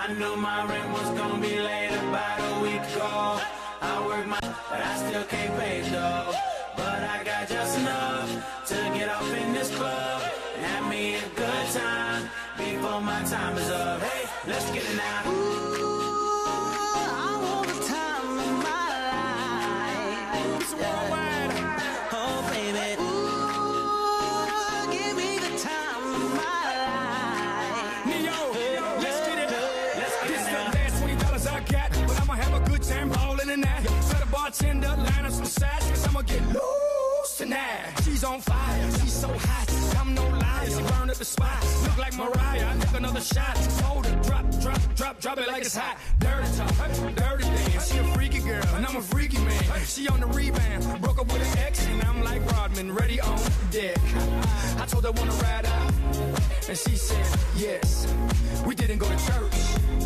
I knew my rent was gonna be late about a week ago. I work my, but I still can't pay though. But I got just enough to get off in this club and have me a good time before my time is up. Hey, let's get it now. I want the time of my life. Oh, baby. Give me the time of my life. Neo, let's get it. This is the last $20 I got, but I'ma have a good time ballin' in that. Tell the bartender, line up some sides, cause I'ma get loose tonight. She's on fire, she's so hot, I'm no liar. She burned up the spot, look like Mariah. I took another shot, hold it, drop it like it's hot. Dirty talk, dirty dance. She a freaky girl, and I'm a freaky man. She on the rebound, broke up with an ex, and I'm like Rodman, ready on deck. I told her wanna ride out, and she said yes. We didn't go to church,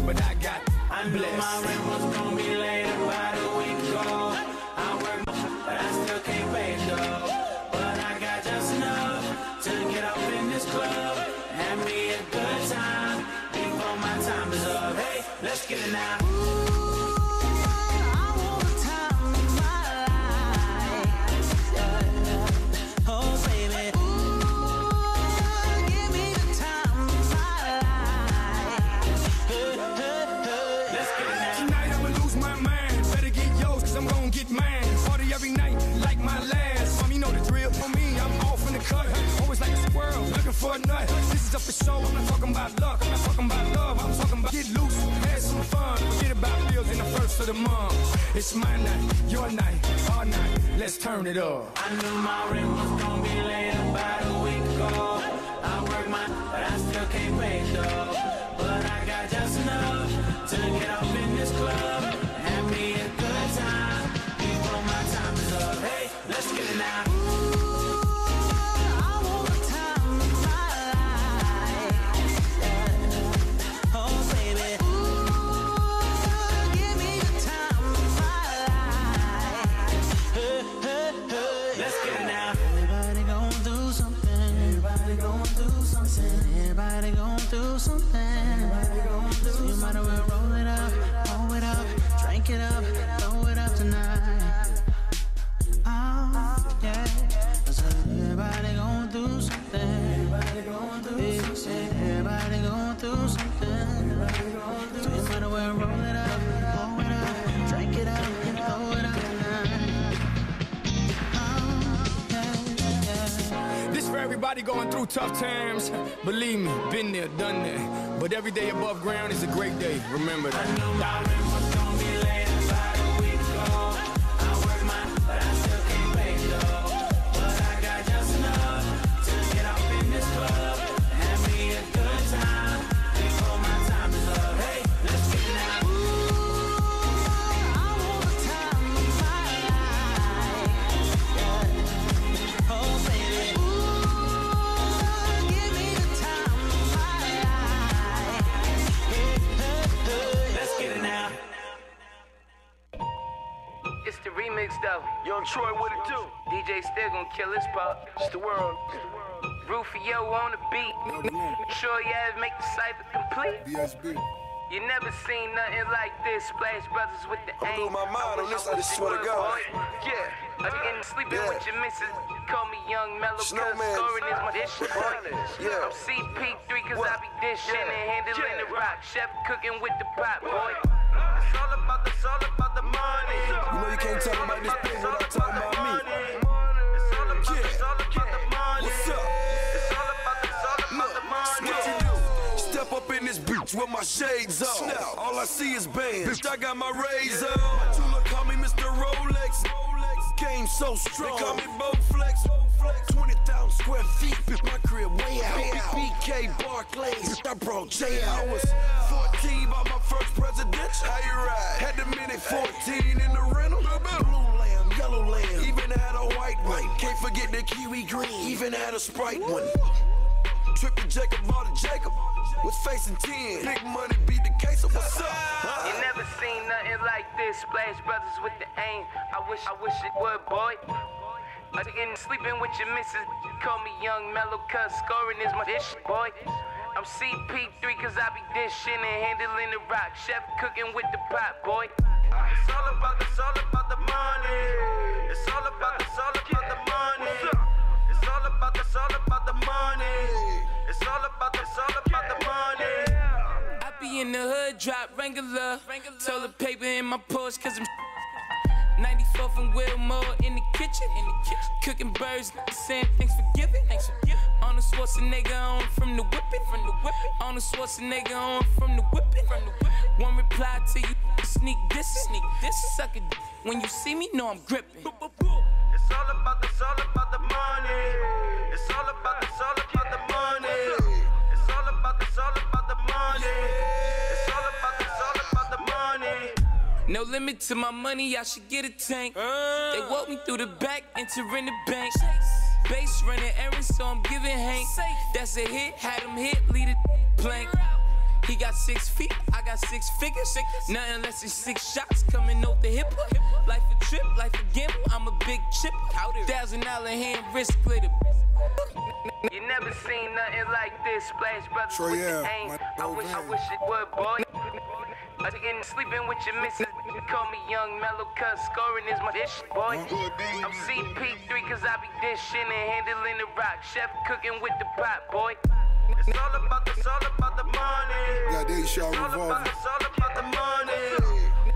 but I got I knew my rent was gonna be late about a week ago. I work, but I still can't pay though. But I got just enough to get up in this club and have me a good time before my time is up. Hey, let's get it now. I want the time of my life. Oh, baby. Give me the time of my life. Let's get it now. Tonight I'ma lose my mind. Better get yours, cause I'm gonna get mine. Party every night, like my last. You know the drill. For me, I'm off in the cut. Always like a squirrel, looking for a nut. This is up for show. I'm not talking about luck. I'm not talking about love. I'm talking about get loose, have some fun. Forget about bills in the first of the month. It's my night, your night, our night. Let's turn it up. I knew my rent was gonna be late about a week ago. I work my, but I still can't pay though. But I got just enough to get off in this club and have me a good time before my time is up. Hey, let's get it now. I want the time of my life. Oh, baby. Give me the time of my life. Let's get it now. Everybody gon' do something. Everybody gon' do something. Everybody gon' do something. Everybody gon' do so you might as well roll it up, drink it up, throw it up tonight. Oh, yeah. So everybody gon' do something. Everybody gon' do something. Everybody gon' do something. So you might as well roll it up, drink it up, throw it up tonight. Oh, yeah. This for everybody going through tough times. Believe me, been there, done that. But every day above ground is a great day. Remember that. I knew my rent was gonna be late about a week ago. I work mine, but I still can't pay though. But I got just enough to get off in this club and have me a good time before my time is up. Hey, let's get it now. I want the time of my life. Oh, baby. Give me the time of my life. Let's get it now. It's the remix though. Young Troy, what it do? DJ still gon' kill his pop. It's the world. Rufio on the beat. Sure you have make the cipher complete. BSB. You never seen nothing like this. Splash Brothers with the I'm aim. losing my mind on this, I just swear to God. Yeah. Again, sleeping Yeah. with your missus. Call me Young Mellow, cause Snowman. scoring is my dish. Yeah. I'm CP3 cause What? I be dishing Yeah. and handling Yeah. the rock. Chef cooking with the pot, boy. It's all about the money. You know you can't talk about this thing without talking about me. It's all about the money. What's up? It's all about the money. What you do? Step up in this bitch with my shades on. All I see is bands. Bitch, I got my razor. Tula call me Mr. Rolex. Game so strong. They call me Bowflex. 20,000 square feet. Bitch, my crib way out. BK Barclays. I brought Jay out. I was 14 by my first presidential. How you ride? Had the minute 14 in the rental. Blue lamb, yellow lamb. Even had a white one. Can't forget the kiwi green. Even had a Sprite one. Trippin' Jacob, bought a Jacob. Was facing 10. Big money beat the case. So what's up? You never seen nothing like this. Splash Brothers with the aim. I wish it would, boy. Again, sleeping with your missus. Call me Young Mellow, cause scoring is my dish, boy. I'm CP3 cause I be dishing and handling the rock. Chef cooking with the pot, boy. It's all about the money. It's all about the money. It's all about the money. It's all about the money. I be in the hood, drop regular. Toilet paper in my Porsche cause I'm 94 from Wilmore in the kitchen. Cooking birds, saying thanks for giving. On the Schwarzenegger on from the whipping. On the Schwarzenegger on from the whipping. One reply to you, sneak this. Suck it. When you see me, know I'm gripping. It's all about the money. It's all about the money. It's all about the money. It's all about the money. No limit to my money, I should get a tank. They walk me through the back, entering the bank. Base running errands, so I'm giving Hank. That's a hit, had him hit, lead it blank. He got 6 feet, I got 6 figures. Nothing less than 6 shots coming off the hip. Life a trip, life a gamble, I'm a big chip. $1,000 hand wrist glitter. You never seen nothing like this, Splash Brothers with the aim. I wish it would, boy. Again, sleeping with your missus. Call me Young Mellow, cuz scoring is my dish, boy. I'm CP3 cause I be dishing and handling the rock. Chef cooking with the pot, boy. It's all about the money. Yeah, they shall revolve. It's all about the money.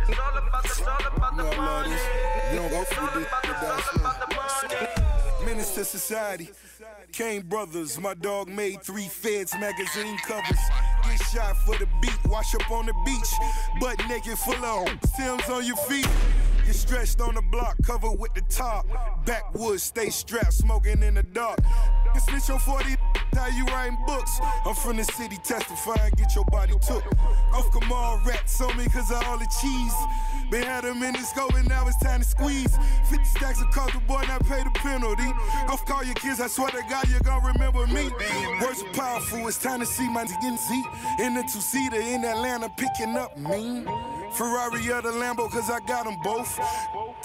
It's all about the money. You don't go It's for all about the money. Menace to society. Kane Brothers, my dog made 3 Feds magazine covers. Get shot for the beat, wash up on the beach. Butt naked full of Sims on your feet. You're stretched on the block, covered with the top. Backwoods, stay strapped, smoking in the dark. You snitch on 40, how you writing books. I'm from the city, testifying, get your body took. Off Kamal rats on me cause of all the cheese. They had them in the scope and now it's time to squeeze. 50 stacks of cost, the boy not pay the penalty. Off call your kids, I swear to God you're gonna remember me. Words are powerful, it's time to see my Z in the 2-seater in Atlanta picking up me. Ferrari or the Lambo cause I got them both.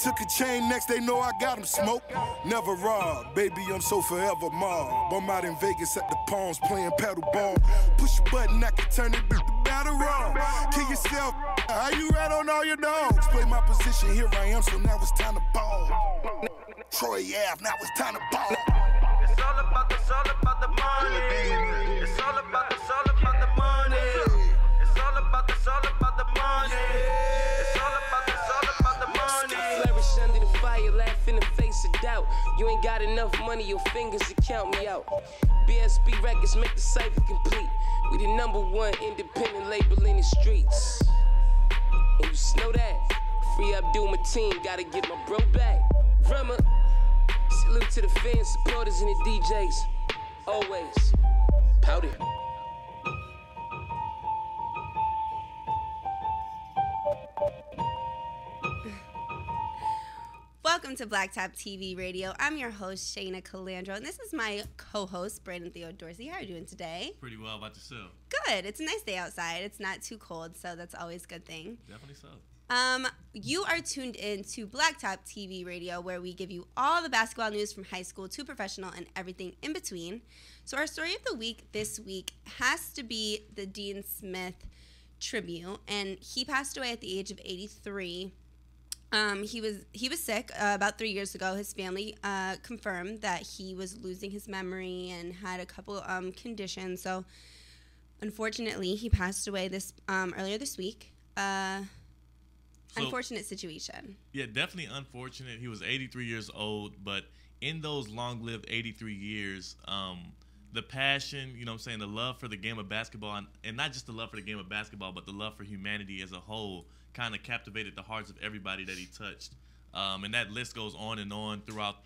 Took a chain, next they know I got them smoked. Never robbed, baby, I'm so forever mob. I'm out in Vegas at the Palms playing paddle ball. Push a button, I can turn it to battle wrong. Kill yourself, how you rat on all your dogs? Play my position, here I am, so now it's time to ball. Troy Ave, now it's time to ball. It's all about the money. It's all about the money. It's all about the money. It's all about the money. Flourish under the fire, laugh in the face of doubt. You ain't got enough money, your fingers to count me out. BSB Records make the cipher complete. We the #1 independent label in the streets. And you know that. Free Abdul Mateen, gotta get my bro back. Drummer. Salute to the fans, supporters, and the DJs. Always. Powder. Welcome to BlacktopTV Radio. I'm your host, Shayna Calandro, and this is my co-host, Brandon Theo Dorsey. How are you doing today? Pretty well. About yourself? Good. It's a nice day outside. It's not too cold, so that's always a good thing. Definitely so. You are tuned in to BlacktopTV Radio, where we give you all the basketball news from high school to professional and everything in between. So our story of the week this week has to be the Dean Smith tribute, and he passed away at the age of 83. He was sick about 3 years ago. His family confirmed that he was losing his memory and had a couple conditions. So unfortunately, he passed away earlier this week. Unfortunate situation. Yeah, definitely unfortunate. He was 83 years old, but in those long-lived 83 years, the passion, you know what I'm saying, the love for the game of basketball, and not just the love for the game of basketball, but the love for humanity as a whole kind of captivated the hearts of everybody that he touched. And that list goes on and on throughout,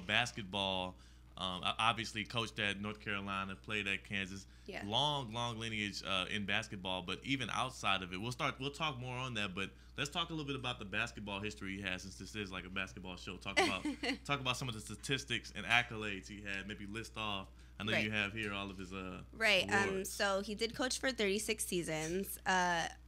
basketball. Obviously coached at North Carolina, played at Kansas. Yeah. Long lineage in basketball, but even outside of it, we'll talk more on that, but let's talk a little bit about the basketball history he has, since this is like a basketball show. Talk about some of the statistics and accolades he had, maybe list off. I know you have here all of his awards. So he did coach for 36 seasons,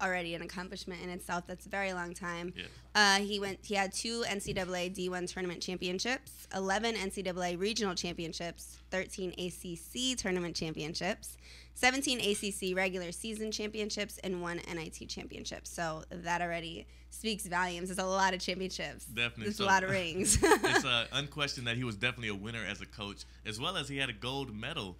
already an accomplishment in itself. That's a very long time. Yes. He had 2 NCAA D1 tournament championships, 11 NCAA regional championships, 13 ACC tournament championships, 17 ACC regular season championships, and 1 NIT championship. So that already speaks volumes. There's a lot of championships. Definitely. There's a lot of rings. It's unquestioned that he was definitely a winner as a coach, as well as he had a gold medal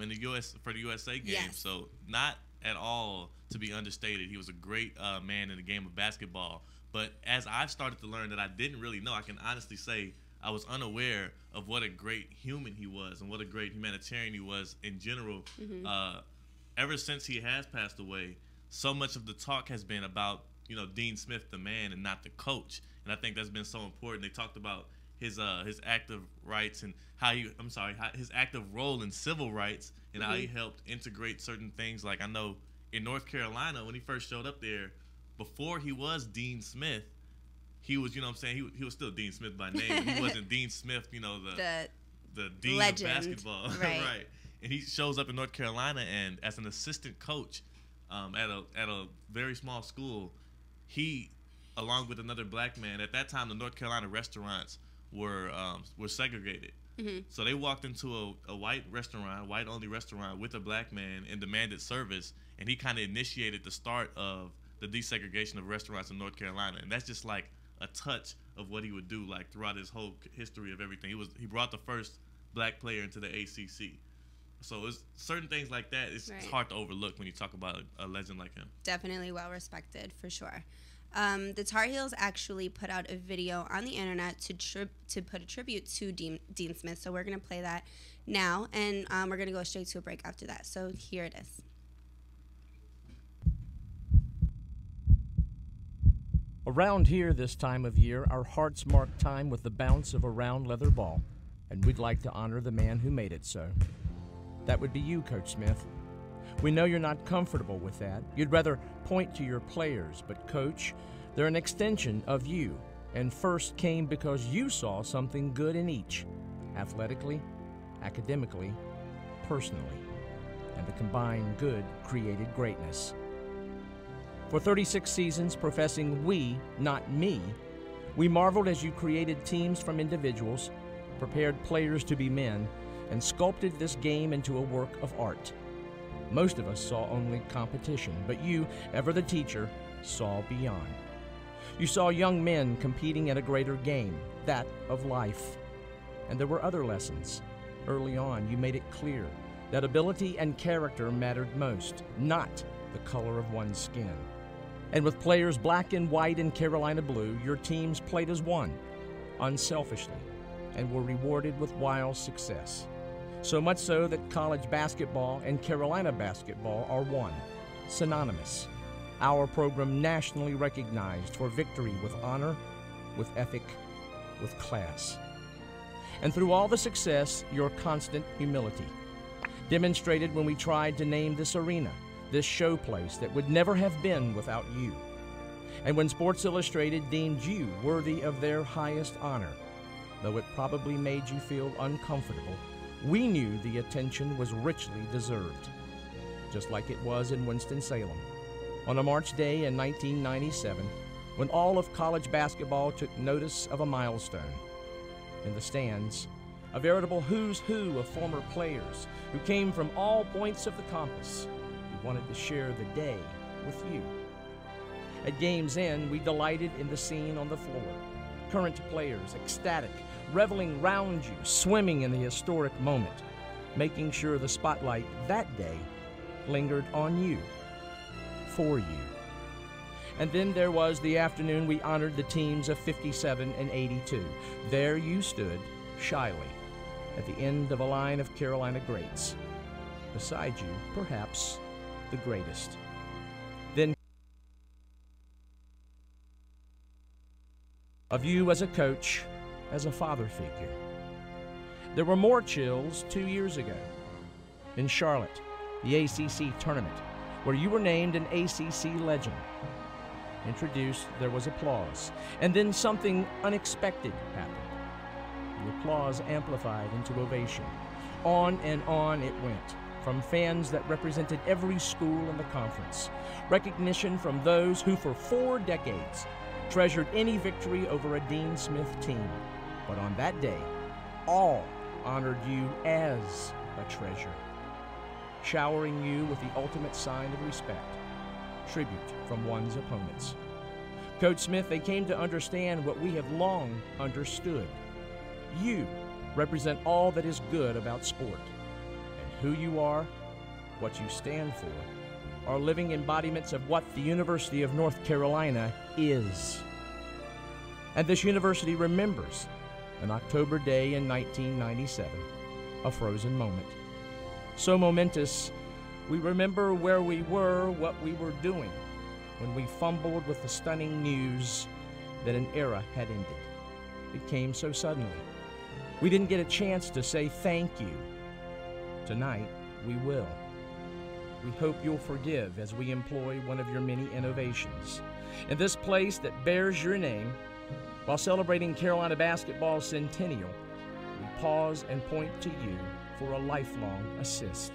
in the USA game. Yes. So not at all to be understated. He was a great man in the game of basketball. But as I've started to learn that I didn't really know, I can honestly say I was unaware of what a great human he was and what a great humanitarian he was in general. Ever since he has passed away, so much of the talk has been about, Dean Smith, the man, and not the coach. And I think that's been so important. They talked about his active rights and his active role in civil rights and how he helped integrate certain things. Like I know in North Carolina, when he first showed up there, before he was Dean Smith, he was, he was still Dean Smith by name. He wasn't Dean Smith, the dean legend. of basketball. Right. And he shows up in North Carolina, and as an assistant coach at a very small school, he, along with another black man, at that time the North Carolina restaurants were segregated. So they walked into a white only restaurant with a black man and demanded service, and he kind of initiated the start of the desegregation of restaurants in North Carolina. And that's just like a touch of what he would do like throughout his whole history of everything. He brought the first black player into the ACC. So it's certain things like that. It's hard to overlook when you talk about a legend like him. Definitely well respected for sure. The Tar Heels actually put out a video on the internet to put a tribute to Dean Smith. So we're going to play that now, and we're going to go straight to a break after that. So here it is. Around here this time of year, our hearts mark time with the bounce of a round leather ball, and we'd like to honor the man who made it so. That would be you, Coach Smith. We know you're not comfortable with that. You'd rather point to your players, but Coach, they're an extension of you, and first came because you saw something good in each, athletically, academically, personally, and the combined good created greatness. For 36 seasons, professing we, not me, we marveled as you created teams from individuals, prepared players to be men, and sculpted this game into a work of art. Most of us saw only competition, but you, ever the teacher, saw beyond. You saw young men competing at a greater game, that of life. And there were other lessons. Early on, you made it clear that ability and character mattered most, not the color of one's skin. And with players black and white and Carolina blue, your teams played as one, unselfishly, and were rewarded with wild success. So much so that college basketball and Carolina basketball are one, synonymous. Our program nationally recognized for victory with honor, with ethic, with class. And through all the success, your constant humility, demonstrated when we tried to name this arena, this showplace that would never have been without you. And when Sports Illustrated deemed you worthy of their highest honor, though it probably made you feel uncomfortable, we knew the attention was richly deserved, just like it was in Winston-Salem, on a March day in 1997, when all of college basketball took notice of a milestone. In the stands, a veritable who's who of former players who came from all points of the compass, who wanted to share the day with you. At game's end, we delighted in the scene on the floor. Current players, ecstatic, reveling round you, swimming in the historic moment, making sure the spotlight that day lingered on you, for you. And then there was the afternoon we honored the teams of 57 and 82. There you stood, shyly, at the end of a line of Carolina greats. Beside you, perhaps, the greatest. Then of you as a coach, as a father figure. There were more chills 2 years ago. In Charlotte, the ACC tournament, where you were named an ACC legend. Introduced, there was applause, and then something unexpected happened. The applause amplified into ovation. On and on it went, from fans that represented every school in the conference. Recognition from those who for 4 decades treasured any victory over a Dean Smith team. But on that day, all honored you as a treasure. showering you with the ultimate sign of respect, tribute from one's opponents. Coach Smith, they came to understand what we have long understood. You represent all that is good about sport, and who you are, what you stand for, are living embodiments of what the University of North Carolina is. And this university remembers an October day in 1997, a frozen moment. So momentous, we remember where we were, what we were doing, when we fumbled with the stunning news that an era had ended. It came so suddenly. We didn't get a chance to say thank you. Tonight, we will. We hope you'll forgive as we employ one of your many innovations. In this place that bears your name, while celebrating Carolina basketball's centennial, we pause and point to you for a lifelong assist.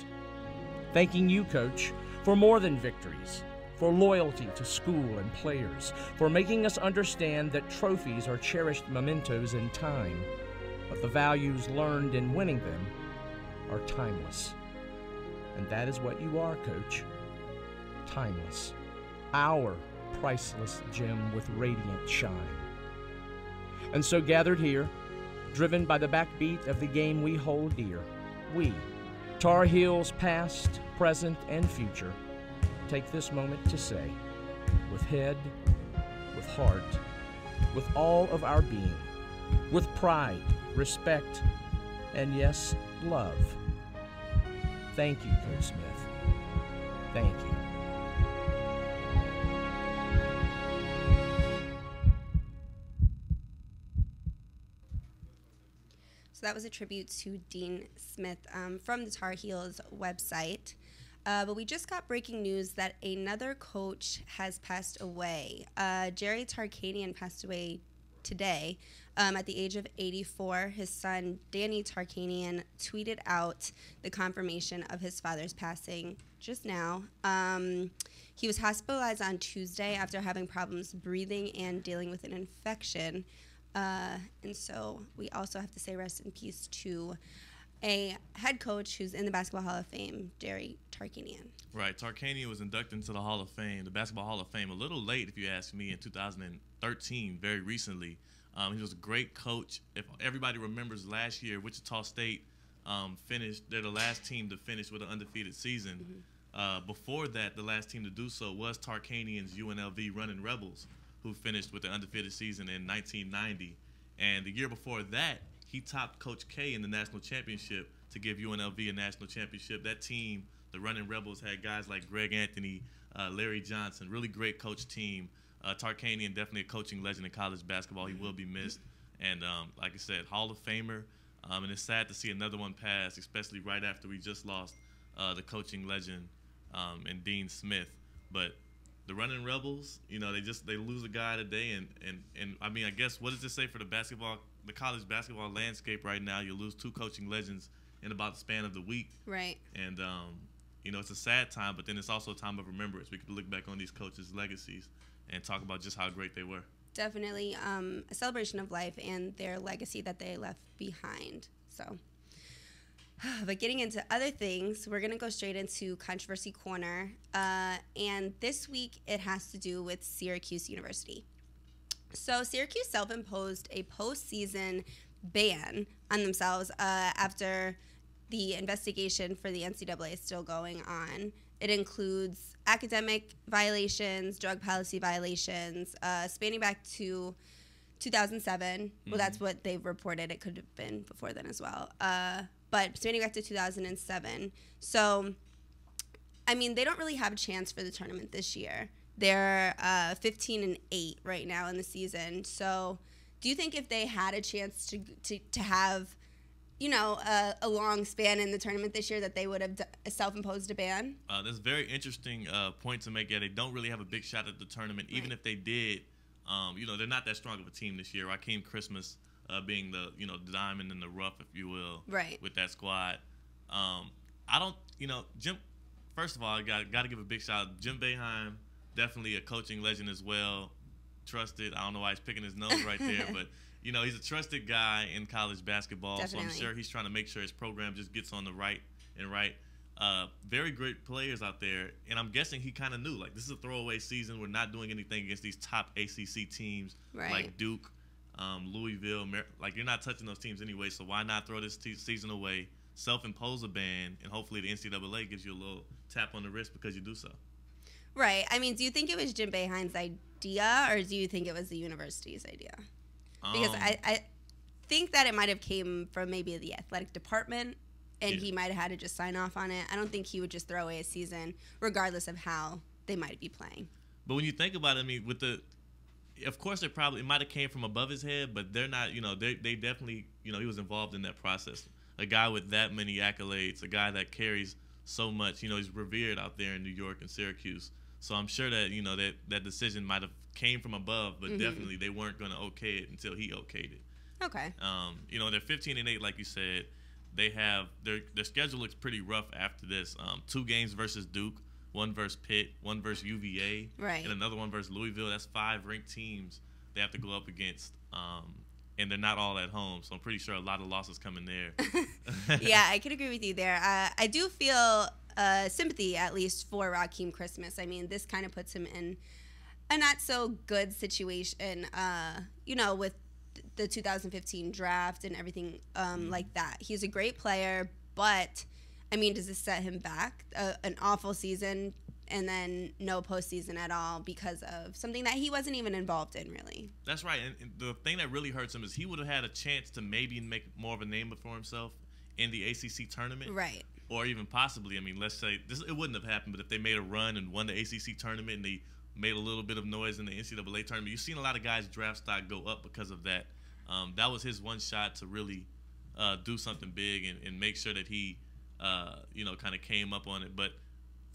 Thanking you, Coach, for more than victories, for loyalty to school and players, for making us understand that trophies are cherished mementos in time, but the values learned in winning them are timeless. And that is what you are, Coach. Timeless. Our priceless gem with radiant shine. And so gathered here, driven by the backbeat of the game we hold dear, we, Tar Heels past, present, and future, take this moment to say, with head, with heart, with all of our being, with pride, respect, and yes, love. Thank you, Coach Smith. Thank you. So that was a tribute to Dean Smith from the Tar Heels website. But we just got breaking news that another coach has passed away. Jerry Tarkanian passed away today at the age of 84. His son, Danny Tarkanian, tweeted out the confirmation of his father's passing just now. He was hospitalized on Tuesday after having problems breathing and dealing with an infection. And so we also have to say rest in peace to a head coach who's in the Basketball Hall of Fame, Jerry Tarkanian. Right, Tarkanian was inducted into the Hall of Fame, the Basketball Hall of Fame, a little late, if you ask me, in 2013, very recently. He was a great coach. If everybody remembers last year, Wichita State finished, they're the last team to finish with an undefeated season. Before that, the last team to do so was Tarkanian's UNLV Running Rebels, who finished with the undefeated season in 1990. And the year before that, he topped Coach K in the national championship to give UNLV a national championship. That team, the Running Rebels, had guys like Greg Anthony, Larry Johnson, really great coach team. Tarkanian, definitely a coaching legend in college basketball. He will be missed. And like I said, Hall of Famer. And it's sad to see another one pass, especially right after we just lost the coaching legend and Dean Smith. But the Running Rebels, you know, they lose a guy today, and I mean, I guess, what does this say for the college basketball landscape right now? You lose two coaching legends in about the span of the week. Right. And you know, it's a sad time, but then it's also a time of remembrance. We could look back on these coaches' legacies and talk about just how great they were. Definitely a celebration of life and their legacy that they left behind. So. But getting into other things, we're going to go straight into Controversy Corner. And this week, it has to do with Syracuse University. So Syracuse self-imposed a postseason ban on themselves after the investigation for the NCAA is still going on. It includes academic violations, drug policy violations, spanning back to 2007. Mm-hmm. Well, that's what they've reported. It could have been before then as well. But spanning back to 2007. So, I mean, they don't really have a chance for the tournament this year. They're 15-8 right now in the season. So, do you think if they had a chance to have, you know, a long span in the tournament this year, that they would have self-imposed a ban? That's a very interesting point to make. Yeah, they don't really have a big shot at the tournament. Even if they did, you know, they're not that strong of a team this year. Raheem Christmas being the, you know, diamond in the rough, if you will, right, with that squad. I don't, you know, Jim. First of all, I got to give a big shout out. Jim Boeheim, definitely a coaching legend as well. Trusted. I don't know why he's picking his nose right there, but you know, he's a trusted guy in college basketball. Definitely. So I'm sure he's trying to make sure his program just gets on the right. very great players out there, and I'm guessing he kind of knew, like, this is a throwaway season. We're not doing anything against these top ACC teams like Duke, Louisville. Like, you're not touching those teams anyway, so why not throw this season away, self-impose a ban, and hopefully the NCAA gives you a little tap on the wrist because you do so. Right. I mean, do you think it was Jim Boeheim's idea, or do you think it was the university's idea? Because I think that it might have came from maybe the athletic department, and he might have had to just sign off on it. I don't think he would just throw away a season, regardless of how they might be playing. But when you think about it, I mean, of course, it might have came from above his head, but they're not, they definitely, he was involved in that process. A guy with that many accolades, a guy that carries so much, he's revered out there in New York and Syracuse. So I'm sure that, that decision might have came from above, but definitely they weren't going to okay it until he okayed it. Okay. They're 15-8, like you said. They have their schedule looks pretty rough after this. 2 games versus Duke, 1 versus Pitt, 1 versus UVA, right, and another 1 versus Louisville. That's 5 ranked teams they have to go up against, and they're not all at home. So I'm pretty sure a lot of losses coming there. Yeah, I can agree with you there. I do feel sympathy, at least, for Rakeem Christmas. I mean, this kind of puts him in a not so good situation, with the 2015 draft and everything like that. He's a great player, but I mean, does this set him back? An awful season and then no postseason at all because of something that he wasn't even involved in, really. That's right. And the thing that really hurts him is he would have had a chance to maybe make more of a name for himself in the ACC tournament. Right. Or even possibly, I mean, let's say, it wouldn't have happened, but if they made a run and won the ACC tournament and they made a little bit of noise in the NCAA tournament, you've seen a lot of guys' draft stock go up because of that. That was his one shot to really do something big and make sure that he, kind of came up on it. But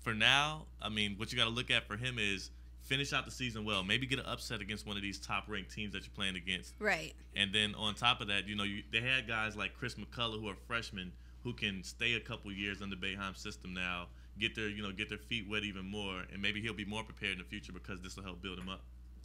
for now, I mean, what you got to look at for him is finish out the season well. Maybe get an upset against one of these top-ranked teams that you're playing against. Right. And then on top of that, they had guys like Chris McCullough who are freshmen who can stay a couple years under Boeheim's system now, get their feet wet even more, and maybe he'll be more prepared in the future because this will help build him up.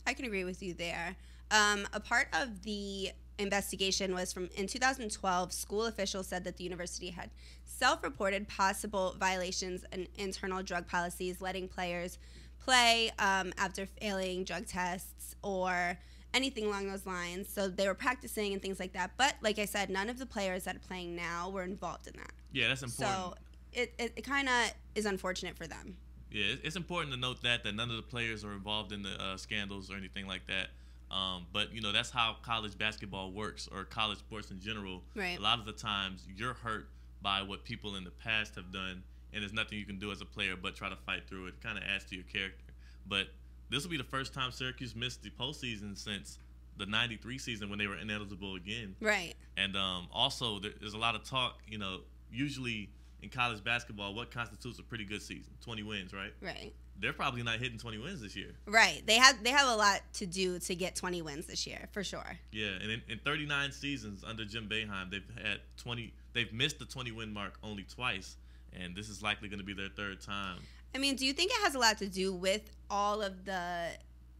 I can agree with you there. A part of the investigation was in 2012, school officials said that the university had self-reported possible violations and internal drug policies, letting players play after failing drug tests or anything along those lines. So they were practicing and things like that. But like I said, none of the players that are playing now were involved in that. Yeah, that's important. So it kind of is unfortunate for them. Yeah, it's important to note that none of the players are involved in the scandals or anything like that. But, that's how college basketball works, or college sports in general. Right. A lot of the times you're hurt by what people in the past have done, and there's nothing you can do as a player but try to fight through it. It kind of adds to your character. But this will be the first time Syracuse missed the postseason since the 93 season when they were ineligible again. Right. And also, there's a lot of talk, usually in college basketball, what constitutes a pretty good season? 20 wins, right? Right. They're probably not hitting 20 wins this year. Right. They have a lot to do to get 20 wins this year, for sure. Yeah, and in 39 seasons under Jim Boeheim, they've missed the 20-win mark only twice, and this is likely going to be their 3rd time. I mean, do you think it has a lot to do with all of the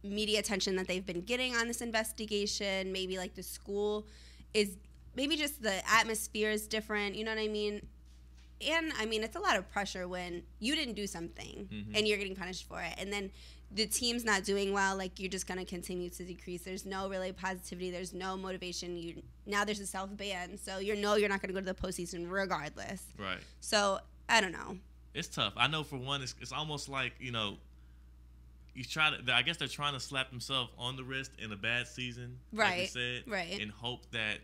media attention that they've been getting on this investigation? Maybe like the school is, maybe just the atmosphere is different, you know what I mean? And, I mean, it's a lot of pressure when you didn't do something and you're getting punished for it. And then the team's not doing well, like, you're just going to continue to decrease. There's no really positivity. There's no motivation. Now there's a self-ban, so you're not going to go to the postseason regardless. Right. So, I don't know. It's tough. I know for one, it's almost like, I guess they're trying to slap themselves on the wrist in a bad season, right, like you said, right, in hopes that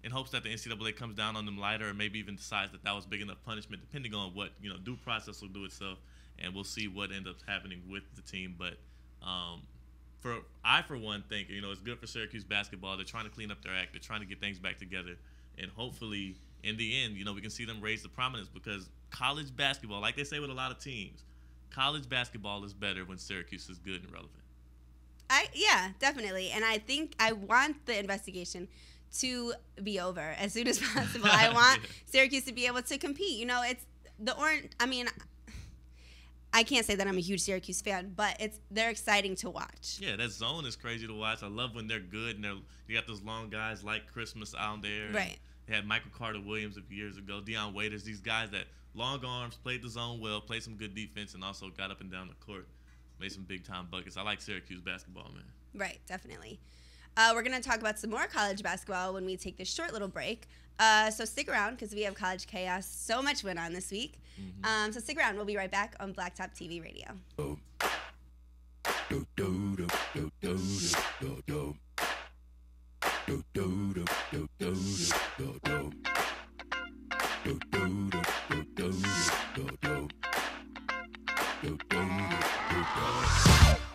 the NCAA comes down on them lighter, or maybe even decides that was big enough punishment, depending on what due process will do itself, and we'll see what ends up happening with the team. But I for one think it's good for Syracuse basketball. They're trying to clean up their act. They're trying to get things back together, and hopefully in the end, we can see them raise the prominence, because college basketball, like they say with a lot of teams, college basketball is better when Syracuse is good and relevant. Yeah, definitely, and I think I want the investigation to be over as soon as possible. I want Syracuse to be able to compete. It's the orange. I mean, I can't say that I'm a huge Syracuse fan, but they're exciting to watch. Yeah, that zone is crazy to watch. I love when they're good and you got those long guys like Christmas out there. Right. They had Michael Carter Williams a few years ago, Deion Waiters, these guys that long arms, played the zone well, played some good defense, and also got up and down the court, made some big-time buckets. I like Syracuse basketball, man. Right, definitely. We're going to talk about some more college basketball when we take this short little break. So stick around because we have college chaos. So much went on this week. So stick around. We'll be right back on Blacktop TV Radio.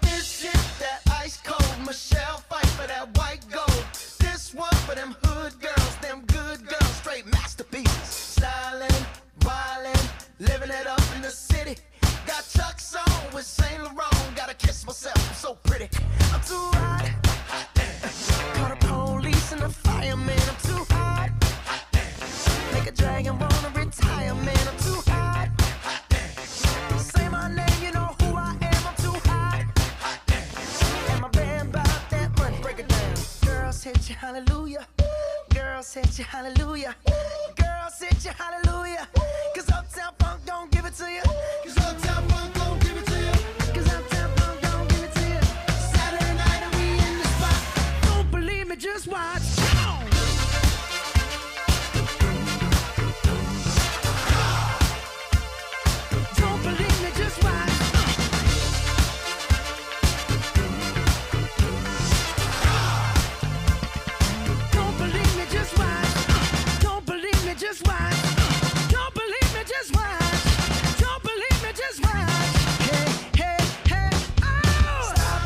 This shit that ice cold, Michelle fight for that white gold. This one for them hood girls, them good girls, straight masterpieces. Styling, wildin', living it up in the city. Got Chuck's on with Saint Laurent, gotta kiss myself, I'm so pretty. I'm too hot. Call the police and the fireman, I'm too hot. Make a dragon wanna retire, man, I'm too hot. Say my name, you know who I am, I'm too hot. And my band bought that money, break it down. Girls hit you, hallelujah. Girls hit you, hallelujah. Girls hit you, hallelujah. Cause Uptown Funk don't give it to you. Cause Uptown Funk don't give it to you. Cause Uptown Funk don't give it to you. Saturday night and we in the spot. Don't believe me, just watch. Don't believe me, just watch. Don't believe me, just watch. Don't believe me, just watch. Don't believe me, just watch. Don't believe me, just watch. Hey, hey, hey, oh! Stop.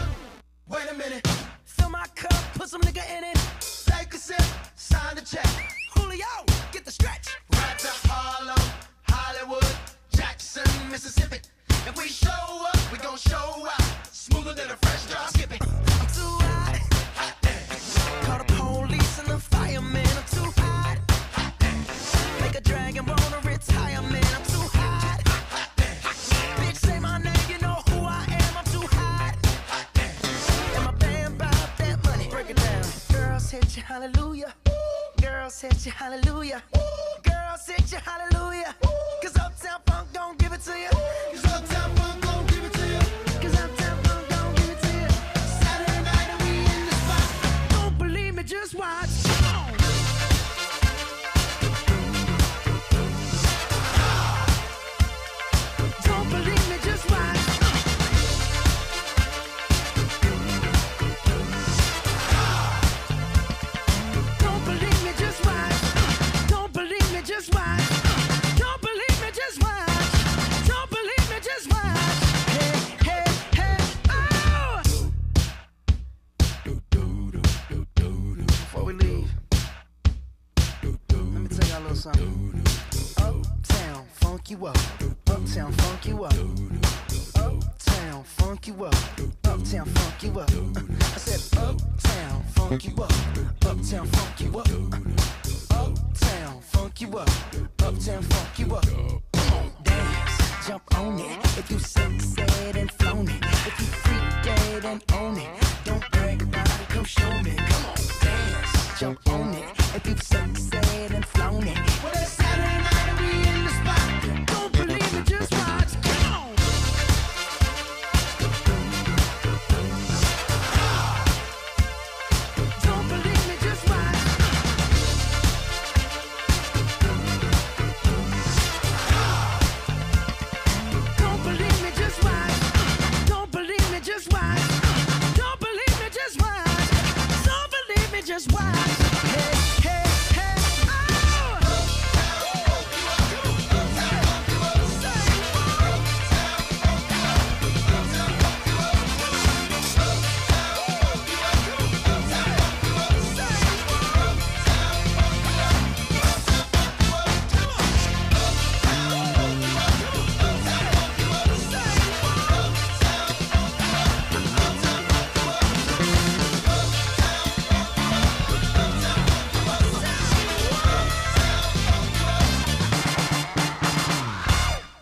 Wait a minute. Fill my cup, put some nigga in it. Take a sip, sign the check. Julio, get the stretch. Right to Harlem, Hollywood, Jackson, Mississippi. If we show up, we gon' show out. Smoother than a fresh drop. Skip it. I'm too hot. Call the police and the fireman. I'm too hot. Make a dragon wanna retire, man. I'm too hot. Bitch, say my name, you know who I am. I'm too hot. And my band bought that money. Break it down. Girls hit you, hallelujah. Girls hit you, hallelujah. Girls hit you, hallelujah. Cause Uptown Funk don't give it to you. Cause Uptown Funk don't give it to you. Cause Uptown Funk don't give it to you. Saturday night and we in the spot. Don't believe me, just watch. Don't believe me, just watch. Don't believe me, just watch. Don't believe me, just watch. Don't believe me, just watch. Don't believe me, just watch. Hey, hey, hey, oh! Before we leave, let me tell y'all a little something. Uptown, funk you up. Uptown, funk you up. Uptown, funk you up. Uptown, funk you up. I said uptown, funk you up. Uptown, funk you up. Uptown, funk you up. Uptown, funk you up. Come on, dance, jump on it. If you said and flown it. If you freak dead and own it. Don't brag about it, come show me. Come on, dance, jump on it. If you said and flown it. Well, it's Saturday night and we in the spot. Don't believe it, just watch. Come on. Don't believe me, just watch. Don't believe me, just watch. Don't believe me, just watch. Don't believe me, just watch. Don't believe me, just watch. Hey, hey, hey, oh!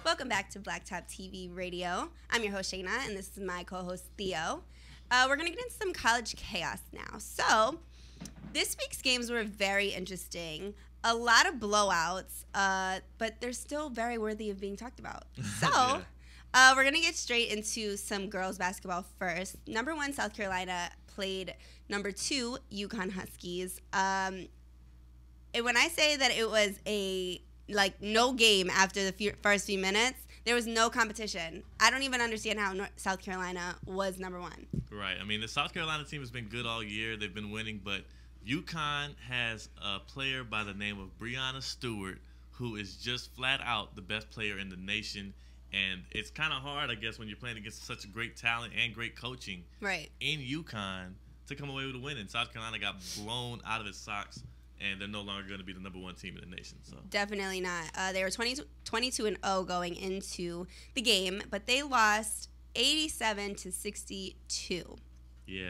Welcome back to Blacktop TV Radio. I'm your host, Shayna, and this is my co-host, Theo. We're going to get into some college chaos now. So, this week's games were very interesting. a lot of blowouts, but they're still very worthy of being talked about. So we're going to get straight into some girls basketball first. Number 1, South Carolina played number 2, UConn Huskies. And when I say that it was a no game after the first few minutes, there was no competition. I don't even understand how South Carolina was number 1. Right. I mean, the South Carolina team has been good all year. They've been winning, but UConn has a player by the name of Breanna Stewart who is just flat out the best player in the nation. And it's kind of hard, I guess, when you're playing against such a great talent and great coaching in UConn to come away with a win. And South Carolina got blown out of its socks, and they're no longer going to be the number 1 team in the nation. So definitely not. They were 22-0 going into the game, but they lost 87-62. Yeah.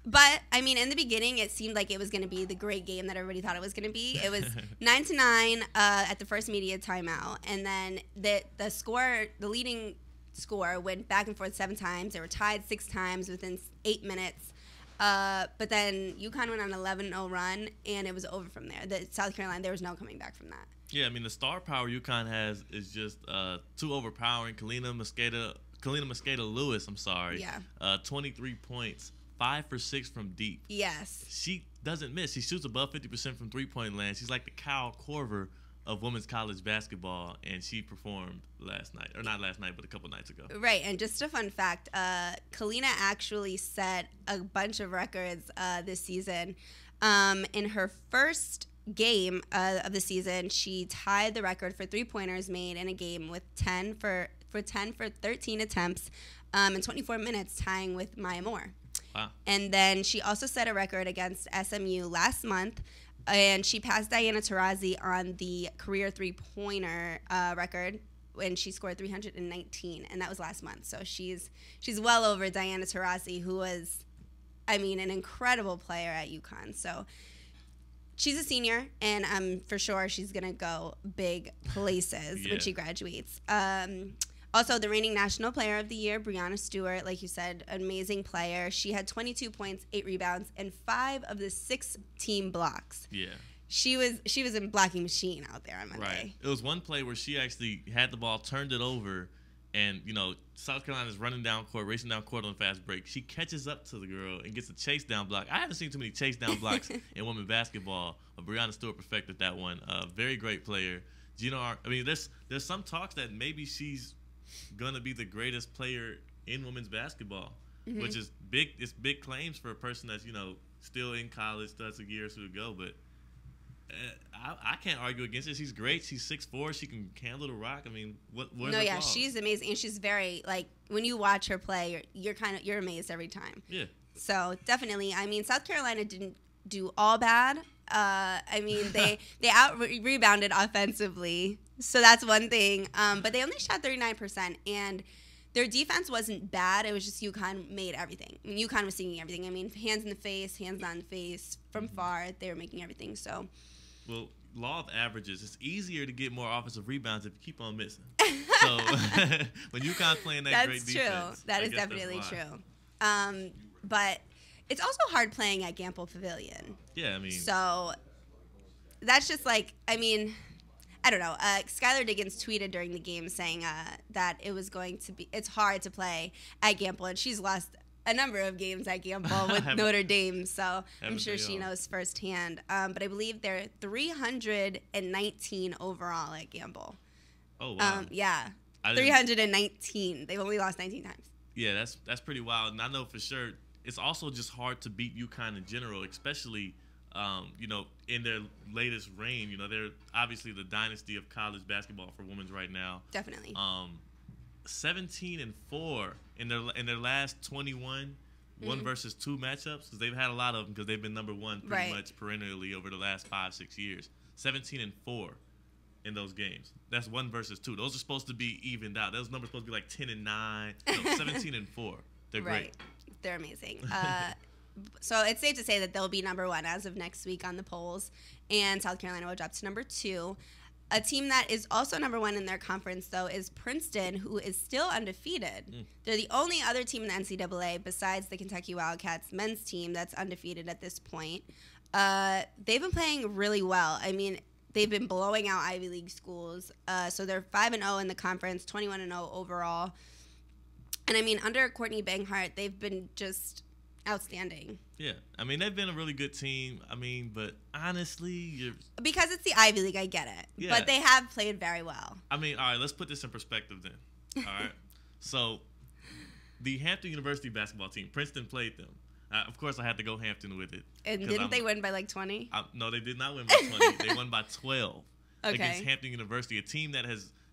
But, I mean, in the beginning, it seemed like it was going to be the great game that everybody thought it was going to be. It was 9-9 at the first media timeout. And then the leading score went back and forth 7 times. They were tied 6 times within 8 minutes. But then UConn went on an 11-0 run, and it was over from there. South Carolina, there was no coming back from that. Yeah, I mean, the star power UConn has is just too overpowering. Kalina Mosqueda-Lewis, 23 points. 5 for 6 from deep. Yes. She doesn't miss. She shoots above 50% from three-point land. She's like the Kyle Korver of women's college basketball, and she performed last night. Or not last night, but a couple nights ago. Right, and just a fun fact, Kalina actually set a bunch of records this season. In her first game of the season, she tied the record for three-pointers made in a game with 10 for 13 attempts in 24 minutes, tying with Maya Moore. Wow. And then she also set a record against SMU last month, and she passed Diana Taurasi on the career three-pointer record, and she scored 319, and that was last month. So she's well over Diana Taurasi, who was, I mean, an incredible player at UConn. So she's a senior, and for sure she's going to go big places when she graduates. Also, the reigning National Player of the Year, Breanna Stewart, like you said, amazing player. She had 22 points, 8 rebounds, and 5 of the 6 team blocks. Yeah. She was a blocking machine out there on Monday. Right. It was one play where she actually had the ball, turned it over, and, South Carolina's racing down court on fast break. She catches up to the girl and gets a chase down block. I haven't seen too many chase down blocks in women's basketball. Breanna Stewart perfected that one. Very great player. There's some talks that maybe she's gonna be the greatest player in women's basketball, which is big. It's big claims for a person that's still in college, still has a year or two to go. But I can't argue against it. She's great. She's 6'4". She can handle the rock. I mean, she's amazing, and she's very when you watch her play, you're amazed every time. Yeah. So definitely, I mean, South Carolina didn't do all bad. They out rebounded offensively, so that's one thing. But they only shot 39%, and their defense wasn't bad. It was just UConn made everything. I mean, UConn was seeing everything. I mean, hands in the face, hands not in the face, from far, they were making everything. So, well, law of averages. It's easier to get more offensive rebounds if you keep on missing. So when UConn's playing that great defense, that is definitely true. But it's also hard playing at Gamble Pavilion. Yeah, I mean. So that's just I don't know. Skylar Diggins tweeted during the game saying that it's hard to play at Gamble, and she's lost a number of games at Gamble with Notre Dame, so I'm sure she knows firsthand. But I believe they're 319 overall at Gamble. Oh, wow. Yeah, 319. They've only lost 19 times. Yeah, that's pretty wild, and I know for sure it's also just hard to beat UConn in general, especially in their latest reign. They're obviously the dynasty of college basketball for women's right now. Definitely. 17-4 in their last 21 1 versus 2 matchups, because they've had a lot of them because they've been number one pretty much perennially over the last 5-6 years. 17-4 in those games. That's 1 versus 2. Those are supposed to be evened out. Those numbers are supposed to be like 10-9. No, 17-4. They're great. They're amazing. So it's safe to say that they'll be number 1 as of next week on the polls, and South Carolina will drop to number 2. A team that is also number 1 in their conference, though, is Princeton, who is still undefeated. They're the only other team in the NCAA besides the Kentucky Wildcats men's team that's undefeated at this point. they've been playing really well. I mean, they've been blowing out Ivy League schools. So they're 5-0 in the conference, 21-0 overall. And I mean, under Courtney Banghart, they've been just outstanding. Yeah, I mean, they've been a really good team. I mean, but honestly, because it's the Ivy League, I get it. Yeah. But they have played very well. I mean, all right, let's put this in perspective then. All right, so the Hampton University basketball team, Princeton played them. Of course, I had to go Hampton with it. And didn't they win by like 20? No, they did not win by 20. They won by 12 against Okay. Hampton University, a team that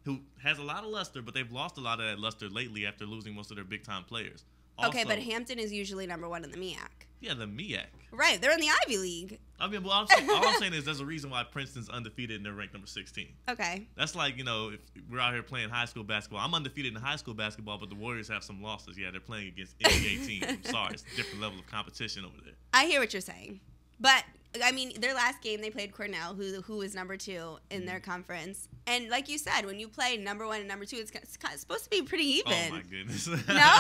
who has a lot of luster, but they've lost a lot of that luster lately after losing most of their big-time players. Okay, Also, but Hampton is usually number 1 in the MEAC. yeah, the MEAC. Right, they're in the Ivy League. I mean, well, all I'm saying is there's a reason why Princeton's undefeated and they're ranked number 16. Okay. That's like, you know, if we're out here playing high school basketball. I'm undefeated in high school basketball, but the Warriors have some losses. Yeah, they're playing against NBA teams. I'm sorry, it's a different level of competition over there. I hear what you're saying. But, I mean, their last game, they played Cornell, who was number 2 in their conference. And like you said, when you play number 1 and number 2, it's supposed to be pretty even. Oh, my goodness. No?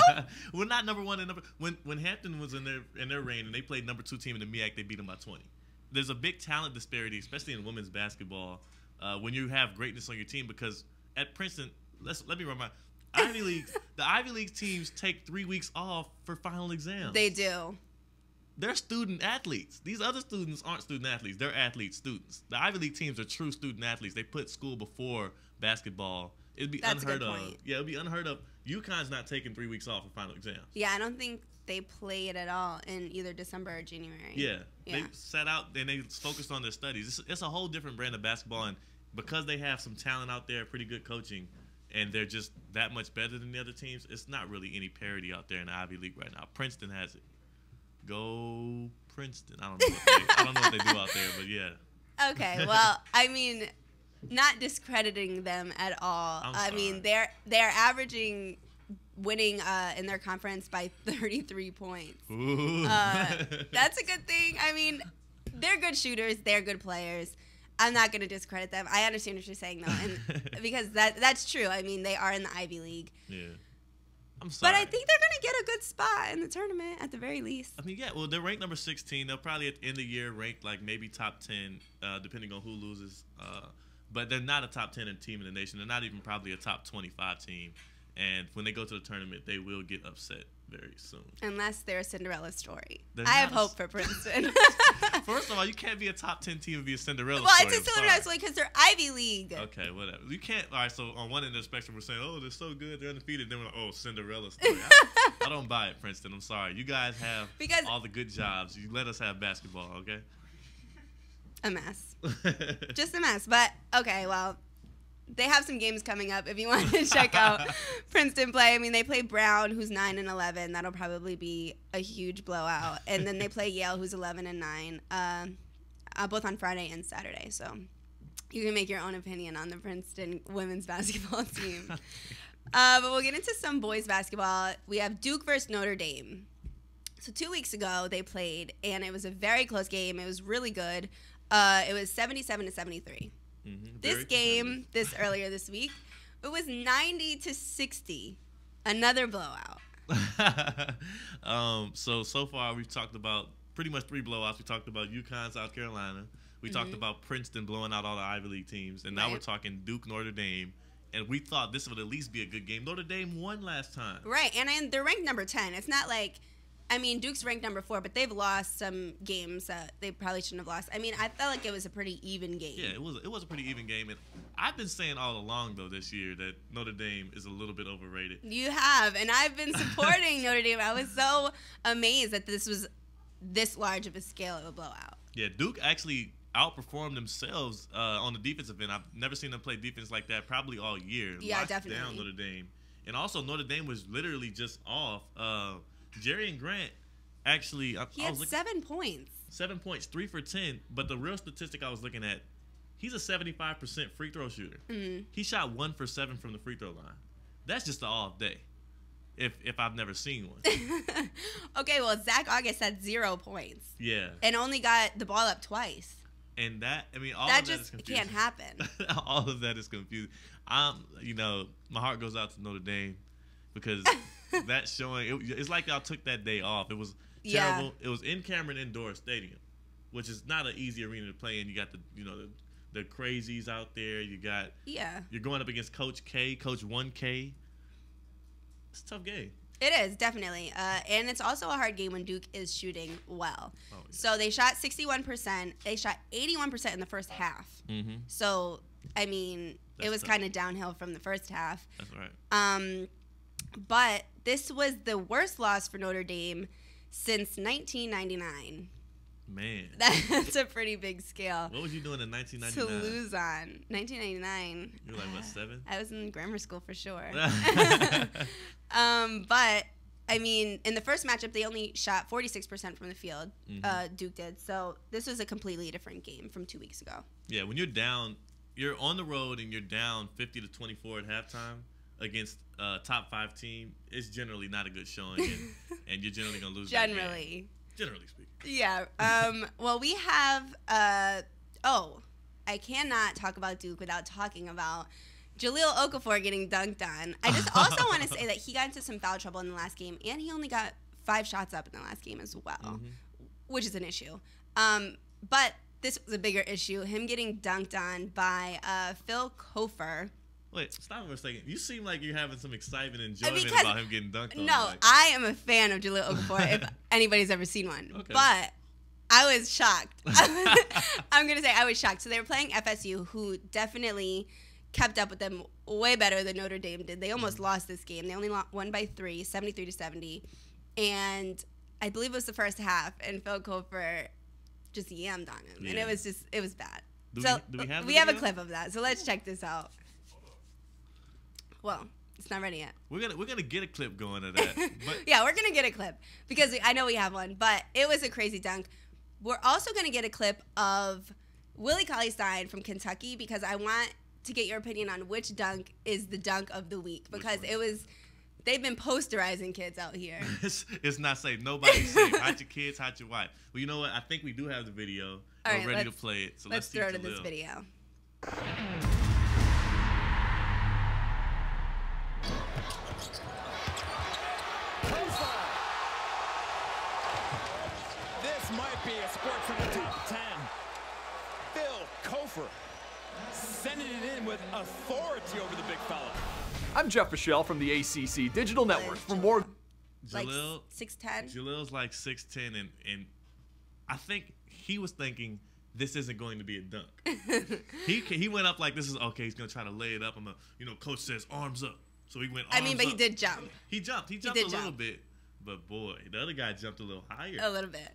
We're not number 1 and number... When Hampton was in their reign and they played number 2 team in the MEAC, they beat them by 20. There's a big talent disparity, especially in women's basketball, when you have greatness on your team, because at Princeton, let me remind the Ivy League teams take 3 weeks off for final exams. They do. They're student athletes. These other students aren't student athletes. They're athlete students. The Ivy League teams are true student athletes. They put school before basketball. It'd be That's a unheard good of. point. Yeah, it'd be unheard of. UConn's not taking 3 weeks off for final exams. Yeah, I don't think they played at all in either December or January. Yeah. Yeah. They sat out and they focused on their studies. It's a whole different brand of basketball, and because they have some talent out there, pretty good coaching, and they're just that much better than the other teams, it's not really any parity out there in the Ivy League right now. Princeton has it. Go Princeton. I don't know what they do out there, but yeah. Okay, well, I mean, not discrediting them at all. I mean, they're averaging winning in their conference by 33 points. Ooh. That's a good thing. I mean, they're good shooters. They're good players. I'm not going to discredit them. I understand what you're saying, though, and because that's true. I mean, they are in the Ivy League. Yeah. I'm sorry. But I think they're going to get a good spot in the tournament at the very least. I mean, yeah, well, they're ranked number 16. They'll probably at the end of the year rank like maybe top 10, depending on who loses. But they're not a top 10 team in the nation. They're not even probably a top 25 team. And when they go to the tournament, they will get upset very soon. Unless they're a Cinderella story. They're I have not a- hope for Princeton. First of all, you can't be a top 10 team and be a Cinderella Well, story. it's a I'm Cinderella sorry. story because they're Ivy League. Okay, whatever. You can't. All right, so on one end of the spectrum, we're saying, oh, they're so good, they're undefeated. Then we're like, oh, Cinderella story. I don't buy it, Princeton. I'm sorry. You guys have all the good jobs. You let us have basketball, okay? A mess. Just a mess. But, okay, well, they have some games coming up if you want to check out Princeton play. I mean, they play Brown, who's 9-11. That'll probably be a huge blowout. And then they play Yale, who's 11-9, both on Friday and Saturday. So you can make your own opinion on the Princeton women's basketball team. But we'll get into some boys basketball. We have Duke versus Notre Dame. So 2 weeks ago they played, and it was a very close game. It was really good. It was 77-73. This game, earlier this week, it was 90-60. Another blowout. So far we've talked about pretty much 3 blowouts. We talked about UConn, South Carolina. We talked about Princeton blowing out all the Ivy League teams, and now we're talking Duke, Notre Dame. And we thought this would at least be a good game. Notre Dame won last time. Right, and they're ranked number 10. It's not like, I mean, Duke's ranked number 4, but they've lost some games that they probably shouldn't have lost. I mean, I felt like it was a pretty even game. Yeah, it was a pretty even game. And I've been saying all along, though, this year that Notre Dame is a little bit overrated. You have, and I've been supporting Notre Dame. I was so amazed that this was this large of a scale of a blowout. Yeah, Duke actually outperformed themselves on the defensive end. I've never seen them play defense like that probably all year. Yeah, Locked definitely. down Notre Dame. And also Notre Dame was literally just off. Jerry and Grant actually... He had 7 points. 7 points, 3 for 10. But the real statistic I was looking at, he's a 75% free throw shooter. Mm-hmm. He shot 1 for 7 from the free throw line. That's just an off day. If I've never seen one. Okay, well, Zach August had 0 points. Yeah. And only got the ball up twice. And that, I mean, all that of that just is confusing. can't happen. All of that is confusing. You know, my heart goes out to Notre Dame because that's showing. It's like y'all took that day off. It was terrible. Yeah. It was in Cameron Indoor Stadium. which is not an easy arena to play in. You got the crazies out there. You're going up against Coach K, Coach 1K. It's a tough game. It is, definitely. And it's also a hard game when Duke is shooting well. Oh, yeah. So they shot 61%. They shot 81% in the first half. Mm-hmm. So, I mean, it was kind of downhill from the first half. That's right. But this was the worst loss for Notre Dame since 1999. Man. That's a pretty big scale. What was you doing in 1999? To lose on. 1999. You were like, what, 7? I was in grammar school for sure. But, I mean, in the first matchup, they only shot 46% from the field. Duke did. So this was a completely different game from 2 weeks ago. Yeah, when you're down, you're on the road and you're down 50-24 at halftime against a top 5 team, it's generally not a good showing, and you're generally going to lose that game. Generally speaking. Yeah. Well, we have I cannot talk about Duke without talking about Jahlil Okafor getting dunked on. I just also want to say that he got into some foul trouble in the last game, and he only got 5 shots up in the last game as well, which is an issue. But this was a bigger issue, him getting dunked on by Phil Kofer. Wait, stop for a second. You seem like you're having some excitement and enjoyment about him getting dunked on. No, I am a fan of Jahlil Okafor if anybody's ever seen one. Okay. But I was shocked. I'm going to say I was shocked. So they were playing FSU, who definitely kept up with them way better than Notre Dame did. They almost lost this game. They only won by 3, 73-70. And I believe it was the first half, and Phil Kofer just yammed on him. And it was bad. Do we have a clip of that. So let's check this out. Well, it's not ready yet. We're gonna get a clip going of that. But yeah, we're gonna get a clip because I know we have one, but it was a crazy dunk. We're also gonna get a clip of Willie Cauley-Stein from Kentucky because I want to get your opinion on which dunk is the dunk of the week because they've been posterizing kids out here. It's not safe. Nobody's safe. Hide your kids, hide your wife. Well, you know what? I think we do have the video. All right, ready to play it. So let's throw to this video. This might be a sports in the top 10. Phil Kofer sending it in with authority over the big fella. I'm Jeff Fischel from the ACC Digital Network. For more, Jahlil, 6'10". Jalil's like 6'10", and I think he was thinking this isn't going to be a dunk. he went up like this is okay. He's gonna try to lay it up. Coach says arms up, so he went. Arms but up. he did jump. He jumped a little bit, but boy, the other guy jumped a little higher. A little bit.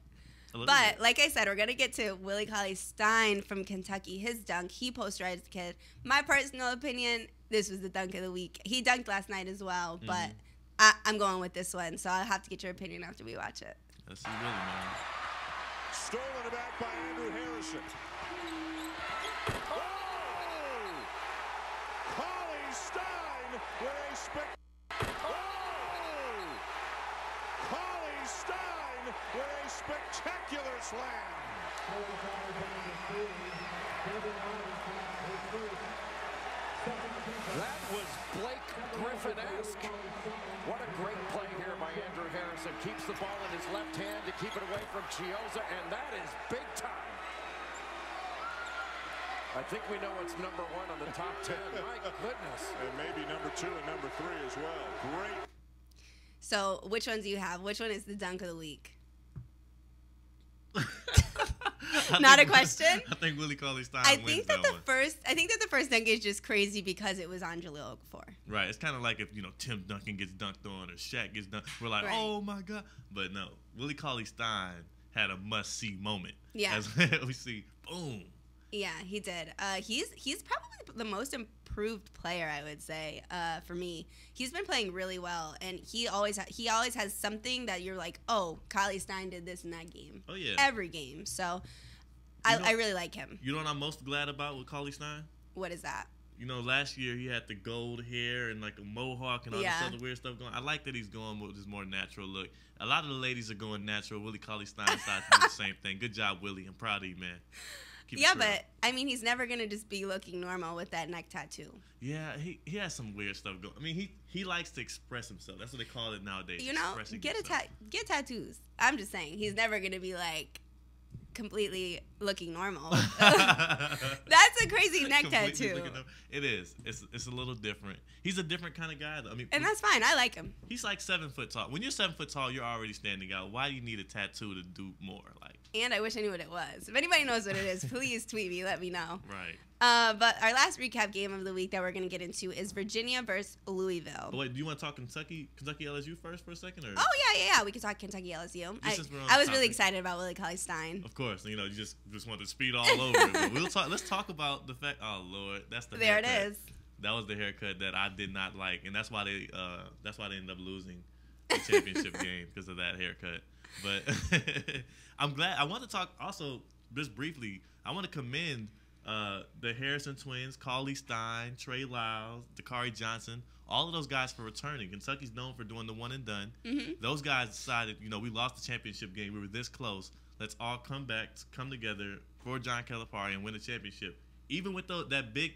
But like I said, we're going to get to Willie Cauley-Stein from Kentucky, his dunk. He posterized the kid. My personal opinion, this was the dunk of the week. He dunked last night as well, but I'm going with this one, so I'll have to get your opinion after we watch it. Let's see Willie, man. Stolen back by Andrew Harrison. Oh! Cauley-Stein with a Cauley-Stein with a spectacular slam. That was Blake Griffin-esque. What a great play here by Andrew Harrison. Keeps the ball in his left hand to keep it away from Chiozza, and that is big time. I think we know it's number 1 on the top 10. My goodness. And maybe number 2 and number 3 as well. Great. So which ones do you have? Which one is the dunk of the week? Not a question? I think Willie Cauley-Stein I wins think that the first dunk is just crazy because it was on Jahlil Okafor. Right. It's kind of like if, Tim Duncan gets dunked on or Shaq gets dunked. We're like, oh, my God. But no, Willie Cauley-Stein had a must-see moment. Yeah. As we see, boom. Yeah, he did. He's probably the most improved player, I would say, for me. He's been playing really well, and he always has something that you're like, oh, Cauley-Stein did this in that game. Oh, yeah. Every game. So I really like him. You know what I'm most glad about with Cauley-Stein? What is that? Last year he had the gold hair and like a mohawk and all this other weird stuff going. I like that he's going with his more natural look. A lot of the ladies are going natural. Willie Cauley-Stein decides to do the same thing. Good job, Willie. I'm proud of you, man. But he's never gonna just be looking normal with that neck tattoo. Yeah, he has some weird stuff going. I mean, he likes to express himself. That's what they call it nowadays. Get tattoos. I'm just saying, he's never gonna be like completely looking normal. That's a crazy neck tattoo. It is. It's a little different. He's a different kind of guy, though. I mean, and that's fine. I like him. He's like 7 foot tall. When you're 7 foot tall, you're already standing out. Why do you need a tattoo to do more? Like. And I wish I knew what it was. If anybody knows what it is, please tweet me. Let me know. Right. But our last recap game of the week that we're going to get into is Virginia versus Louisville. Oh, wait, do you want to talk Kentucky LSU first for a second? Or? Oh, yeah. We can talk Kentucky LSU. I was really excited about Willie Cauley-Stein. Of course. You know, you just want to speed all over it. But let's talk about the fact, oh, Lord, that's the haircut. There it is. That was the haircut that I did not like. And that's why they ended up losing the championship game because of that haircut. But I'm glad. I want to talk also, just briefly, I want to commend the Harrison twins, Cauley-Stein, Trey Lyles, Dakari Johnson, all of those guys for returning. Kentucky's known for doing the one and done. Mm-hmm. Those guys decided, we lost the championship game. We were this close. Let's all come back, come together for John Calipari and win the championship. Even with that big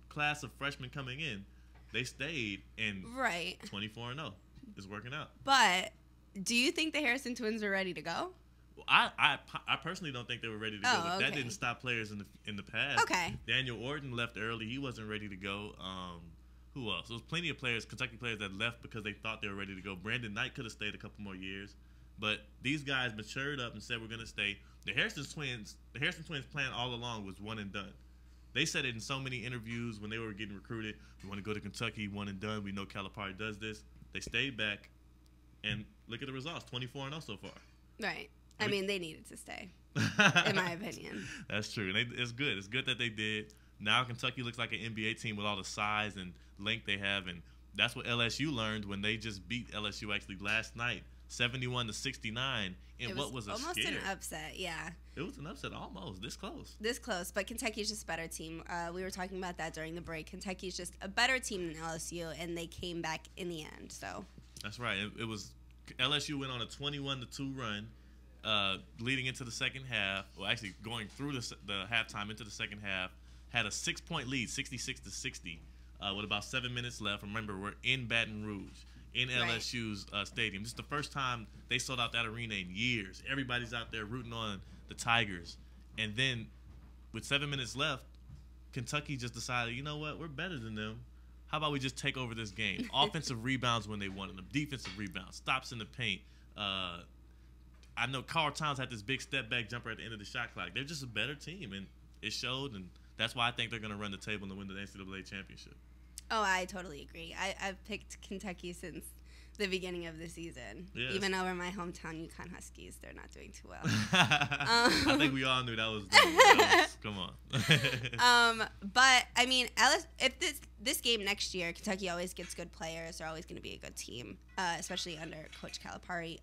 class of freshmen coming in, they stayed and 24-0 is working out. But do you think the Harrison twins are ready to go? Well, I personally don't think they were ready to go. But that didn't stop players in the past. Okay. Daniel Orton left early. He wasn't ready to go. Who else? There was plenty of players, Kentucky players, that left because they thought they were ready to go. Brandon Knight could have stayed a couple more years. But these guys matured up and said, we're going to stay. The Harrison twins plan all along was one and done. They said it in so many interviews when they were getting recruited. We want to go to Kentucky, one and done. We know Calipari does this. They stayed back, and look at the results, 24-0 so far. Right. I mean, they needed to stay, in my opinion. That's true. And it's good. It's good that they did. Now Kentucky looks like an NBA team with all the size and length they have, and that's what LSU learned when they just beat LSU actually last night, 71-69. And what was a almost scare. An upset, yeah. It was an upset almost, this close. This close, but Kentucky's just a better team. We were talking about that during the break. Kentucky's just a better team than LSU, and they came back in the end. So that's right. It was LSU went on a 21-2 run. Leading into the second half, well, actually going through the halftime into the second half, had a 6-point lead, 66-60, with about 7 minutes left. Remember, we're in Baton Rouge, in LSU's stadium. This is the first time they sold out that arena in years. Everybody's out there rooting on the Tigers. And then, with 7 minutes left, Kentucky just decided, you know what, we're better than them. How about we just take over this game? Offensive rebounds when they wanted them, defensive rebounds, stops in the paint. I know Carl Towns had this big step-back jumper at the end of the shot clock. They're just a better team, and it showed, and that's why I think they're going to run the table and win the NCAA championship. Oh, I totally agree. I've picked Kentucky since the beginning of the season. Yes. Even over my hometown UConn Huskies, they're not doing too well. I think we all knew that was come on. But, I mean, if this game next year, Kentucky always gets good players. They're always going to be a good team, especially under Coach Calipari.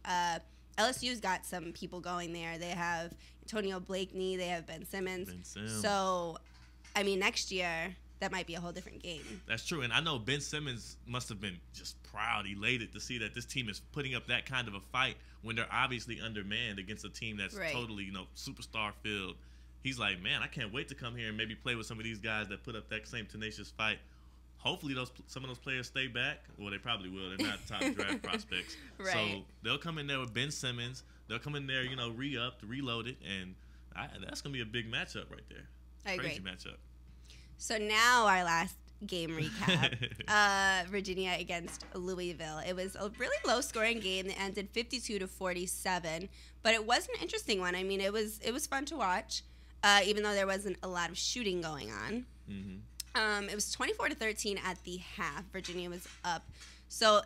LSU's got some people going there. They have Antonio Blakeney. They have Ben Simmons. So, I mean, next year, that might be a whole different game. That's true. And I know Ben Simmons must have been just proud, elated to see that this team is putting up that kind of a fight when they're obviously undermanned against a team that's totally, superstar filled. He's like, man, I can't wait to come here and maybe play with some of these guys that put up that same tenacious fight. Hopefully some of those players stay back. Well, they probably will. They're not top draft prospects. Right. So they'll come in there with Ben Simmons. They'll come in there, re-upped, reloaded, and that's going to be a big matchup right there. I agree. Crazy matchup. So now our last game recap. Virginia against Louisville. It was a really low-scoring game that ended 52-47, but it was an interesting one. I mean, it was fun to watch, even though there wasn't a lot of shooting going on. Mm-hmm. It was 24-13 at the half. Virginia was up. So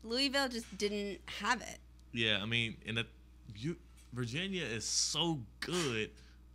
Louisville just didn't have it. Yeah, I mean, Virginia is so good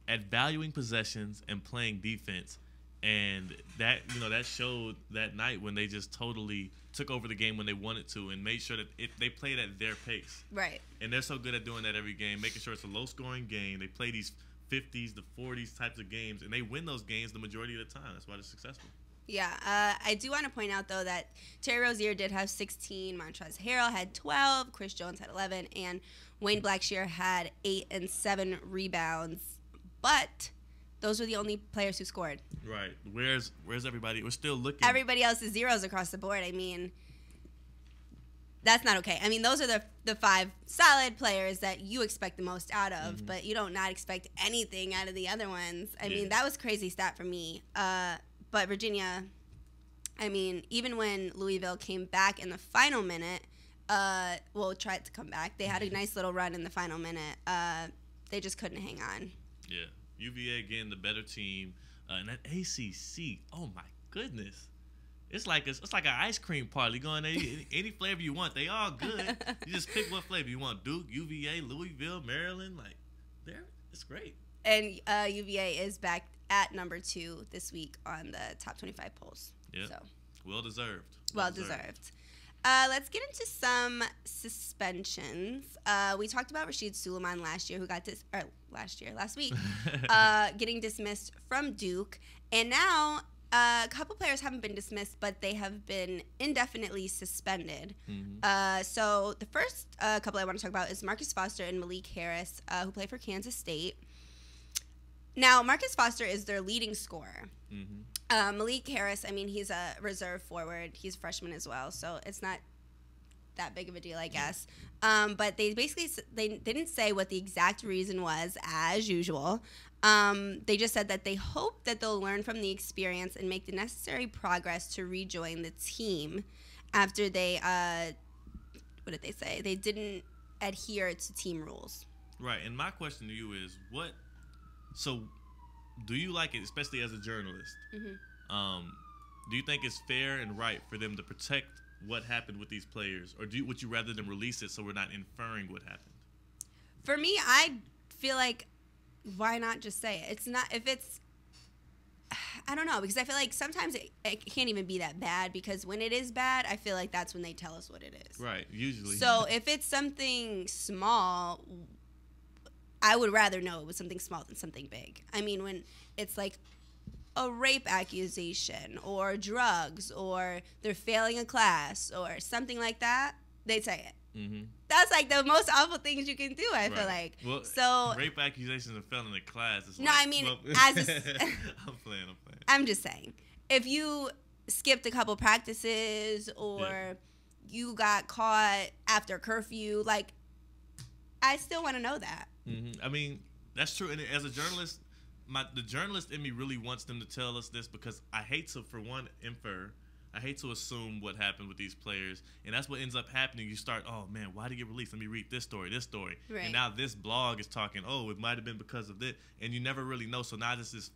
at valuing possessions and playing defense. And that showed that night when they just totally took over the game when they wanted to and made sure that they played at their pace. Right. And they're so good at doing that every game, making sure it's a low-scoring game. They play these 50s to 40s types of games, and they win those games the majority of the time. That's why they're successful. Yeah, I do want to point out, though, that Terry Rozier did have 16, Montrezl Harrell had 12, Chris Jones had 11, and Wayne Blackshear had 8 and 7 rebounds. But those were the only players who scored. Right. Where's everybody? We're still looking. Everybody else is zeros across the board. I mean, That's not okay. I mean, those are the 5 solid players that you expect the most out of, but you don't not expect anything out of the other ones. I mean, that was crazy stat for me. But Virginia, I mean, even when Louisville came back in the final minute, tried to come back. They had a nice little run in the final minute. They just couldn't hang on. Yeah. UVA, again, the better team. And that ACC, oh, my goodness. It's like an ice cream party. Going there, any flavor you want. They all good. You just pick what flavor you want. Duke, UVA, Louisville, Maryland. Like, it's great. And UVA is back at number 2 this week on the top 25 polls. Yeah. So. Well deserved. Well deserved. Let's get into some suspensions. We talked about Rashid Suleiman last week, getting dismissed from Duke. And now a couple players haven't been dismissed, but they have been indefinitely suspended. So the first couple I want to talk about is Marcus Foster and Malik Harris, who play for Kansas State. Now, Marcus Foster is their leading scorer. Malik Harris, I mean, he's a reserve forward. He's a freshman as well, so it's not that big of a deal, I guess. But they didn't say what the exact reason was, as usual. They just said that they hope that they'll learn from the experience and make the necessary progress to rejoin the team after they, what did they say? They didn't adhere to team rules. Right, and my question to you is, so do you like it, especially as a journalist? Do you think it's fair and right for them to protect what happened with these players, or would you rather them release it so we're not inferring what happened? For me, I feel like, why not just say it? It's not, if it's, I don't know, because I feel like sometimes it can't even be that bad, because when it is bad, I feel like that's when they tell us what it is. Right, usually. So if it's something small, I would rather know it was something small than something big. I mean, when it's like a rape accusation or drugs or they're failing a class or something like that, they say it. That's like the most awful things you can do, I feel like. Well, so rape accusations of failing a class is no, like, I mean, I'm playing. I'm just saying, if you skipped a couple practices or you got caught after curfew, like, I still want to know that. I mean, that's true. And as a journalist, the journalist in me really wants them to tell us this, because I hate to, for one, infer. I hate to assume what happened with these players. And that's what ends up happening. You start, oh, man, why did he get released? Let me read this story. Right. And now this blog is talking, oh, it might have been because of this. And you never really know. So now this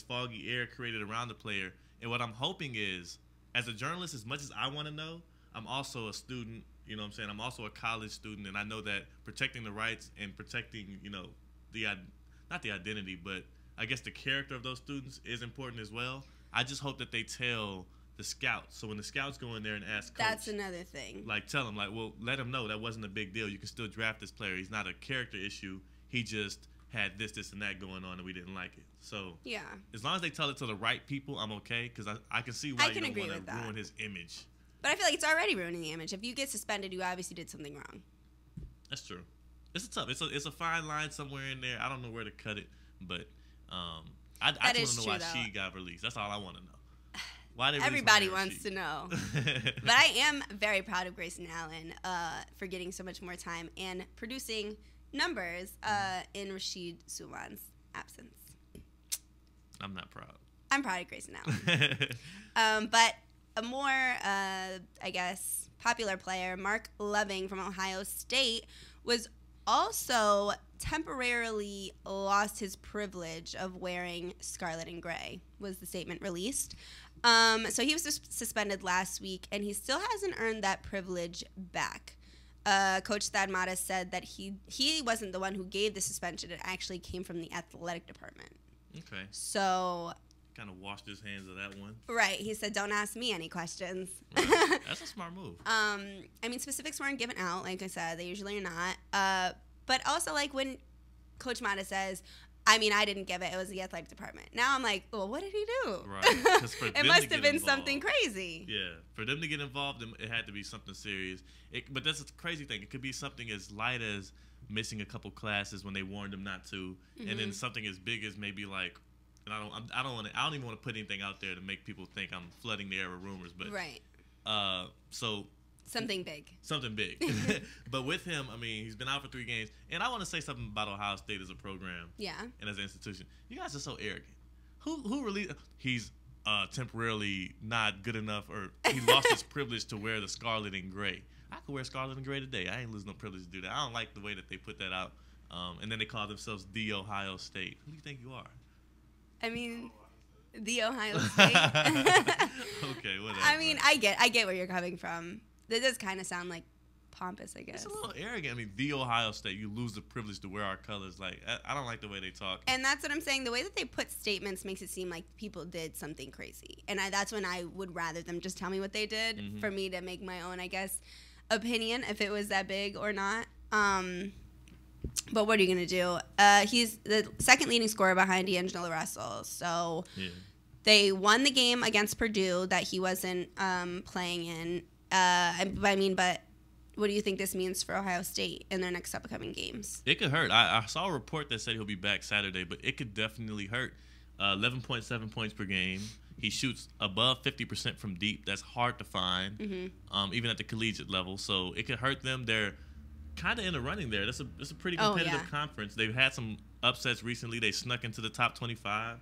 foggy air created around the player. And what I'm hoping is, as a journalist, as much as I want to know, I'm also a student. You know what I'm saying? I'm also a college student, and I know that protecting the rights and protecting, not the identity, but I guess the character of those students is important as well. I just hope that they tell the scouts. So when the scouts go in there and ask coach, that's another thing. Like, tell them, like, well, let them know that wasn't a big deal. You can still draft this player. He's not a character issue. He just had this, and that going on, and we didn't like it. So yeah, as long as they tell it to the right people, I'm okay, because I can see why you don't want to ruin his image. But I feel like it's already ruining the image. If you get suspended, you obviously did something wrong. That's true. It's tough. It's a fine line somewhere in there. I don't know where to cut it, but I just want to know why she got released. That's all I want to know. Why did everybody wants to know? But I am very proud of Grayson Allen for getting so much more time and producing numbers in Rashid Suleiman's absence. I'm not proud. I'm proud of Grayson Allen. But a more, I guess, popular player, Mark Loving from Ohio State, was also temporarily lost his privilege of wearing scarlet and gray, was the statement released. So he was suspended last week, and he still hasn't earned that privilege back. Coach Thad Matta said that he wasn't the one who gave the suspension. It actually came from the athletic department. Okay. So kind of washed his hands of that one. Right. He said, don't ask me any questions. Right. That's a smart move. I mean, specifics weren't given out. Like I said, they usually are not. But also, like, when Coach Matta says, I mean, I didn't give it. It was the athletic department. Now I'm like, well, what did he do? Right. It must have been something crazy. Yeah. For them to get involved, it had to be something serious. But that's a crazy thing. It could be something as light as missing a couple classes when they warned them not to, and then something as big as maybe like, and I don't even want to put anything out there to make people think I'm flooding the air with rumors, but right. So Something big. Something big. But with him, I mean, he's been out for 3 games. And I want to say something about Ohio State as a program. Yeah. And as an institution. You guys are so arrogant. Who really... He's temporarily not good enough, or he lost his privilege to wear the scarlet and gray. I could wear scarlet and gray today. I ain't losing no privilege to do that. I don't like the way that they put that out. And then they call themselves the Ohio State. Who do you think you are? I mean, the Ohio State. Okay, whatever. I mean, I get where you're coming from. That does kind of sound like pompous, I guess. It's a little arrogant. I mean, the Ohio State, you lose the privilege to wear our colors. Like, I don't like the way they talk. And that's what I'm saying. The way that they put statements makes it seem like people did something crazy. And that's when I would rather them just tell me what they did for me to make my own, I guess, opinion if it was that big or not. But what are you going to do? He's the second leading scorer behind D'Angelo Russell. So they won the game against Purdue that he wasn't playing in. But what do you think this means for Ohio State in their next upcoming games? It could hurt. I saw a report that said he'll be back Saturday, but it could definitely hurt. 11.7 points per game. He shoots above 50% from deep. That's hard to find, even at the collegiate level. So it could hurt them. They're kind of in the running there. That's a pretty competitive conference. They've had some upsets recently. They snuck into the top 25.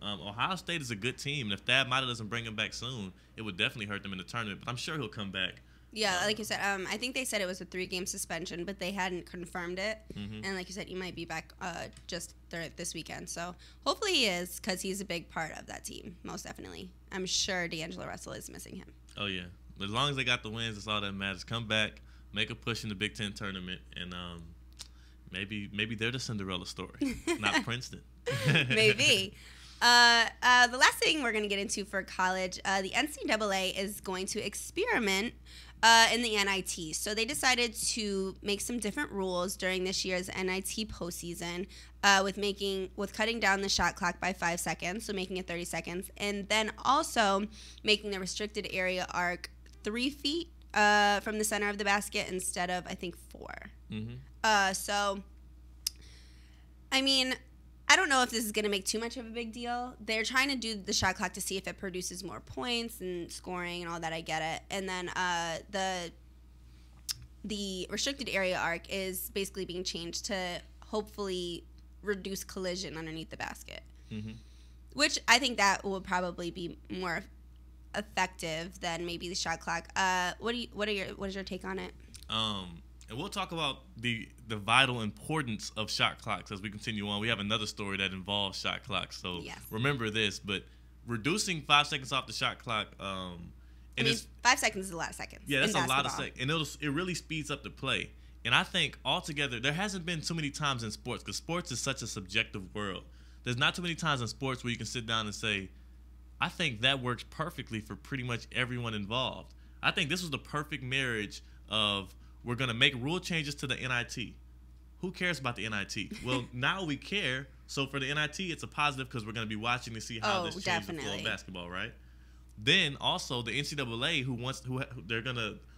Ohio State is a good team, and if Thad Matta doesn't bring him back soon, it would definitely hurt them in the tournament. But I'm sure he'll come back. Yeah, like you said, I think they said it was a 3-game suspension, but they hadn't confirmed it. And like you said, he might be back just this weekend. So hopefully he is, because he's a big part of that team, most definitely. I'm sure D'Angelo Russell is missing him. Oh, yeah. As long as they got the wins, that's all that matters. Come back, make a push in the Big Ten tournament, and maybe they're the Cinderella story, not Princeton. Maybe. The last thing we're going to get into for college, the NCAA is going to experiment in the NIT. So they decided to make some different rules during this year's NIT postseason with cutting down the shot clock by 5 seconds, so making it 30 seconds, and then also making the restricted area arc 3 feet from the center of the basket instead of, I think, 4. So, I mean, I don't know if this is going to make too much of a big deal. They're trying to do the shot clock to see if it produces more points and scoring and all that. I get it. And then the restricted area arc is basically being changed to hopefully reduce collision underneath the basket, which I think that will probably be more effective than maybe the shot clock. What is your take on it? And we'll talk about the vital importance of shot clocks as we continue on. We have another story that involves shot clocks, so remember this. But reducing 5 seconds off the shot clock, and 5 seconds is a lot of seconds. Yeah, that's a lot of seconds, and it really speeds up the play. And I think altogether there hasn't been too many times in sports, because sports is such a subjective world. There's not too many times in sports where you can sit down and say, I think that works perfectly for pretty much everyone involved. I think this was the perfect marriage of, we're going to make rule changes to the NIT. Who cares about the NIT? Well, now we care. So for the NIT, it's a positive because we're going to be watching to see how this changes the flow of basketball, right? Then also the NCAA,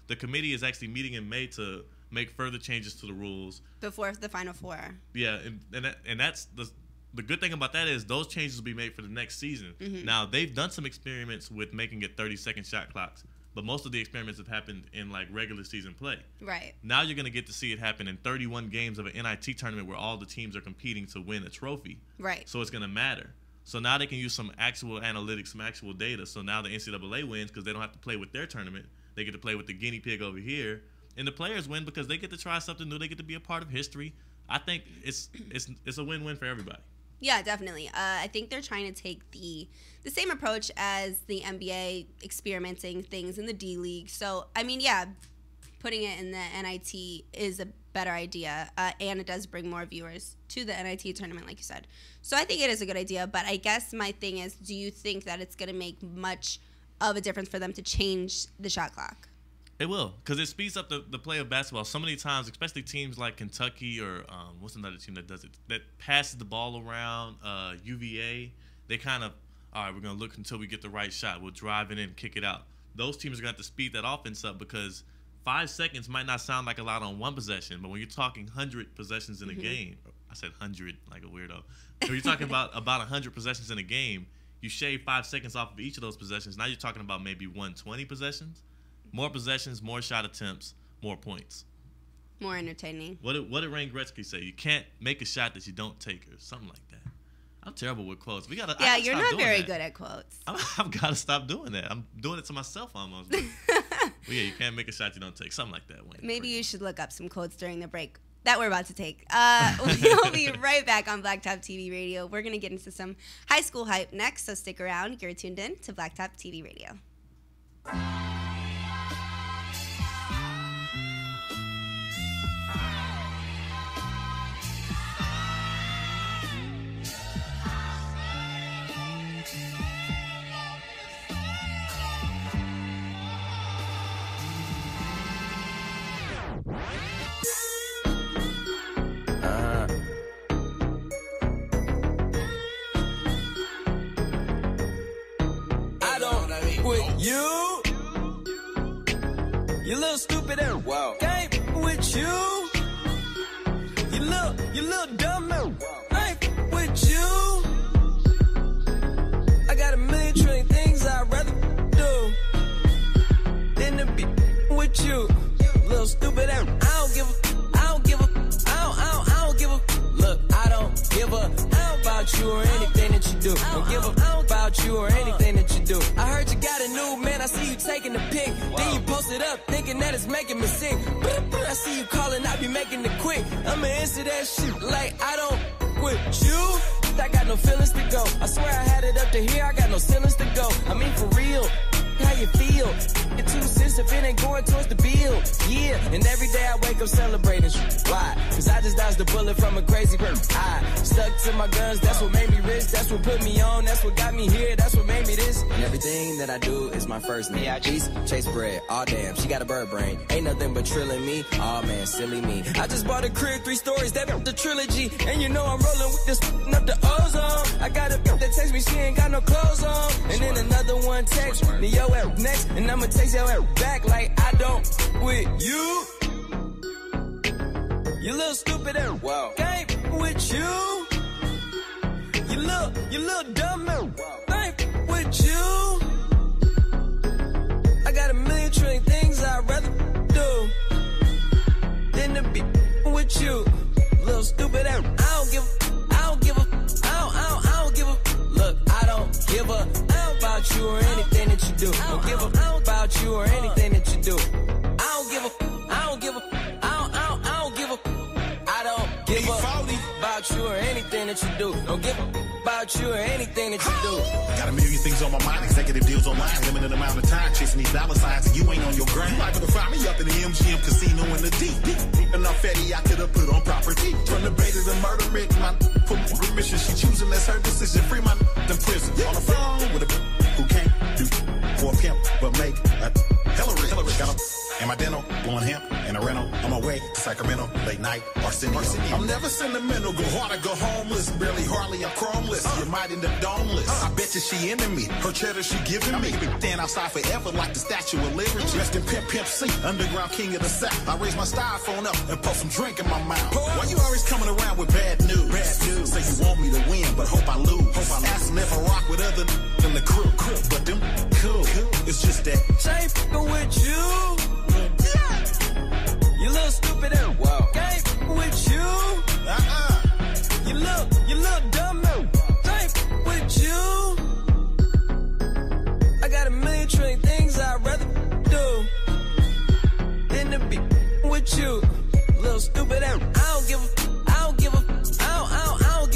the committee is actually meeting in May to make further changes to the rules before the Final Four. Yeah, and that's the good thing about that is those changes will be made for the next season. Now they've done some experiments with making it 30-second shot clocks. But most of the experiments have happened in like regular season play. Right. Now you're going to get to see it happen in 31 games of an NIT tournament where all the teams are competing to win a trophy. Right. So it's going to matter. So now they can use some actual analytics, some actual data. So now the NCAA wins because they don't have to play with their tournament. They get to play with the guinea pig over here. And the players win because they get to try something new. They get to be a part of history. I think it's a win-win for everybody. Yeah, definitely. I think they're trying to take the same approach as the NBA, experimenting things in the D League. So, I mean, yeah, putting it in the NIT is a better idea, and it does bring more viewers to the NIT tournament, like you said. So I think it is a good idea, but I guess my thing is, do you think that it's going to make much of a difference for them to change the shot clock? It will, because it speeds up the play of basketball. So many times, especially teams like Kentucky or what's another team that does it, that passes the ball around, UVA, they kind of, all right, we're going to look until we get the right shot. We'll drive it in, kick it out. Those teams are going to have to speed that offense up because 5 seconds might not sound like a lot on one possession, but when you're talking 100 possessions in a game, I said 100 like a weirdo. When you're talking about 100 possessions in a game, you shave 5 seconds off of each of those possessions. Now you're talking about maybe 120 possessions. More possessions, more shot attempts, more points. More entertaining. What did Wayne Gretzky say? You can't make a shot that you don't take, or something like that. I'm terrible with quotes. Yeah, you're not very good at quotes. I've got to stop doing that. I'm doing it to myself almost. But yeah, you can't make a shot you don't take. Something like that. Wayne. Maybe you should look up some quotes during the break that we're about to take. We'll be right back on Blacktop TV Radio. We're going to get into some high school hype next, so stick around. You're tuned in to Blacktop TV Radio. With you little stupid and wow. Game with you little dumb and I ain't with you. I got a million trillion things I'd rather do than to be with you. Little stupid and I don't give a look, I don't give a about you or anything that you do. Don't give a about you or anything that you do. I heard you got a new man, I see you taking the pic. Then you post it up thinking that it's making me sick. I see you calling, I be making it quick. I'ma answer that shit like I don't with you. I got no feelings to go. I swear I had it up to here, I got no ceilings to go. I mean for real, how you feel? Your 2 cents if it ain't going towards the bill. Yeah, and every day I wake up celebrating. Why? Cause I just dodged a bullet from a crazy person. I stuck to my guns, that's what made me rich. That's what put me on, that's what got me here. That's what made me this. And everything that I do is my first name. Chase bread, aw damn, she got a bird brain. Ain't nothing but trilling me, aw man, silly me. I just bought a crib, 3 stories, that the trilogy. And you know I'm rolling with this up the ozone. I got a that text me, she ain't got no clothes on. And then another one text me, yo at next. And I'ma text your ass back like I don't with you. You little stupid and wow. Game with you. You little dumb and game with you. I got a million trillion things I'd rather do than to be with you. Little stupid and I don't give a look, I don't give a about you or anything that you do. Don't give a about you or anything that you do. I don't give a about you or anything that you do. Don't give a about you or anything that you do. Got a million things on my mind, executive deals online, limited amount of time, chasing these dollar signs, and you ain't on your grind. You liable to find me up in the MGM casino in the deep. Enough fatty I could have put on property. From the bait to the murder, Rick, my permission, she choosing, that's her decision. Free my in prison. On the phone with a who can't do for a pimp, but make a Hillary. Got a in my dental, blowing hemp in a rental. On my way to Sacramento, late night, Arsenio. I'm never sentimental, go hard or go homeless. Barely, hardly, I'm chromeless. You might end up domeless. I bet you she into me. Her cheddar she giving me. Stand outside forever like the Statue of Liberty. Dressed in Pimp C, underground king of the South. I raise my styrofoam up and pour some drink in my mouth. Why you always coming around with bad news? Say you want me to win, but hope I lose. Asking if I rock with other than the crew. But them cool. It's just that Jay f***ing with you. You little stupid and wow. Game with you. You little dumb and Jay with you. I got a million trillion things I'd rather do than to be with you. Little stupid and I don't give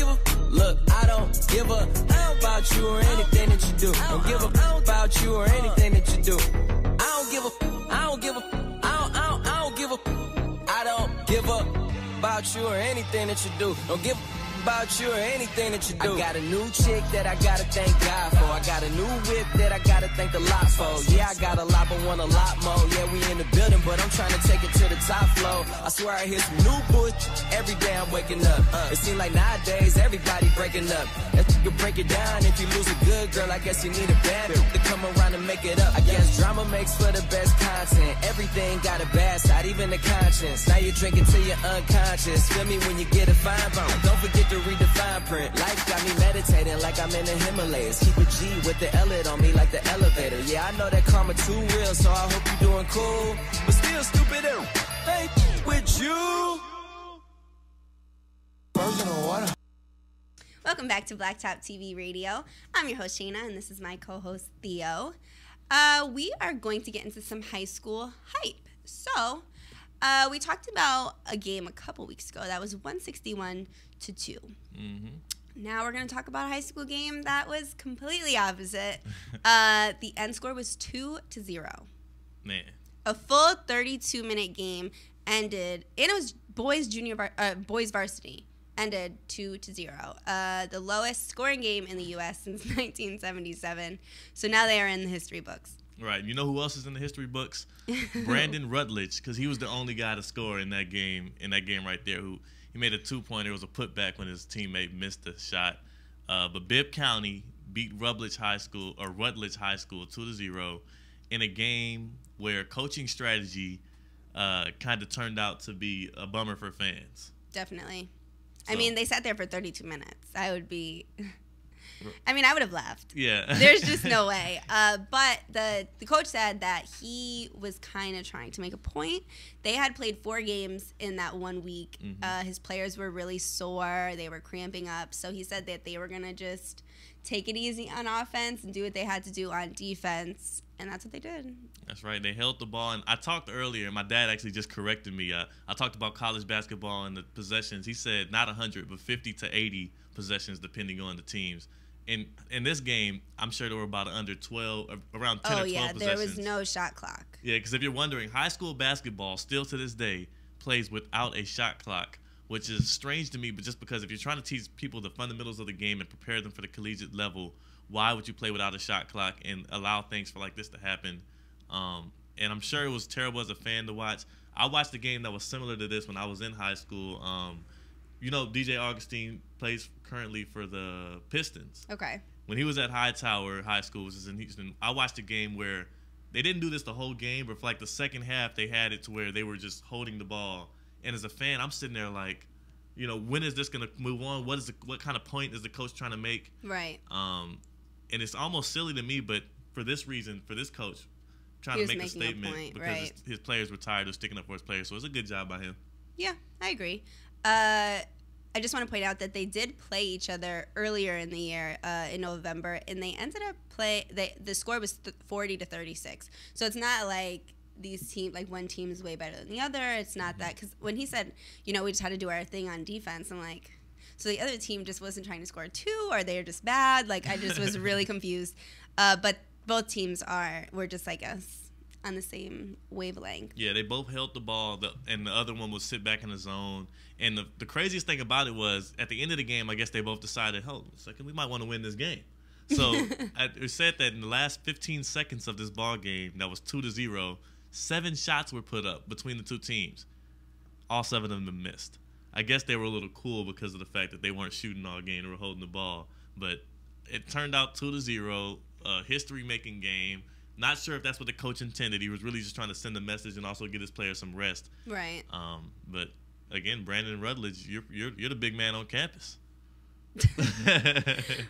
a look, I don't give a about you or anything that you do. Don't give a about you or anything that you do. I don't give a about you or anything that you do. Don't give about you or anything that you do. I got a new chick that I gotta thank God for. I got a new whip that I gotta thank the lot for. Yeah, I got a lot but want a lot more. Yeah, we in the building but I'm trying to take it to the top floor. I swear I hear some new bullshit every day I'm waking up. It seems like nowadays everybody breaking up. If you can break it down, if you lose a good girl, I guess you need a bad to come around and make it up. I guess drama makes for the best content. Everything got a bad side, even the conscience. Now you're drinking till you're unconscious. Feel me when you get a fine bone. Don't forget to to read the fine print. Life got me meditating like I'm in the Himalayas. Keep a G with the L on me like the elevator. Yeah, I know that karma too real, so I hope you doing cool. But still stupid ain't with you. Welcome back to Blacktop TV Radio. I'm your host, Shayna, and this is my co-host, Theo. We are going to get into some high school hype. So, we talked about a game a couple weeks ago that was 161-2. Now we're going to talk about a high school game that was completely opposite. The end score was 2-0. Man. A full 32-minute game ended, and it was boys varsity. Ended 2-0. The lowest scoring game in the U.S. since 1977. So now they are in the history books. Right. You know who else is in the history books? Brandon Rutledge, because he was the only guy to score in that game right there. He made a 2-pointer. It was a putback when his teammate missed a shot. But Bibb County beat Rutledge High School 2-0 in a game where coaching strategy kind of turned out to be a bummer for fans. Definitely. So. I mean, they sat there for 32 minutes. I would have left. Yeah. There's just no way. But the coach said that he was kind of trying to make a point. They had played 4 games in that 1 week. His players were really sore. They were cramping up. So he said that they were going to just take it easy on offense and do what they had to do on defense. And that's what they did. That's right. They held the ball. And I talked earlier, and my dad actually just corrected me. I talked about college basketball and the possessions. He said not 100, but 50 to 80 possessions, depending on the teams. In this game, I'm sure there were about around 10 or 12 possessions. There was no shot clock. Yeah, because if you're wondering, high school basketball still to this day plays without a shot clock, which is strange to me, but just because if you're trying to teach people the fundamentals of the game and prepare them for the collegiate level, why would you play without a shot clock and allow things for like this to happen? And I'm sure it was terrible as a fan to watch. I watched a game that was similar to this when I was in high school. You know, DJ Augustine plays currently for the Pistons. Okay. When he was at Hightower High School, which is in Houston, I watched a game where they didn't do this the whole game, but for like the second half, they had it to where they were just holding the ball. And as a fan, I'm sitting there like, you know, when is this going to move on? What kind of point is the coach trying to make? Right. And it's almost silly to me, but for this reason, for this coach, trying to make a statement because his players were tired of sticking up for his players. So it's a good job by him. Yeah, I agree. I just want to point out that they did play each other earlier in the year in November, and they ended up the score was 40-36. So it's not like these teams, like one team is way better than the other. It's not that, because when he said, you know, we just had to do our thing on defense, I'm like, so the other team just wasn't trying to score 2, or they're just bad? Like, I just was really confused. But both teams were just like us, on the same wavelength. Yeah, they both held the ball, and the other one would sit back in the zone. And the craziest thing about it was, at the end of the game, I guess they both decided, hold on a second, we might want to win this game. So it said that in the last 15 seconds of this ball game, that was 2-0, 7 shots were put up between the two teams. All 7 of them missed. I guess they were a little cool because of the fact that they weren't shooting all game, they were holding the ball. But it turned out 2-0, a history-making game. Not sure if that's what the coach intended. He was really just trying to send a message and also get his players some rest. Right. But again, Brandon Rutledge, you're the big man on campus.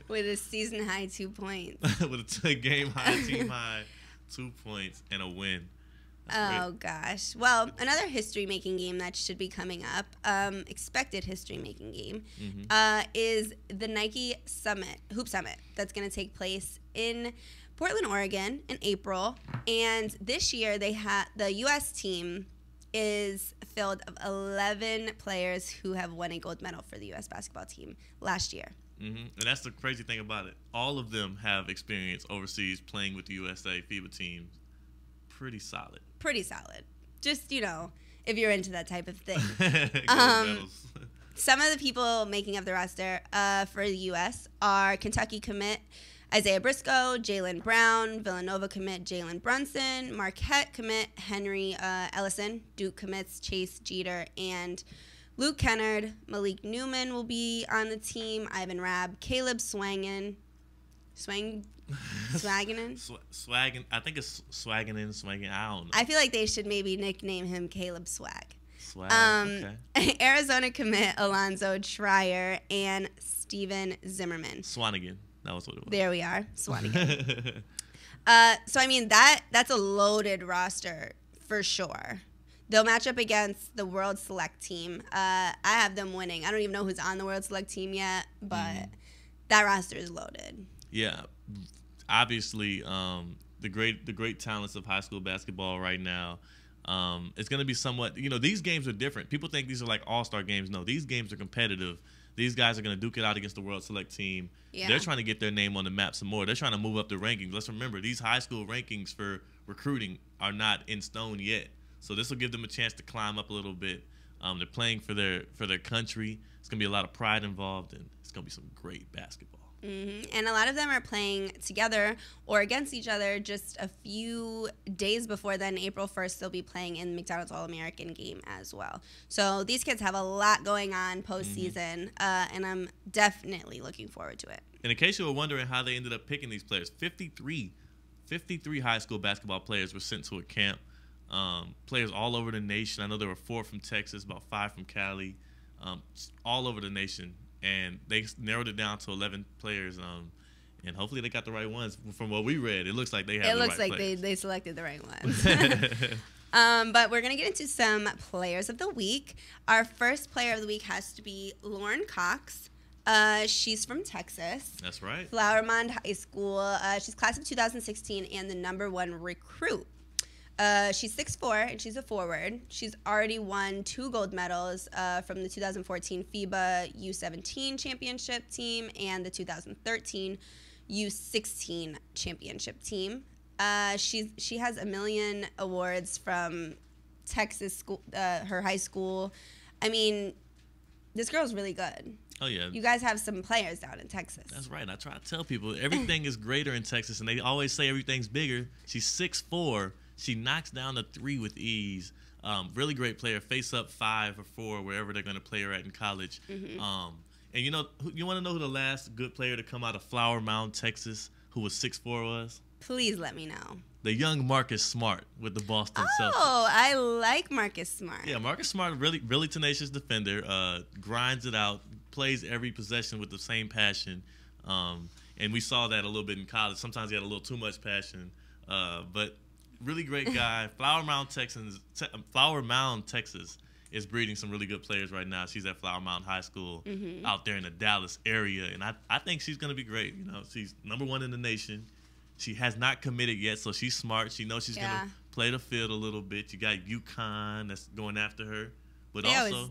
With a season high 2 points. With a game high, team high, 2 points and a win. That's great. Gosh. Well, another history-making game that should be coming up, expected history-making game, is the Nike Hoop Summit that's going to take place in Portland, Oregon in April. And this year the U.S. team is filled of 11 players who have won a gold medal for the U.S. basketball team last year. And that's the crazy thing about it. All of them have experience overseas playing with the USA FIBA team. Pretty solid. Pretty solid. Just, you know, if you're into that type of thing. Some of the people making up the roster for the U.S. are Kentucky commit Isaiah Briscoe, Jaylen Brown, Villanova commit Jalen Brunson, Marquette commit Henry Ellison, Duke commits Chase Jeter, and Luke Kennard. Malik Newman will be on the team. Ivan Rabb, Caleb Swaggin. I think it's Swaggin. I don't know. I feel like they should maybe nickname him Caleb Swag. Swag. Okay. Arizona commit Alonzo Trier and Steven Zimmerman. Swanigan. That was what it was. There we are. Swanigan. So, I mean, that's a loaded roster for sure. They'll match up against the World Select team. I have them winning. I don't even know who's on the World Select team yet, but that roster is loaded. Yeah. Obviously, the great talents of high school basketball right now. It's going to be somewhat, these games are different. People think these are like all-star games. No, these games are competitive. These guys are going to duke it out against the World Select team. Yeah. They're trying to get their name on the map some more. They're trying to move up the rankings. Let's remember, these high school rankings for recruiting are not in stone yet. So this will give them a chance to climb up a little bit. They're playing for their country. It's going to be a lot of pride involved, and it's going to be some great basketball. And a lot of them are playing together or against each other just a few days before then. April 1st, they'll be playing in the McDonald's All-American game as well. So these kids have a lot going on postseason, and I'm definitely looking forward to it. And in case you were wondering how they ended up picking these players, 53 high school basketball players were sent to a camp. Players all over the nation. I know there were 4 from Texas, about 5 from Cali, all over the nation. And they narrowed it down to 11 players, and hopefully they got the right ones. From what we read, it looks like they have the right players. It looks like they selected the right ones. But we're going to get into some players of the week. Our first player of the week has to be Lauren Cox. She's from Texas. That's right. Flowermont High School. She's class of 2016 and the #1 recruit. She's 6'4", and she's a forward. She's already won 2 gold medals from the 2014 FIBA U17 championship team and the 2013 U16 championship team. She has a million awards from Texas school, her high school. I mean, this girl's really good. Oh, yeah. You guys have some players down in Texas. That's right. I try to tell people everything is greater in Texas, and they always say everything's bigger. She's 6'4". She knocks down the 3 with ease. Really great player. Face up 5 or 4, wherever they're going to play her at in college. And you want to know who the last good player to come out of Flower Mound, Texas, who was 6'4" was? Please let me know. The young Marcus Smart with the Boston Celtics. Oh, I like Marcus Smart. Yeah, Marcus Smart, really tenacious defender. Grinds it out, plays every possession with the same passion. And we saw that a little bit in college. Sometimes he had a little too much passion. But really great guy. Flower Mound, Texas is breeding some really good players right now. She's at Flower Mound High School out there in the Dallas area, and I think she's going to be great. She's #1 in the nation. She has not committed yet, so she's smart. She knows she's going to play the field a little bit. You got UConn that's going after her. But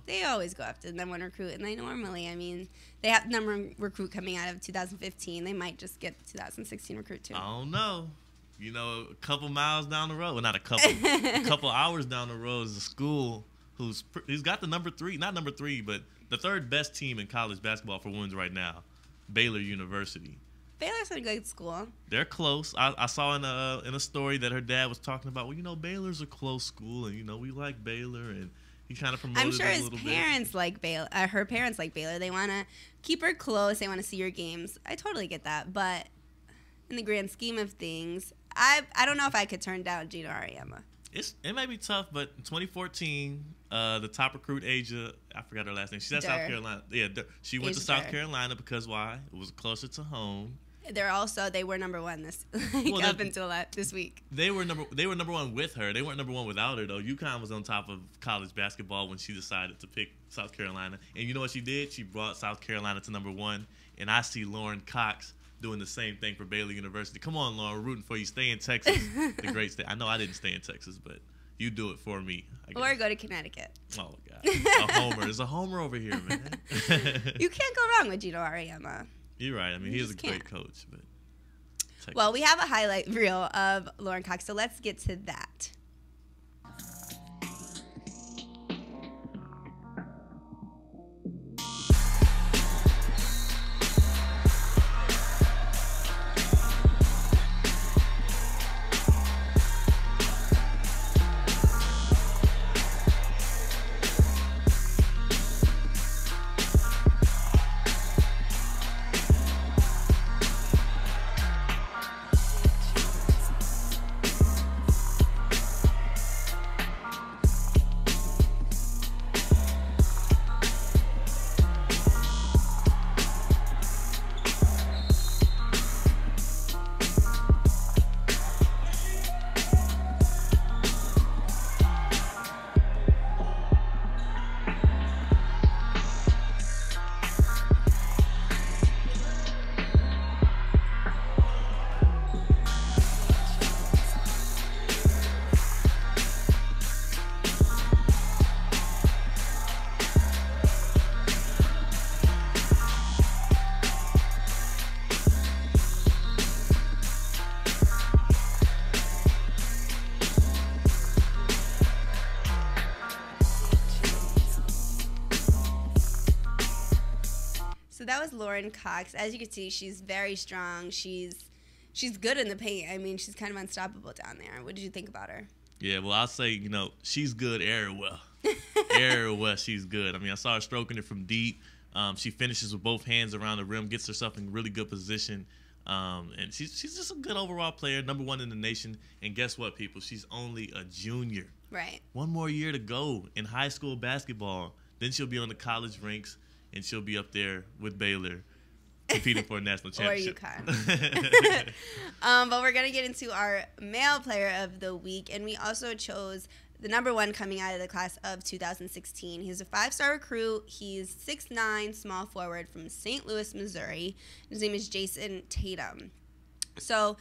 they always go after the #1 recruit, and they normally, they have the #1 recruit coming out of 2015. They might just get the 2016 recruit too. I don't know. A couple miles down the road, well, not a couple hours down the road is a school who's got the #3, not #3, but the 3rd best team in college basketball for women's right now, Baylor University. Baylor's a good school. They're close. I saw in a story that her dad was talking about, Baylor's a close school, and, we like Baylor, and he kind of promoted I'm sure it a his little parents bit. like Baylor. Her parents like Baylor. They want to keep her close. They want to see her games. I totally get that, but in the grand scheme of things, I don't know if I could turn down Gina Ariema. It may be tough, but in 2014, the top recruit, Asia, I forgot her last name. She's at South Carolina. Yeah, she went to South Carolina because why? It was closer to home. They were #1 up until this week. They were #1 with her. They weren't #1 without her though. UConn was on top of college basketball when she decided to pick South Carolina. And you know what she did? She brought South Carolina to #1. And I see Lauren Cox doing the same thing for Baylor University. Come on, Lauren, we're rooting for you. Stay in Texas, the great state. I know I didn't stay in Texas, but you do it for me. Or go to Connecticut. Oh God, a homer. There's a homer over here, man. You can't go wrong with Gino Ariema. You're right. He's a great coach, but. Texas. Well, we have a highlight reel of Lauren Cox, so let's get to that. So that was Lauren Cox. As you can see, she's very strong. She's good in the paint. I mean, she's kind of unstoppable down there. What did you think about her? Yeah, well, I'll say, she's good everywhere. Everywhere she's good. I mean, I saw her stroking it from deep. She finishes with both hands around the rim, gets herself in really good position. And she's just a good overall player, #1 in the nation. And guess what, people? She's only a junior. Right. One more year to go in high school basketball. Then she'll be on the college ranks, and she'll be up there with Baylor competing for a national championship. Or UConn. But we're going to get into our male player of the week, and we also chose the #1 coming out of the class of 2016. He's a 5-star recruit. He's 6'9", small forward from St. Louis, Missouri. His name is Jason Tatum. So,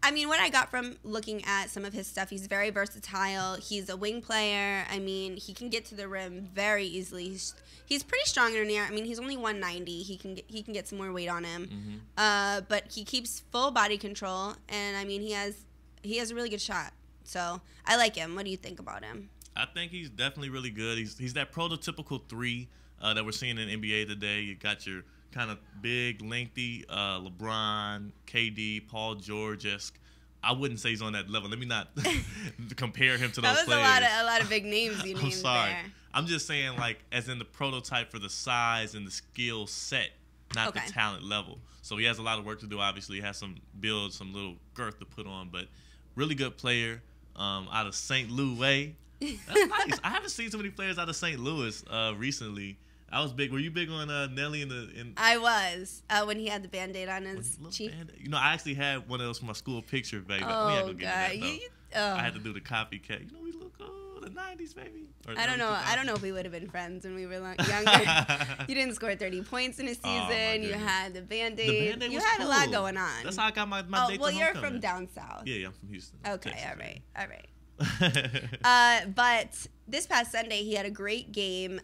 what I got from looking at some of his stuff, he's very versatile. He's a wing player. I mean, he can get to the rim very easily. He's pretty strong in the air. I mean, he's only 190. He can get some more weight on him. But he keeps full body control, and I mean, he has a really good shot. So I like him. What do you think about him? I think he's definitely really good. He's that prototypical 3 that we're seeing in the NBA today. You got your kind of big, lengthy LeBron, KD, Paul George-esque. I wouldn't say he's on that level. Let me not compare him to those players. That was a lot of big names you named. I'm sorry. There. I'm just saying, like, as in the prototype for the size and the skill set, not the talent level. So he has a lot of work to do, obviously. He has some little girth to put on, but really good player out of St. Louis. That's nice. I haven't seen so many players out of St. Louis recently. I was big. Were you big on Nelly in I was when he had the Band-Aid on his cheek. I actually had one of those for my school picture, baby. Oh, God. I had to do the copycat. We look the 90s, baby. I don't know if we would have been friends when we were younger. You didn't score 30 points in a season. You had the Band-Aid. The Band-Aid you was had cool. A lot going on. That's how I got my date to well, you're homecoming. from down south. Yeah, I'm from Houston. Okay, Texas. all right. But this past Sunday, he had a great game.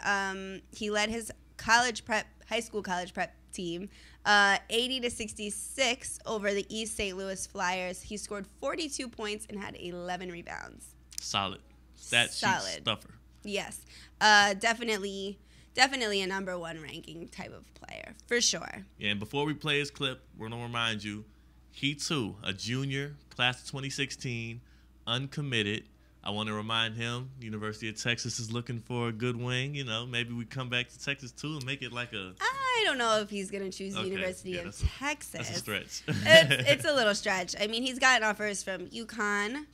He led his high school college prep team 80-66 over the East St. Louis Flyers. He scored 42 points and had 11 rebounds. Solid. Solid stuffer. Yes. Definitely a #1 ranking type of player, for sure. Yeah, and before we play his clip, we're going to remind you, he too, a junior, class of 2016, uncommitted. I want to remind him, University of Texas is looking for a good wing. Maybe we come back to Texas too and make it like a... I don't know if he's going to choose the University of Texas. That's a stretch. It's a little stretch. I mean, he's gotten offers from UConn,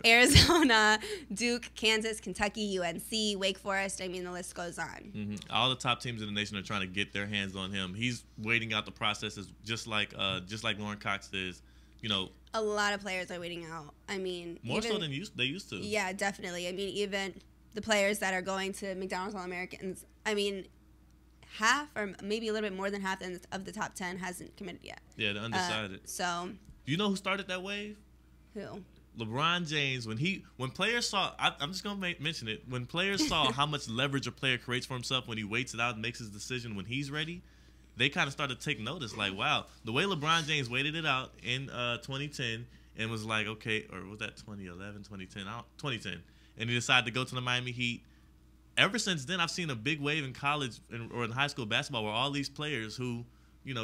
Arizona, Duke, Kansas, Kentucky, UNC, Wake Forest. I mean, the list goes on. All the top teams in the nation are trying to get their hands on him. He's waiting out the processes just like Lauren Cox is. A lot of players are waiting out. I mean, more so than they used to. Yeah, definitely. I mean, even the players that are going to McDonald's All-Americans, I mean, half or maybe a little bit more than half of the top 10 hasn't committed yet. Yeah, they're undecided. So, do you know who started that wave? Who? LeBron James. When players saw, I'm just gonna mention it. When players saw how much leverage a player creates for himself when he waits it out and makes his decision when he's ready, they kind of started to take notice, like, wow, the way LeBron James waited it out in 2010 and was like, okay, or was that 2011, 2010? 2010. And he decided to go to the Miami Heat. Ever since then, I've seen a big wave in college or in high school basketball where all these players who,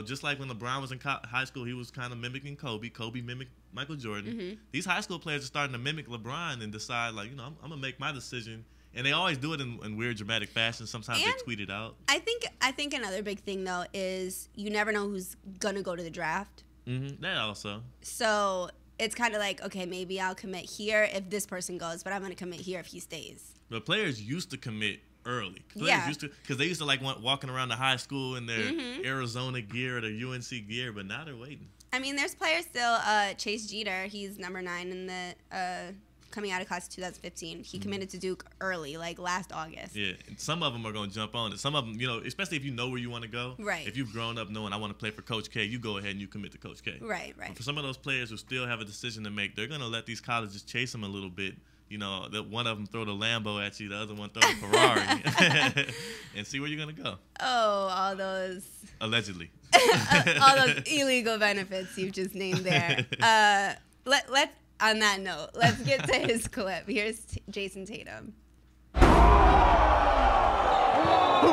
just like when LeBron was in high school, he was kind of mimicking Kobe. Kobe mimicked Michael Jordan. These high school players are starting to mimic LeBron and decide, like, I'm going to make my decision. And they always do it in weird, dramatic fashion. Sometimes they tweet it out. I think another big thing, though, is you never know who's going to go to the draft. That also. So it's kind of like, okay, maybe I'll commit here if this person goes, but I'm going to commit here if he stays. But players used to commit early. Players used to, because they used to like walking around the high school in their Arizona gear or their UNC gear, but now they're waiting. I mean, there's players still. Chase Jeter, he's #9 in the coming out of class of 2015. He committed to Duke early, like last August. Yeah, and some of them are going to jump on it. Some of them, especially if you know where you want to go. Right. If you've grown up knowing I want to play for Coach K, you go ahead and you commit to Coach K. Right. But for some of those players who still have a decision to make, they're going to let these colleges chase them a little bit. That one of them throw the Lambo at you, the other one throw the Ferrari, and see where you're going to go. Oh, all those. Allegedly. All those illegal benefits you've just named there. Let's. On that note, let's get to his clip. Here's Jason Tatum. Who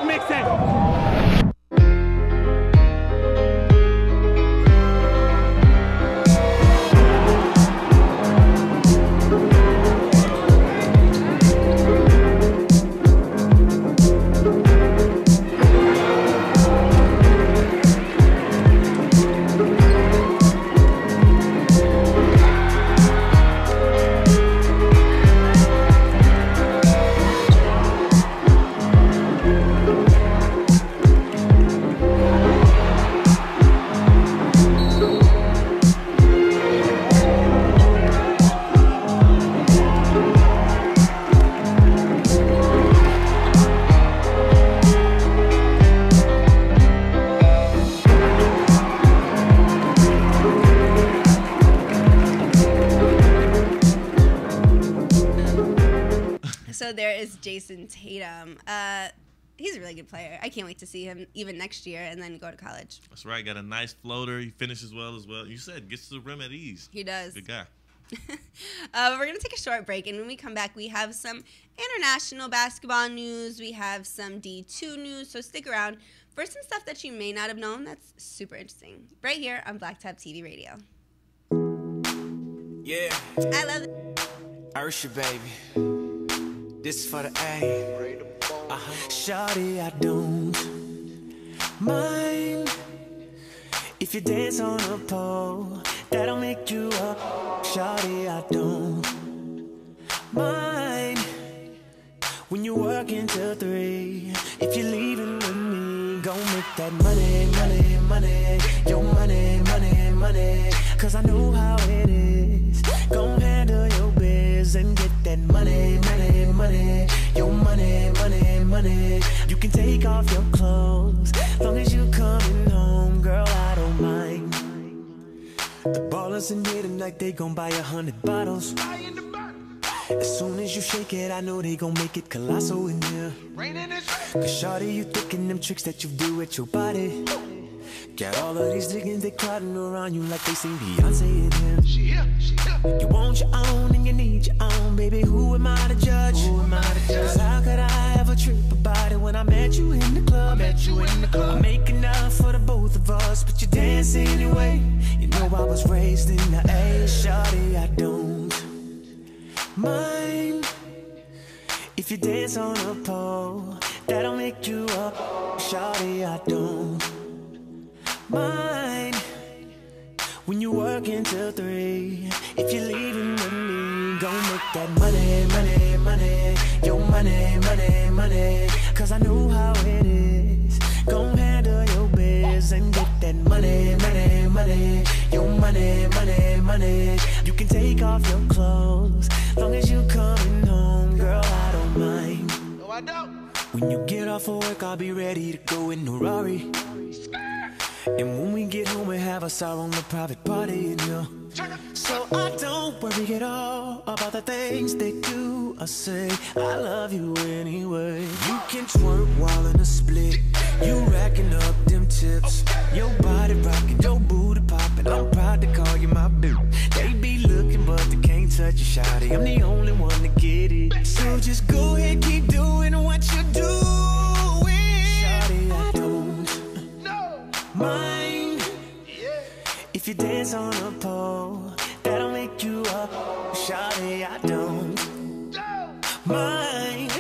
makes that? Jason Tatum. He's a really good player. I can't wait to see him even next year and then go to college. That's right. Got a nice floater. He finishes well as well. You said gets to the rim at ease. He does. Good guy. We're going to take a short break, and when we come back, we have some international basketball news. We have some D2 news, so stick around for some stuff that you may not have known that's super interesting. Right here on Blacktop TV Radio. Yeah. I love it. Ursha, baby. This is for the A. Shawty, I don't mind if you dance on a pole. That'll make you up. Shawty, I don't mind when you work until 3. If you're leaving with me, gon' make that money, money, money. Your money, money, money. Cause I know how it is. Gon' handle your biz and get that money, money, money. Your money, money, money. You can take off your clothes, long as you coming home, girl, I don't mind. The ballers in here tonight, they gon' buy 100 bottles. As soon as you shake it, I know they gon' make it colossal in here. Cause shawty, you thinking them tricks that you do with your body. Got all of these niggas, they crowding around you like they seen Beyonce in here. She here. You want your own and you need your own, baby. Who am I to judge? Cause how could I ever trip about it when I met you in the club? I make enough for the both of us, but you dance anyway. You know I was raised in the A. Shawty, I don't mind if you dance on a pole. That'll make you up. Shawty, I don't mind when you work until 3. If you're leaving with me, gon' make that money, money, money. Your money, money, money. Cause I know how it is. Gon' handle your biz and get that money, money, money. Your money, money, money. You can take off your clothes, long as you coming home, girl, I don't mind. No, I don't. When you get off of work, I'll be ready to go in the Rari. And when we get home, we have us our own private party in here. So I don't worry at all about the things they do or say. I love you anyway. You can twerk while in a split. You racking up them tips. Your body rocking, your booty popping. I'm proud to call you my boo. They be looking, but they can't touch you, shawty. I'm the only one to get it. So just go ahead, keep doing what you do. Shawty, I don't mind if you dance on a pole. That'll make you up. Shawty, I don't mind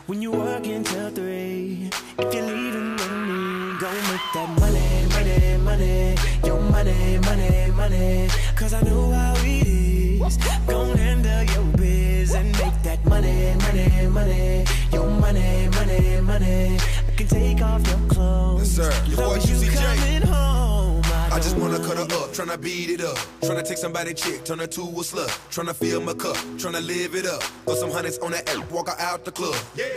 when you work until 3. If you're leaving with me, gon' make that money, money, money. Your money, money, money. Cause I know how it is. Gon' handle your biz and make that money, money, money. Your money, money, money. I can take off your clothes. Yes, sir. Your boy UCJ. Coming home, I just wanna cut her up, tryna beat it up. Tryna take somebody chick, turn her to a slut. Tryna fill my cup, tryna live it up. Throw some hundreds on that app, walk her out the club. Yeah.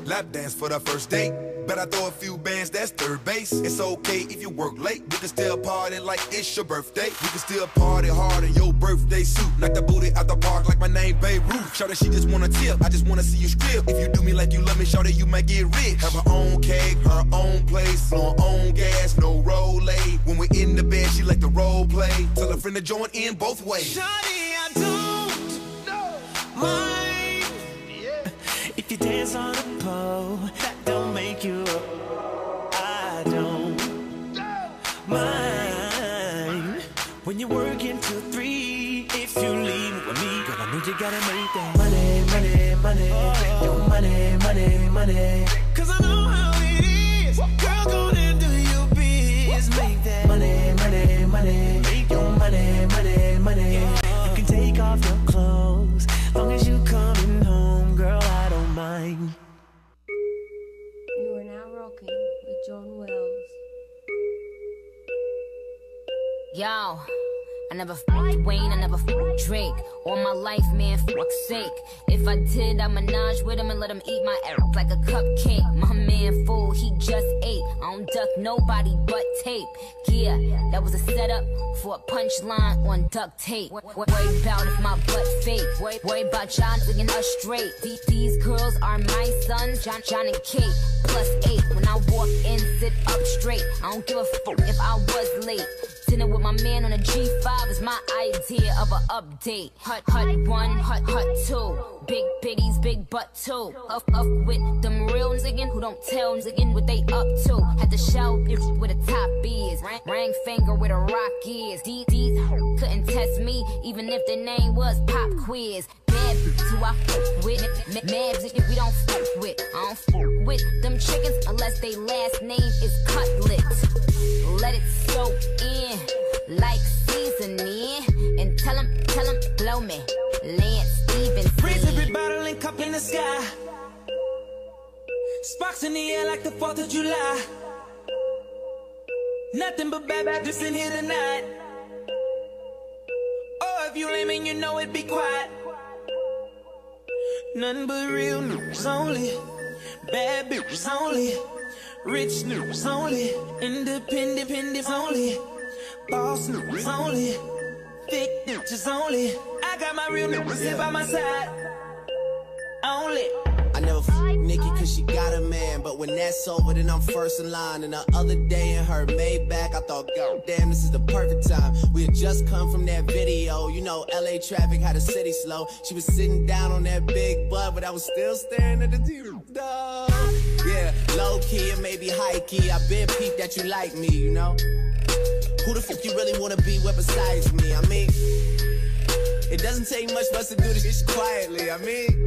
Lap dance for the first date. Bet I throw a few bands, that's third base. It's okay if you work late. We can still party like it's your birthday. We can still party hard in your birthday suit. Knock the booty out the park like my name Beirut. Shout that she just wanna tip, I just wanna see you strip. If you do me like you love me, shout that you might get rich. Have her own cake, her own place, on own gas, no roll aid. When we're in the bed, she like to role play. Tell a friend to join in both ways. Shawty, I don't mind if you dance on a pole. That don't make you up. I don't mind when you work until 3. If you leave with me, girl, I know you gotta make that money, money, money. Your money, money, money. Cause I know how it is. Girl, go and do your biz. Make that money, money, money. Make your money, money, money. You can take off your clothes, long as you coming home, girl, I don't mind. You are now rocking with John Wells. Yo, I never f***ed Wayne, I never f***ed Drake. All my life, man, fuck's sake. If I did, I'd menage with him and let him eat my ass like a cupcake. My man fool, he just ate. I don't duck nobody but tape. Yeah, that was a setup for a punchline on duct tape. Worry about if my butt fake. Worry about y'all looking us straight. These girls are my sons, John and Kate. +8. When I walk in, sit up straight. I don't give a fuck if I was late. Dinner with my man on a G5 is my idea of an update. Hut 1, hut 2. Big biddies, big butt too. Up with them real niggas who don't tell niggas what they up to. Had to show bitch where the top is. Ring finger where the rock is. These couldn't test me even if the name was Pop Quiz. Bad bitch who I fuck with. Mad bitch we don't fuck with. I don't fuck with them chickens unless they last name is Cutlet. Let it soak in like seasoning. And tell 'em, blow me. Lance Stevens. Freeze every bottle and cup in the sky. Sparks in the air like the 4th of July. Nothing but bad just in here tonight. Oh, if you lame and you know it, be quiet. Nothing but real news only. Bad bitches only. Rich news only. Independent only. Boss news only. Thick bitches only. I got my real niggas here by my side. Only. I never Nikki cause she got a man, but when that's over then I'm first in line. And the other day in her Maybach I thought, God damn, this is the perfect time. We had just come from that video, you know LA traffic had the city slow. She was sitting down on that big butt, but I was still staring at the TV. Yeah, low key and maybe high key, I been peeped that you like me, you know. Who the fuck you really wanna be with besides me? I mean, it doesn't take much for us to do this shit quietly, I mean.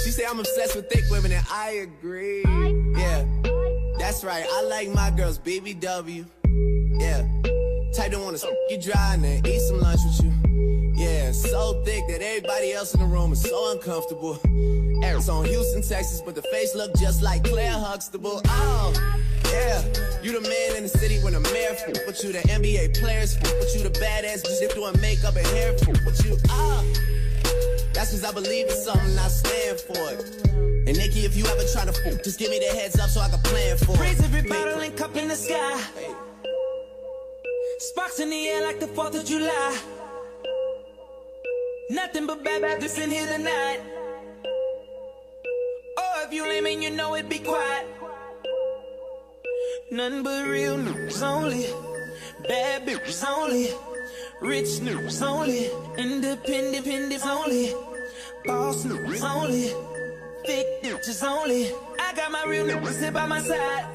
She say I'm obsessed with thick women and I agree. Yeah, that's right, I like my girls BBW. Yeah, type don't wanna you dry and then eat some lunch with you. Yeah, so thick that everybody else in the room is so uncomfortable. It's on Houston, Texas, but the face look just like Claire Huxtable. Oh, yeah, you the man in the city when the mayor but you the NBA players but you the badass just doing makeup and hair but you that's cause I believe in something, I stand for it. And Nikki, if you ever try to just give me the heads up so I can plan for it. Raise every bottle and cup in the sky. Sparks in the air like the 4th of July. Nothing but bad just in here tonight. Oh, if you lame and you know it, be quiet. Nothing but real news only. Bad bitches only. Rich news only. Independent only. Boss news only. Thick bitches only. I got my real niggas here by my side.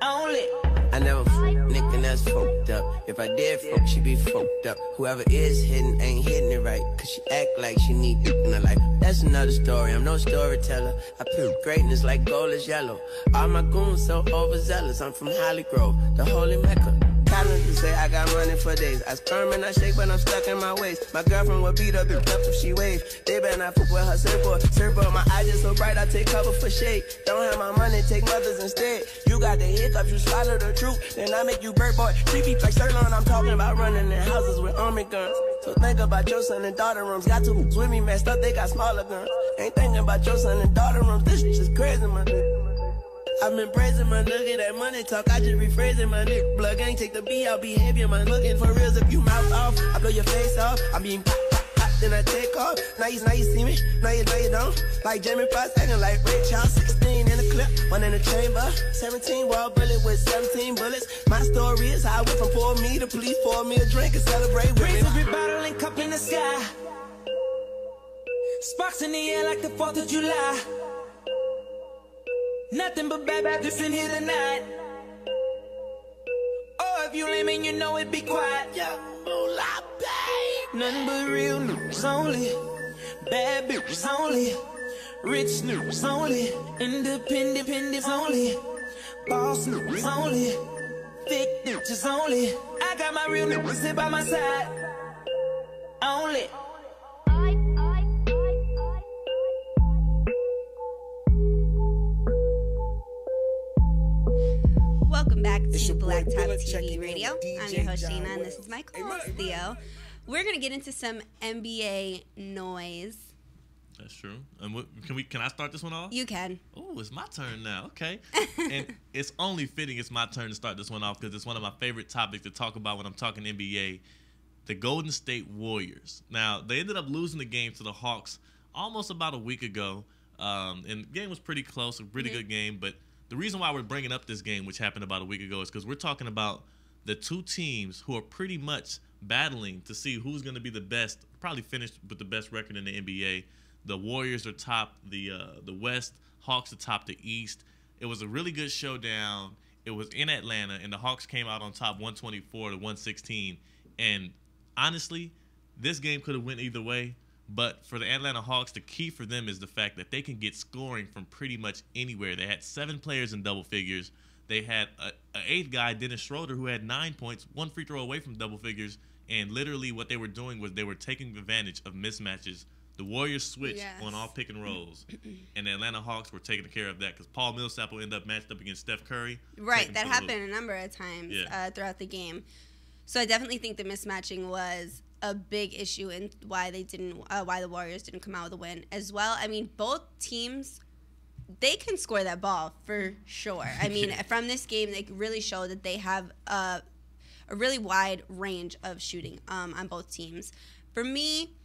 Only. I never nigga and that's fucked up. If I did fuck, she be fucked up. Whoever is hitting ain't hitting it right. Cause she act like she need it in her life. That's another story, I'm no storyteller. I put greatness like gold is yellow. All my goons so overzealous. I'm from Holly Grove, the holy Mecca. Calandro say I got money for days. I sperm and I shake, but I'm stuck in my waist. My girlfriend will beat up if she waves. They better not fuck with her surfboard. My eyes just so bright, I take cover for shade. Don't have my money, take mothers instead. You got the hiccups, you swallow the truth. Then I make you bird boy. Creepy like Sirloin, I'm talking about running in houses with army guns. So think about your son and daughter rooms. Got two hoops with me messed up, they got smaller guns. Ain't thinking about your son and daughter rooms. This shit is crazy, my nigga. I've been praising my nigga, that money talk, I just rephrasing my nigga. Blood gang, take the B out, behavior, man. Looking for reals, if you mouth off, I blow your face off. I mean, pop, then I take off. Now you see me, now you don't. Like Jamie Foxx, acting like Ray Charles. 16 in the clip, 1 in the chamber. 17 wall bullet with 17 bullets. My story is how I went from poor me to police pour me a drink and celebrate with me. Raise every bottle and cup in the sky. Sparks in the air like the 4th of July. Nothing but bad just in here tonight. Oh, if you lame and you know it, be quiet. Yeah, moolah, babe. Nothing but real news only. Bad bitches only. Rich news only. Independent only. Boss news only. Thick bitches only. I got my real niggas here by my side. Only. Welcome back to Blacktop TV Radio. I'm your host Shayna, and this is my co-host Theo. We're gonna get into some NBA noise. That's true. And can I start this one off? You can. Oh, it's my turn now. Okay. And it's only fitting it's my turn to start this one off because it's one of my favorite topics to talk about when I'm talking NBA. The Golden State Warriors. Now, they ended up losing the game to the Hawks almost about a week ago. And the game was pretty close, a pretty good game. But the reason why we're bringing up this game, which happened about a week ago, is because we're talking about the two teams who are pretty much battling to see who's going to be the best, probably finished with the best record in the NBA. The Warriors are top the West, Hawks are top the East. It was a really good showdown. It was in Atlanta, and the Hawks came out on top 124 to 116. And honestly, this game could have went either way. But for the Atlanta Hawks, the key for them is the fact that they can get scoring from pretty much anywhere. They had 7 players in double figures. They had an 8th guy, Dennis Schroeder, who had 9 points, 1 free throw away from double figures. And literally what they were doing was they were taking advantage of mismatches. The Warriors switched on all pick and rolls, and the Atlanta Hawks were taking care of that because Paul Millsap will end up matched up against Steph Curry. Right, that happened a number of times throughout the game. So I definitely think the mismatching was a big issue in why the Warriors didn't come out with a win as well. I mean, both teams, they can score that ball for sure. I mean, from this game, they really showed that they have a really wide range of shooting on both teams. For me,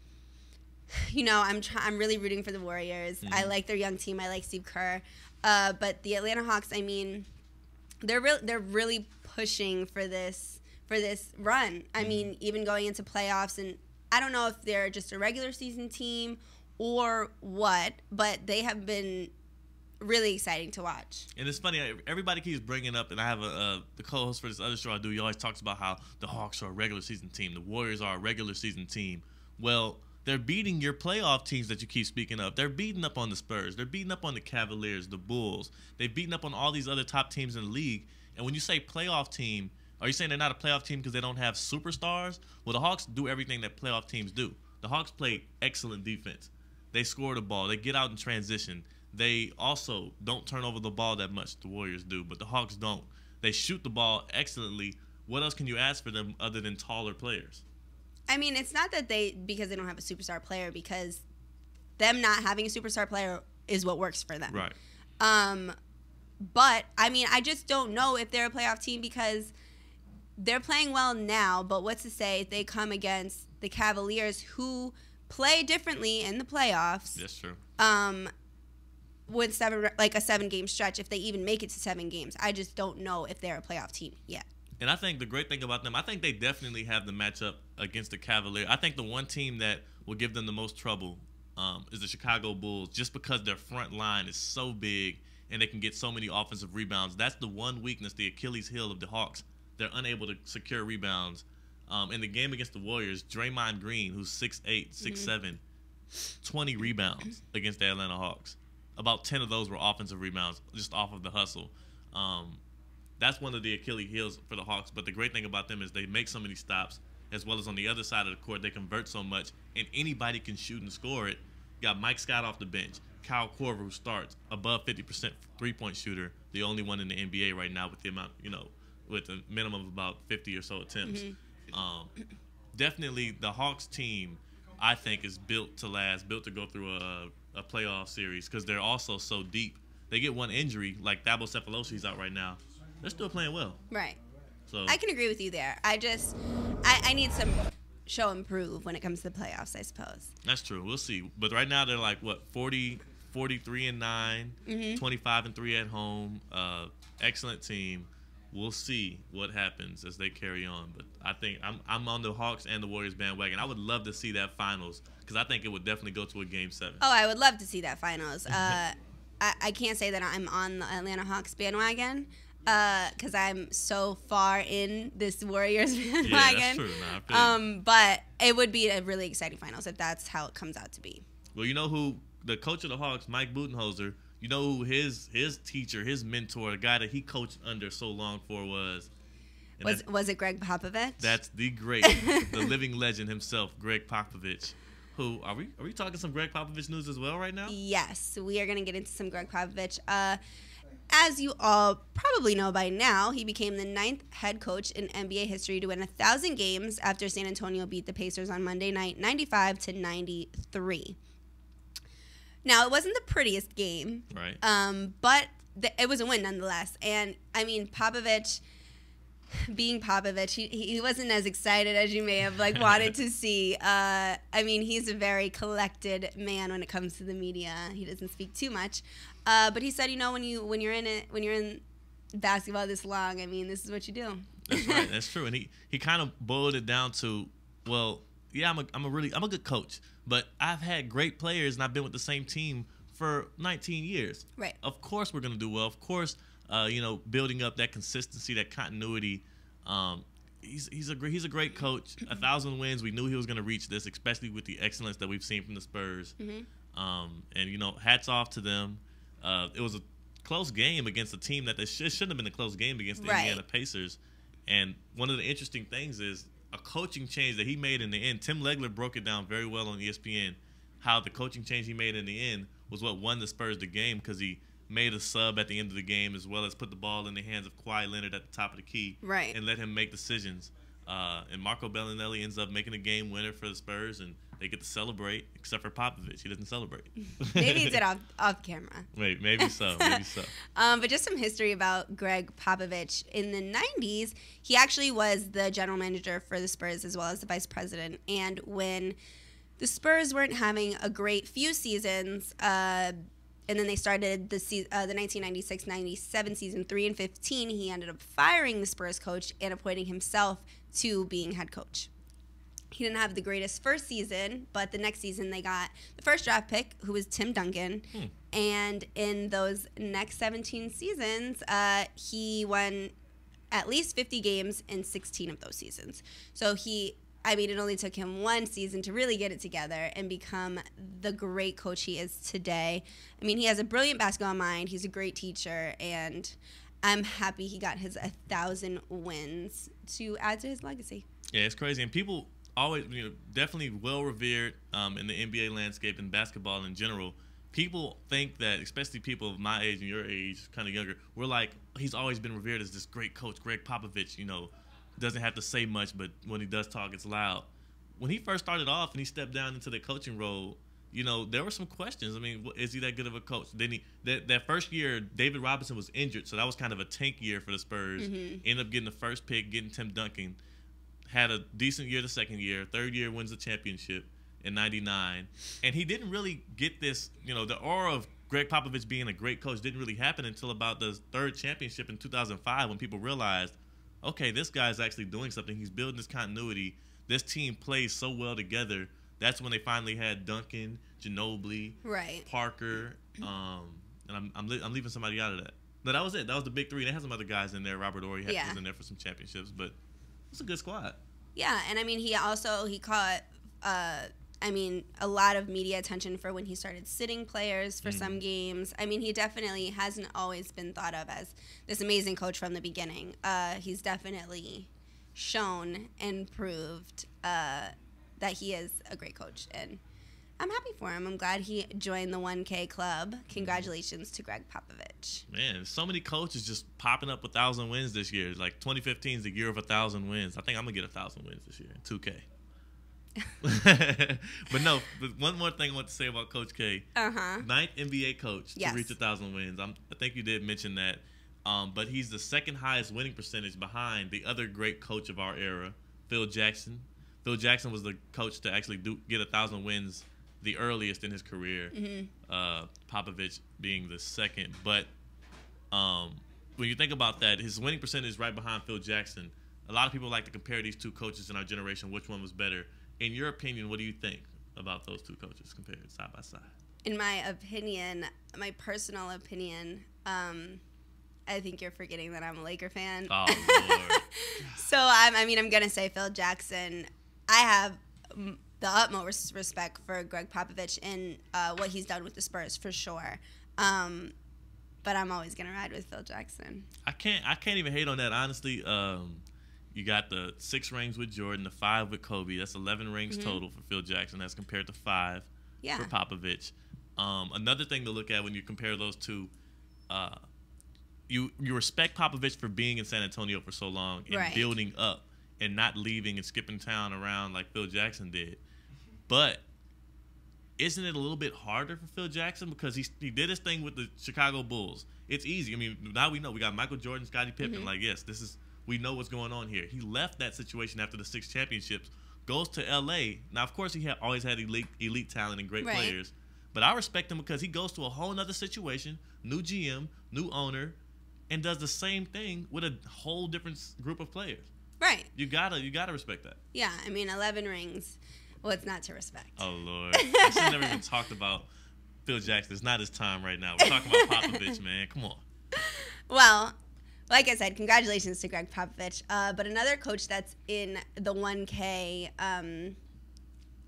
you know, I'm really rooting for the Warriors. I like their young team. I like Steve Kerr. But the Atlanta Hawks, I mean, they're really pushing for this run. I mean, even going into playoffs, and I don't know if they're just a regular season team or what, but they have been really exciting to watch. And it's funny, everybody keeps bringing up, and I have the co-host for this other show I do, he always talks about how the Hawks are a regular season team, the Warriors are a regular season team. Well, they're beating your playoff teams that you keep speaking of. They're beating up on the Spurs. They're beating up on the Cavaliers, the Bulls. They've beaten up on all these other top teams in the league. And when you say playoff team, are you saying they're not a playoff team because they don't have superstars? Well, the Hawks do everything that playoff teams do. The Hawks play excellent defense. They score the ball. They get out in transition. They also don't turn over the ball that much. The Warriors do, but the Hawks don't. They shoot the ball excellently. What else can you ask for them other than taller players? I mean, it's not that because they don't have a superstar player, because them not having a superstar player is what works for them. Right. But, I mean, I just don't know if they're a playoff team because they're playing well now, but what's to say if they come against the Cavaliers who play differently in the playoffs. That's true. With a 7-game stretch, if they even make it to 7 games. I just don't know if they're a playoff team yet. And I think the great thing about them, I think they definitely have the matchup against the Cavaliers. I think the one team that will give them the most trouble is the Chicago Bulls, just because their front line is so big and they can get so many offensive rebounds. That's the one weakness, the Achilles heel of the Hawks. They're unable to secure rebounds. In the game against the Warriors, Draymond Green, who's 6'8", 6'7", 20 rebounds against the Atlanta Hawks. About 10 of those were offensive rebounds, just off of the hustle. That's one of the Achilles heels for the Hawks. But the great thing about them is they make so many stops, as well as on the other side of the court, they convert so much, and anybody can shoot and score it. You got Mike Scott off the bench, Kyle Korver, who starts above 50% three-point shooter, the only one in the NBA right now with the amount, with a minimum of about 50 or so attempts. Definitely the Hawks team, I think, is built to last, built to go through a playoff series because they're also so deep. They get one injury, like Thabo Cephaloshi's out right now. They're still playing well. Right. So I can agree with you there. I need some show and prove when it comes to the playoffs, I suppose. That's true. We'll see. But right now they're like, 43-9, 25-3 at home. Excellent team. We'll see what happens as they carry on. But I think I'm on the Hawks and the Warriors bandwagon. I would love to see that finals because I think it would definitely go to a Game 7. Oh, I would love to see that finals. I can't say that I'm on the Atlanta Hawks bandwagon because I'm so far in this Warriors bandwagon. Yeah, that's true. No, but it would be a really exciting finals if that's how it comes out to be. Well, you know who the coach of the Hawks, Mike Budenholzer, you know who his teacher, his mentor, the guy that he coached under so long for was? Was it Greg Popovich? That's the great, the living legend himself, Greg Popovich. Who are we talking some Greg Popovich news as well right now? Yes, we are going to get into some Greg Popovich. As you all probably know by now, he became the 9th head coach in NBA history to win 1,000 games after San Antonio beat the Pacers on Monday night, 95-93. Now, it wasn't the prettiest game. Right. But it was a win nonetheless. And, I mean, Popovich, being Popovich, he wasn't as excited as you may have wanted to see. I mean, he's a very collected man when it comes to the media. He doesn't speak too much. But he said, when you're in basketball this long, I mean, this is what you do. That's right. That's true. And he kind of boiled it down to, well, yeah, I'm a good coach, but I've had great players and I've been with the same team for 19 years. Right. Of course we're going to do well. Of course, building up that consistency, that continuity. He's a great coach. 1,000 wins. We knew he was going to reach this, especially with the excellence that we've seen from the Spurs. And hats off to them. It was a close game against a team that shouldn't have been a close game against the Indiana Pacers. And one of the interesting things is a coaching change that he made in the end. Tim Legler broke it down very well on ESPN, how the coaching change he made in the end was what won the Spurs the game, because he made a sub at the end of the game, as well as put the ball in the hands of Kawhi Leonard at the top of the key, and let him make decisions. And Marco Bellinelli ends up making a game winner for the Spurs, and they get to celebrate, except for Popovich. He doesn't celebrate. Maybe he did off camera. Maybe so. Maybe so. But just some history about Greg Popovich. In the 90s, he actually was the general manager for the Spurs as well as the vice president. And when the Spurs weren't having a great few seasons, and then they started the 1996-97 season 3 and 15, he ended up firing the Spurs coach and appointing himself to being head coach. He didn't have the greatest first season, but the next season they got the first draft pick, who was Tim Duncan. And in those next 17 seasons, he won at least 50 games in 16 of those seasons. So it only took him one season to really get it together and become the great coach he is today. I mean, he has a brilliant basketball mind. He's a great teacher, and I'm happy he got his 1,000 wins to add to his legacy. Yeah, it's crazy. And people always, definitely well revered in the NBA landscape and basketball in general. People think that, especially people of my age and your age, kind of younger, we're like, he's always been revered as this great coach, Greg Popovich, doesn't have to say much, but when he does talk, it's loud. When he first started off and he stepped down into the coaching role, there were some questions. I mean, is he that good of a coach? Then that first year, David Robinson was injured, so that was kind of a tank year for the Spurs. Ended up getting the first pick, getting Tim Duncan. Had a decent year the second year. Third year wins the championship in '99. And he didn't really get this, the aura of Greg Popovich being a great coach didn't really happen until about the third championship in 2005, when people realized, okay, this guy's actually doing something. He's building this continuity. This team plays so well together. That's when they finally had Duncan, Ginobili, Parker, and I'm leaving somebody out of that. No, that was it. That was the big three. They had some other guys in there. Robert Horry was in there for some championships, but it's a good squad. Yeah, and I mean, he caught, a lot of media attention for when he started sitting players for some games. I mean, he definitely hasn't always been thought of as this amazing coach from the beginning. He's definitely shown and proved that he is a great coach, and I'm happy for him. I'm glad he joined the 1K club. Congratulations to Greg Popovich. Man, so many coaches just popping up 1,000 wins this year. Like 2015 is the year of 1,000 wins. I think I'm gonna get 1,000 wins this year in 2K. But no, one more thing I want to say about Coach K. Ninth NBA coach to reach 1,000 wins. I think you did mention that. But he's the second highest winning percentage behind the other great coach of our era, Phil Jackson. Phil Jackson was the coach to actually get 1,000 wins the earliest in his career. Popovich being the second. But when you think about that, his winning percentage is right behind Phil Jackson. A lot of people like to compare these two coaches in our generation, which one was better. In your opinion, what do you think about those two coaches compared side by side? In my opinion, my personal opinion, I think you're forgetting that I'm a Laker fan. Oh, Lord. So, I'm going to say Phil Jackson. I have the utmost respect for Greg Popovich and what he's done with the Spurs, for sure. But I'm always going to ride with Phil Jackson. I can't even hate on that, honestly. You got the 6 rings with Jordan, the 5 with Kobe. That's 11 rings total for Phil Jackson. That's compared to 5 for Popovich. Another thing to look at when you compare those two, you respect Popovich for being in San Antonio for so long and building up and not leaving and skipping town around like Phil Jackson did. But isn't it a little bit harder for Phil Jackson because he did his thing with the Chicago Bulls? It's easy. I mean, now we know we got Michael Jordan, Scottie Pippen. Like, yes, we know what's going on here. He left that situation after the 6 championships, goes to L.A. Now, of course, he always had elite talent and great players, but I respect him because he goes to a whole other situation, new GM, new owner, and does the same thing with a whole different group of players. Right. You gotta respect that. Yeah, I mean, 11 rings. Well, it's not to respect. Oh, Lord. I should never even talked about Phil Jackson. It's not his time right now. We're talking about Popovich, man. Come on. Well, like I said, congratulations to Greg Popovich. But another coach that's in the 1K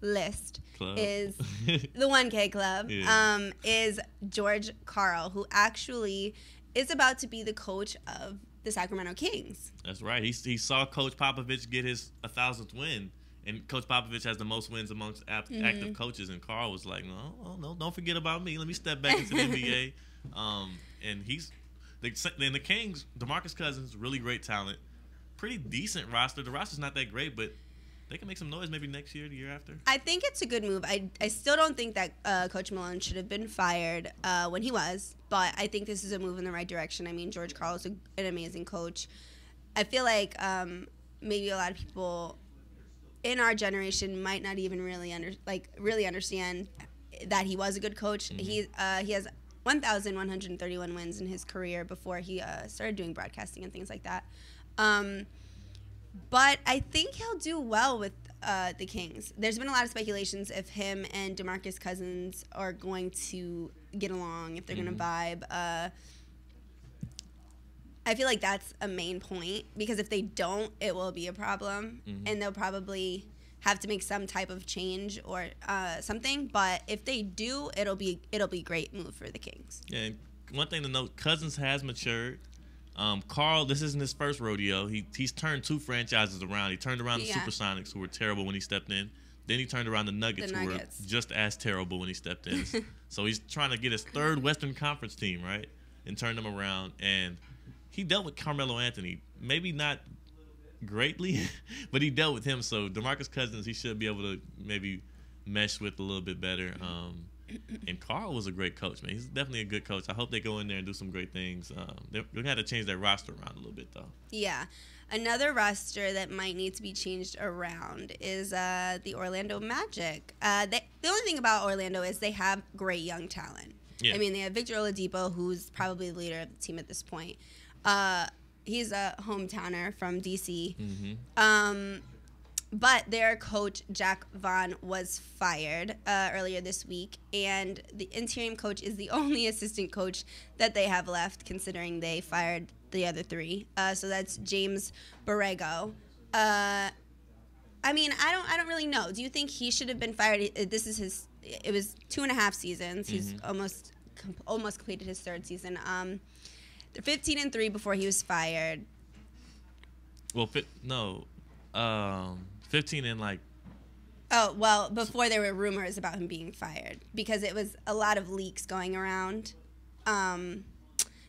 list is the 1K club is George Karl, who actually is about to be the coach of the Sacramento Kings. That's right. He saw Coach Popovich get his 1,000th win. And Coach Popovich has the most wins amongst active coaches. And Karl was like, no, don't forget about me. Let me step back into the NBA. And the Kings, DeMarcus Cousins, really great talent. Pretty decent roster. The roster's not that great, but they can make some noise maybe next year, the year after. I think it's a good move. I still don't think that Coach Malone should have been fired when he was. But I think this is a move in the right direction. I mean, George Karl is an amazing coach. I feel like maybe a lot of people in our generation might not even really understand that he was a good coach. He has 1,131 wins in his career before he started doing broadcasting and things like that. But I think he'll do well with the Kings. There's been a lot of speculations if him and DeMarcus Cousins are going to get along, if they're going to vibe. I feel like that's a main point because if they don't, it will be a problem, and they'll probably have to make some type of change or something. But if they do, it'll be a great move for the Kings. Yeah, and one thing to note: Cousins has matured. Karl, this isn't his first rodeo. He's turned 2 franchises around. He turned around the Supersonics, who were terrible when he stepped in. Then he turned around the Nuggets, who were just as terrible when he stepped in. So he's trying to get his 3rd Western Conference team, right, and turn them around. And he dealt with Carmelo Anthony, maybe not greatly, but he dealt with him. So DeMarcus Cousins, he should be able to maybe mesh with a little bit better. And Karl was a great coach, man. He's definitely a good coach. I hope they go in there and do some great things. They're going to have to change their roster around a little bit, though. Yeah. Another roster that might need to be changed around is the Orlando Magic. The only thing about Orlando is they have great young talent. Yeah. I mean, they have Victor Oladipo, who's probably the leader of the team at this point. He's a hometowner from D.C. But their coach, Jack Vaughn, was fired earlier this week, and the interim coach is the only assistant coach that they have left, considering they fired the other 3. So that's James Borrego. I mean, I don't really know. Do you think he should have been fired? It was 2.5 seasons. He's almost completed his 3rd season. They're 15-3 before he was fired. Well, 15 and like. Oh, well, before there were rumors about him being fired because it was a lot of leaks going around. There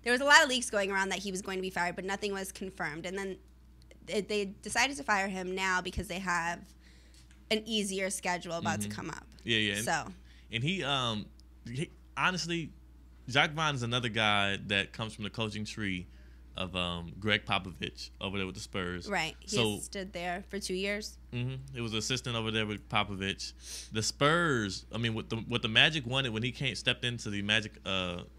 was a lot of leaks going around that he was going to be fired, but nothing was confirmed. And then they decided to fire him now because they have an easier schedule about to come up. Yeah. And he honestly, Jack Vaughn is another guy that comes from the coaching tree of Greg Popovich over there with the Spurs. Right. He stood there for 2 years. He was assistant over there with Popovich. The Spurs, I mean, what the Magic wanted when he stepped into the Magic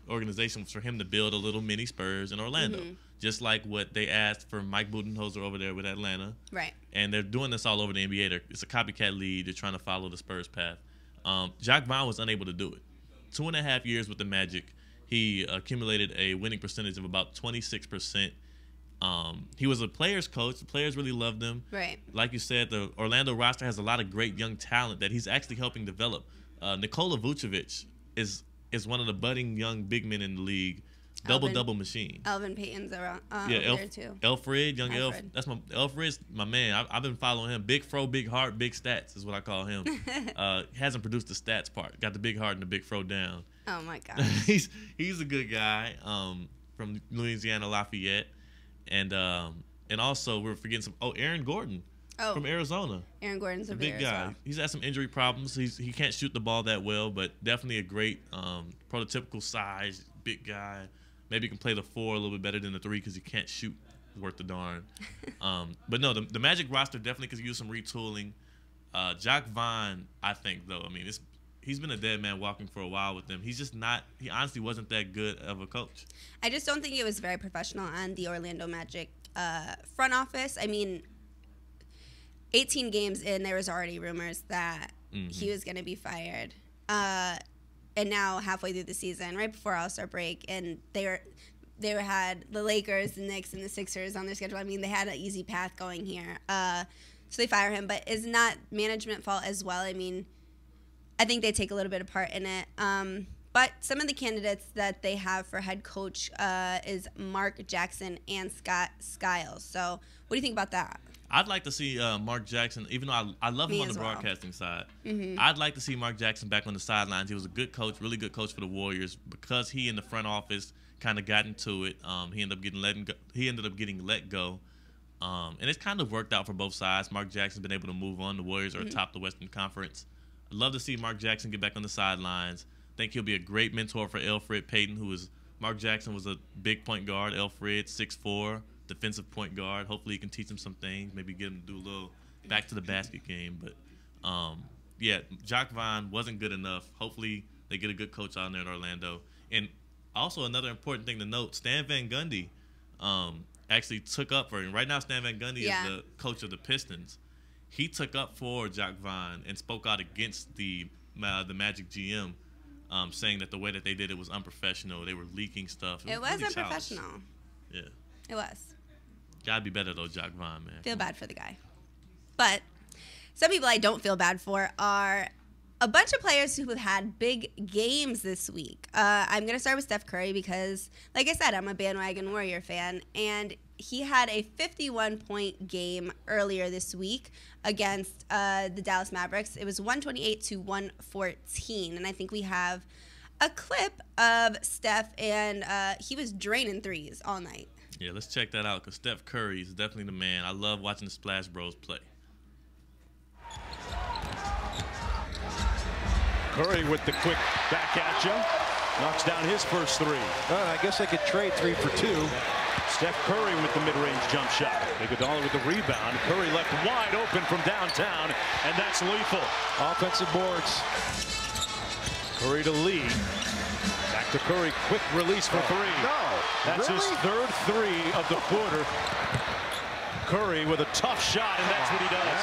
organization was for him to build a little mini Spurs in Orlando, just like what they asked for Mike Budenholzer over there with Atlanta. Right. And they're doing this all over the NBA. It's a copycat league. They're trying to follow the Spurs path. Jack Vaughn was unable to do it. 2.5 years with the Magic. He accumulated a winning percentage of about 26%. He was a player's coach. The players really loved him. Right. Like you said, the Orlando roster has a lot of great young talent that he's actually helping develop. Nikola Vucevic is one of the budding young big men in the league. Double machine. Elvin Payton's around there too. Elfrid, young Elf. That's Elfrid's my man. I've been following him. Big fro, big heart, big stats is what I call him. Hasn't produced the stats part. Got the big heart and the big fro down. Oh my God. he's a good guy from Louisiana Lafayette, and also we're forgetting Aaron Gordon. from Arizona. Aaron Gordon's a big guy. Well. He's had some injury problems. He can't shoot the ball that well, but definitely a great prototypical size, big guy. Maybe he can play the 4 a little bit better than the 3 because he can't shoot worth the darn. But no, the Magic roster definitely could use some retooling. Jacques Vaughn, I think, though, I mean, he's been a dead man walking for a while with them. He's just not – he honestly wasn't that good of a coach. I just don't think it was very professional on the Orlando Magic front office. I mean, 18 games in, there was already rumors that he was going to be fired. And now halfway through the season, right before All-Star break, and they had the Lakers, the Knicks, and the Sixers on their schedule. I mean, they had an easy path going here. So they fire him, but it's not management fault as well. I mean, I think they take a little bit of part in it. But some of the candidates that they have for head coach is Mark Jackson and Scott Skiles. So what do you think about that? I'd like to see Mark Jackson, even though I love him on the broadcasting side. I'd like to see Mark Jackson back on the sidelines. He was a good coach, really good coach for the Warriors. Because he in the front office kind of got into it, he ended up getting let go. And it's kind of worked out for both sides. Mark Jackson's been able to move on. The Warriors are atop the Western Conference. I'd love to see Mark Jackson get back on the sidelines. I think he'll be a great mentor for Elfrid Payton, Mark Jackson was a big point guard. Elfrid, 6'4", defensive point guard. Hopefully he can teach him some things, maybe get him to do a little back to the basket game. But, yeah, Jacques Vaughn wasn't good enough. Hopefully they get a good coach out there in Orlando. And also another important thing to note, Stan Van Gundy actually took up for him. Right now Stan Van Gundy is the coach of the Pistons. He took up for Jacques Vaughn and spoke out against the Magic GM, saying that the way that they did it was unprofessional. They were leaking stuff. It was unprofessional. Yeah. It was. Gotta be better, though, Jacques Vaughn, man. Feel bad for the guy. But some people I don't feel bad for are a bunch of players who have had big games this week. I'm going to start with Steph Curry because, like I said, I'm a bandwagon Warrior fan, and he had a 51-point game earlier this week against the Dallas Mavericks. It was 128-114, and I think we have a clip of Steph, and he was draining threes all night. Yeah, let's check that out because Steph Curry is definitely the man. I love watching the Splash Bros play. Curry with the quick back at you. Knocks down his first 3. I guess I could trade 3 for 2. Steph Curry with the mid-range jump shot. Iguodala with the rebound. Curry left wide open from downtown, and that's lethal. Offensive boards. Curry to Lee. Back to Curry. Quick release for 3. No. That's his third 3 of the quarter. Curry with a tough shot, and that's what he does.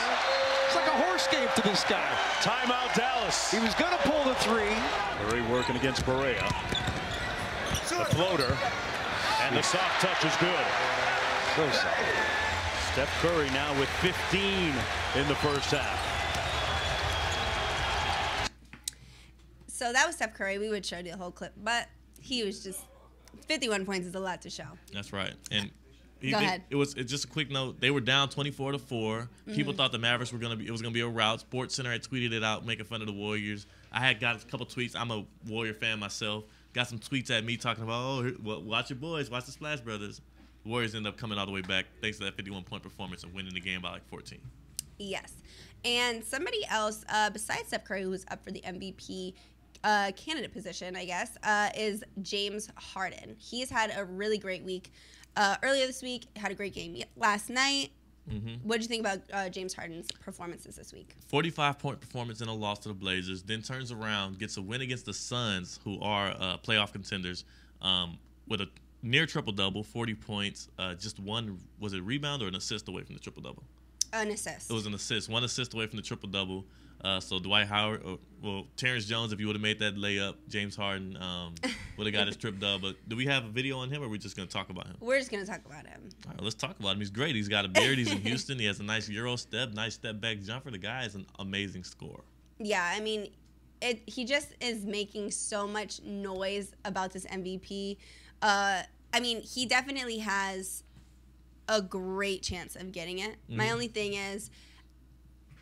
It's like a horse game to this guy. Timeout Dallas. He was going to pull the 3. Curry working against Barea. The floater. And the soft touch is good. So soft. Steph Curry now with 15 in the first half. So that was Steph Curry. We would show you the whole clip, but he was just 51 points is a lot to show. That's right. And Go ahead. It's just a quick note. They were down 24-4. People thought the Mavericks were it was gonna be a rout. Sports Center had tweeted it out, making fun of the Warriors. I had got a couple tweets. I'm a Warrior fan myself. Got some tweets at me talking about, watch your boys, watch the Splash Brothers. The Warriors ended up coming all the way back thanks to that 51-point performance and winning the game by like 14. Yes. And somebody else besides Steph Curry, who was up for the MVP candidate position, I guess, is James Harden. He's had a really great week. Earlier this week, had a great game last night. What did you think about James Harden's performances this week? 45-point performance in a loss to the Blazers, then turns around, gets a win against the Suns, who are playoff contenders, with a near triple-double, 40 points, just one, was it a rebound or an assist away from the triple-double? An assist. It was an assist, one assist away from the triple-double. So Dwight Howard, Terrence Jones, if you would have made that layup, James Harden would have got his trip-double. But do we have a video on him, or are we just going to talk about him? We're just going to talk about him. All right, let's talk about him. He's great. He's got a beard. He's in Houston. He has a nice Euro step, nice step-back jumper. The guy is an amazing scorer. Yeah, I mean, he just is making so much noise about this MVP. I mean, he definitely has a great chance of getting it. My only thing is,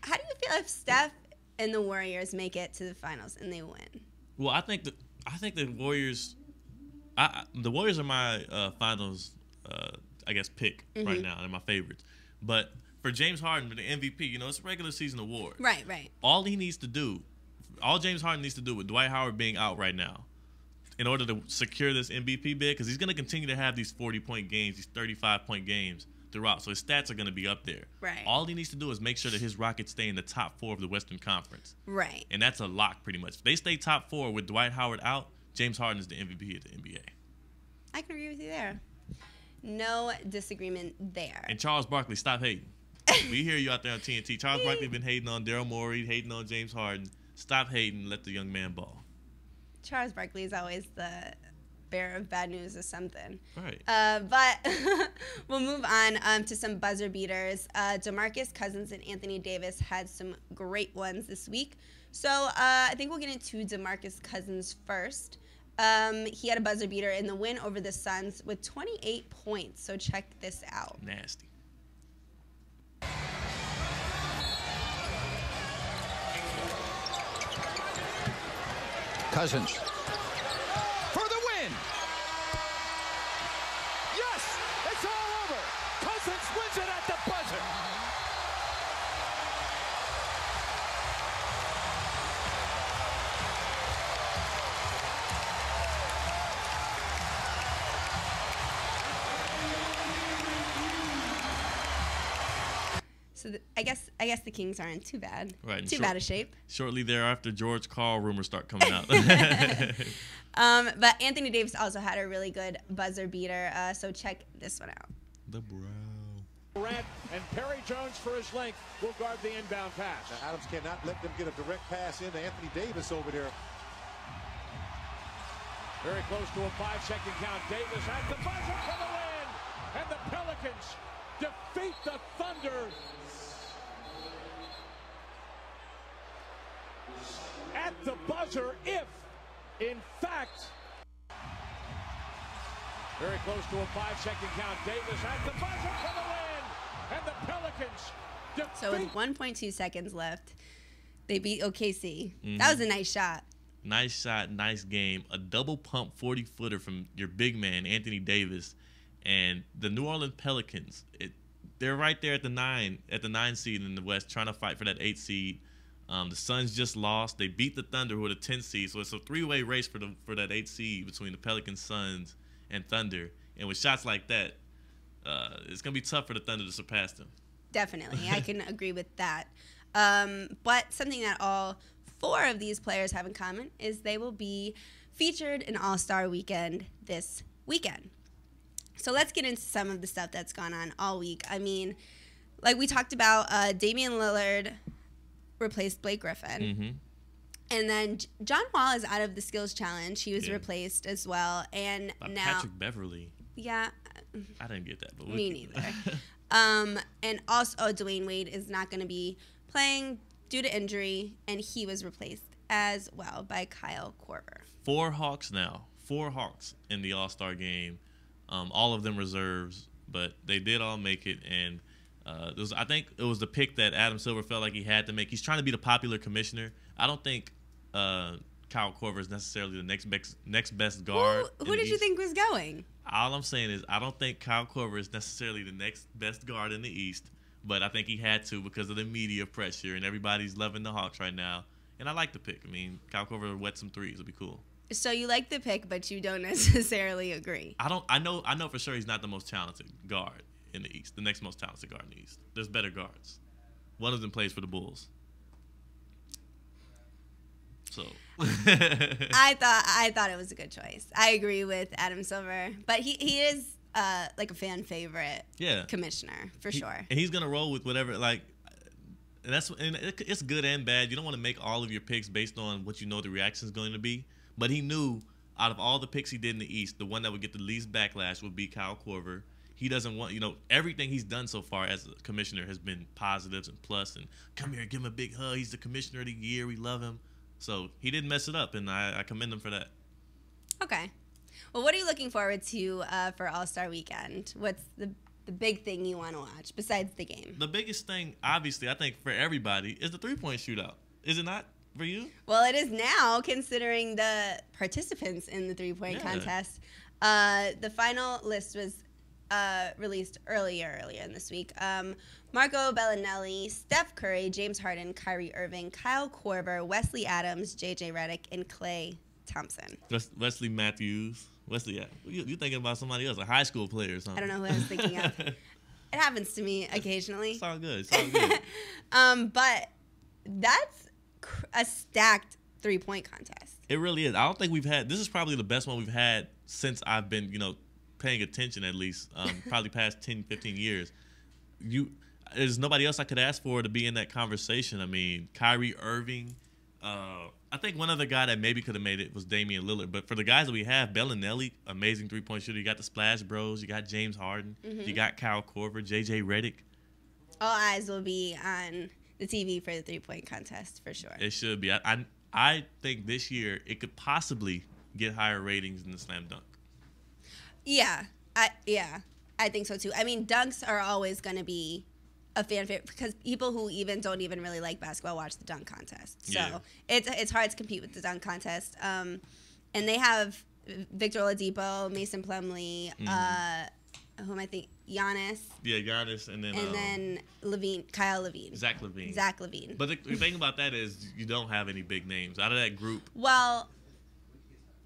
how do you feel if Steph and the Warriors make it to the finals and they win? Well, I think the Warriors. The Warriors are my finals, I guess, pick right now. They're my favorites. But for James Harden, for the MVP, you know, it's a regular season award. Right. All James Harden needs to do with Dwight Howard being out right now in order to secure this MVP bid, because he's going to continue to have these 40-point games, these 35-point games throughout. So his stats are going to be up there. Right. All he needs to do is make sure that his Rockets stay in the top 4 of the Western Conference. Right. And that's a lock pretty much. If they stay top 4 with Dwight Howard out, James Harden is the MVP of the NBA. I can agree with you there. No disagreement there. And Charles Barkley, stop hating. We hear you out there on TNT. Charles Barkley been hating on Daryl Morey, hating on James Harden. Stop hating. Let the young man ball. Charles Barkley is always the bearer of bad news or something. Right. But we'll move on to some buzzer beaters. DeMarcus Cousins and Anthony Davis had some great ones this week. So I think we'll get into DeMarcus Cousins first. He had a buzzer beater in the win over the Suns with 28 points. So check this out. Nasty. Cousins for the win. Yes, it's all over. Cousins wins it at the buzzer. So I guess the Kings aren't too bad. Right. Too bad of shape. Shortly thereafter, George Karl rumors start coming out. But Anthony Davis also had a really good buzzer beater. So check this one out. The brow. Durant and Perry Jones for his length will guard the inbound pass. Now Adams cannot let them get a direct pass into Anthony Davis over there. Very close to a 5-second count. Davis at the buzzer for the win. And the Pelicans defeat the Thunder at the buzzer if, in fact, very close to a 5-second count. Davis at the buzzer for the win. And the Pelicans defeat. So with 1.2 seconds left, they beat OKC. Mm-hmm. That was a nice shot. Nice shot, nice game. A double pump 40-footer from your big man, Anthony Davis. And the New Orleans Pelicans, they're right there at the 9 seed in the West, trying to fight for that 8 seed. The Suns just lost. They beat the Thunder, who are the 10 seed. So it's a 3-way race for that 8 seed between the Pelicans, Suns, and Thunder. And with shots like that, it's going to be tough for the Thunder to surpass them. Definitely. I can agree with that. But something that all 4 of these players have in common is they will be featured in All-Star Weekend this weekend. So let's get into some of the stuff that's gone on all week. I mean, like we talked about, Damian Lillard replaced Blake Griffin. Mm-hmm. And then John Wall is out of the skills challenge. He was replaced as well. And now Patrick Beverly. Yeah. I didn't get that. But me neither. And also Dwayne Wade is not going to be playing due to injury, and he was replaced as well by Kyle Korver. 4 Hawks now. 4 Hawks in the All-Star game. All of them reserves, but they did all make it. And I think it was the pick that Adam Silver felt like he had to make. He's trying to be the popular commissioner. I don't think Kyle Korver is necessarily the next best guard. Who did you think was going? All I'm saying is I don't think Kyle Korver is necessarily the next best guard in the East, but I think he had to because of the media pressure, and everybody's loving the Hawks right now. And I like the pick. I mean, Kyle Korver wet some threes. It'll be cool. So you like the pick, but you don't necessarily agree. I know for sure he's not the most talented guard in the East. The next most talented guard in the East. There's better guards. One of them plays for the Bulls. So I thought it was a good choice. I agree with Adam Silver, but he is like a fan favorite. Commissioner for sure. And he's gonna roll with whatever like. And it's good and bad. You don't want to make all of your picks based on what you know the reaction is going to be. But he knew out of all the picks he did in the East, the one that would get the least backlash would be Kyle Korver. He doesn't want, everything he's done so far as a commissioner has been positives and plus. And come here, give him a big hug. He's the commissioner of the year. We love him. So he didn't mess it up, and I commend him for that. Okay. Well, what are you looking forward to for All-Star Weekend? What's the big thing you want to watch besides the game? The biggest thing, obviously, I think for everybody, is the three-point shootout. Is it not for you? Well, it is now, considering the participants in the three-point contest. The final list was released earlier in this week. Marco Bellinelli, Steph Curry, James Harden, Kyrie Irving, Kyle Korver, Wesley Adams, JJ Redick, and Klay Thompson. Wesley Matthews. Wesley, you're thinking about somebody else, a high school player or something. I don't know who I was thinking of. It happens to me occasionally. It's all good. It's all good. But that's a stacked three-point contest. It really is. I don't think we've had. This is probably the best one we've had since I've been, paying attention at least. Probably past 10, 15 years. There's nobody else I could ask for to be in that conversation. I mean, Kyrie Irving. I think one other guy that maybe could have made it was Damian Lillard. But for the guys that we have, Bellinelli, amazing three-point shooter. You got the Splash Bros. You got James Harden. You got Kyle Korver, JJ Redick. All eyes will be on the TV for the three-point contest for sure. It should be. I think this year it could possibly get higher ratings than the slam dunk. Yeah, I think so too. I mean, dunks are always going to be a fan favorite because people who even don't even really like basketball watch the dunk contest. So it's hard to compete with the dunk contest. And they have Victor Oladipo, Mason Plumlee, who am I thinking? Giannis. Yeah, Giannis, and then Kyle Levine. Zach Levine. But the thing about that is you don't have any big names out of that group. Well,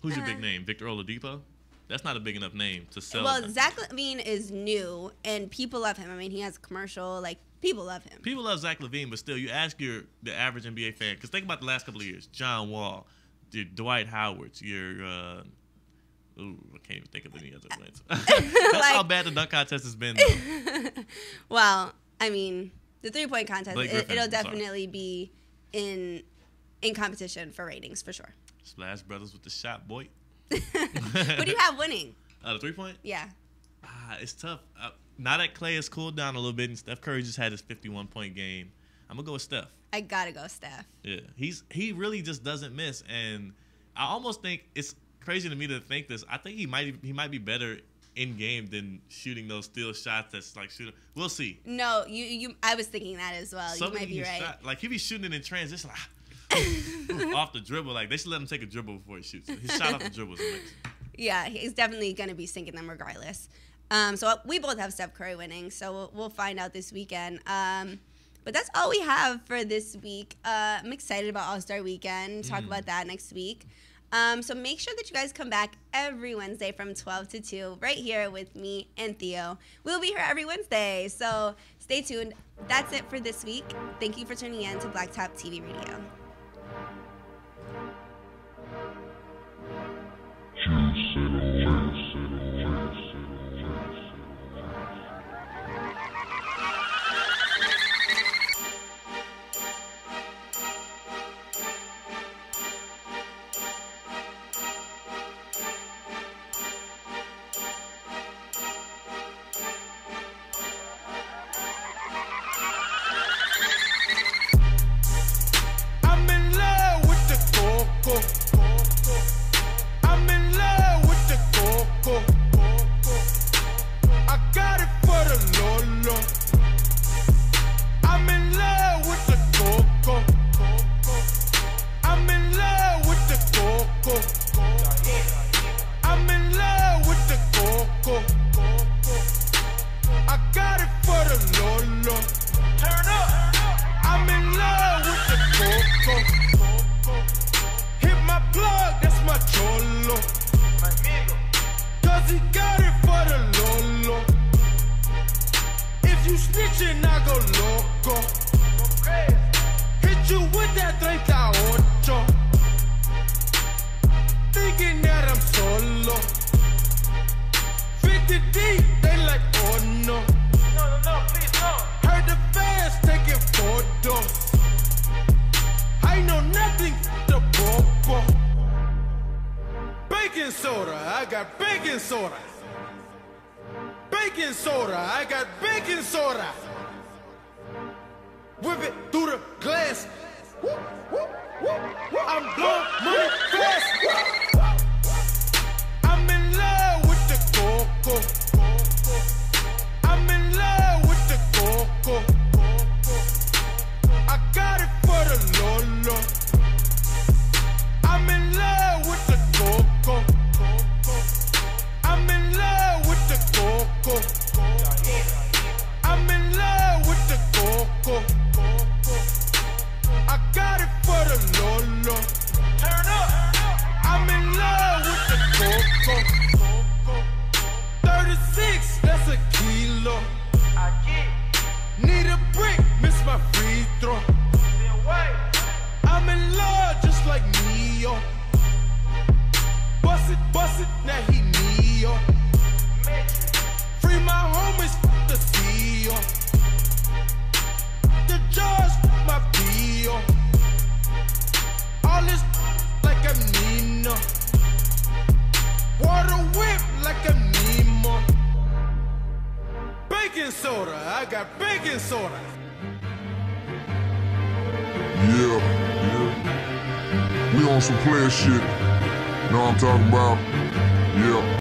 who's your big name? Victor Oladipo? That's not a big enough name to sell. Well, Zach Levine is new, and people love him. I mean, he has a commercial. Like, people love him. People love Zach Levine, but still, you ask the average NBA fan, because think about the last couple of years. John Wall, Dwight Howard, I can't even think of any other wins. That's how bad the dunk contest has been. Well, I mean, the three-point contest, it'll definitely be in competition for ratings, for sure. Splash Brothers with the shot, boy. Who do you have winning? The three-point? Yeah. It's tough. Now that Klay has cooled down a little bit and Steph Curry just had his 51-point game, I'm going to go with Steph. I got to go Steph. Yeah. He really just doesn't miss. And I almost think it's crazy to me to think this. I think he might be better in game than shooting those steal shots that's like shooting. We'll see. No, I was thinking that as well. You might be right. Like, he be shooting it in transition off the dribble. Like, they should let him take a dribble before he shoots. His shot off the dribble is amazing. Yeah, he's definitely going to be sinking them regardless. So we both have Steph Curry winning, so we'll find out this weekend. But that's all we have for this week. I'm excited about All-Star Weekend. Talk about that next week. So make sure that you guys come back every Wednesday from 12 to 2 right here with me and Theo. We'll be here every Wednesday, so stay tuned. That's it for this week. Thank you for tuning in to Blacktop TV Radio. I'm in love with the coco. now he Neo. Free my homies, the Theo. The judge, my Theo. All this like I'm Nino. Water whip like I'm Nemo. Baking soda, I got baking soda. Yeah. We on some player shit. Know what I'm talking about? Yeah.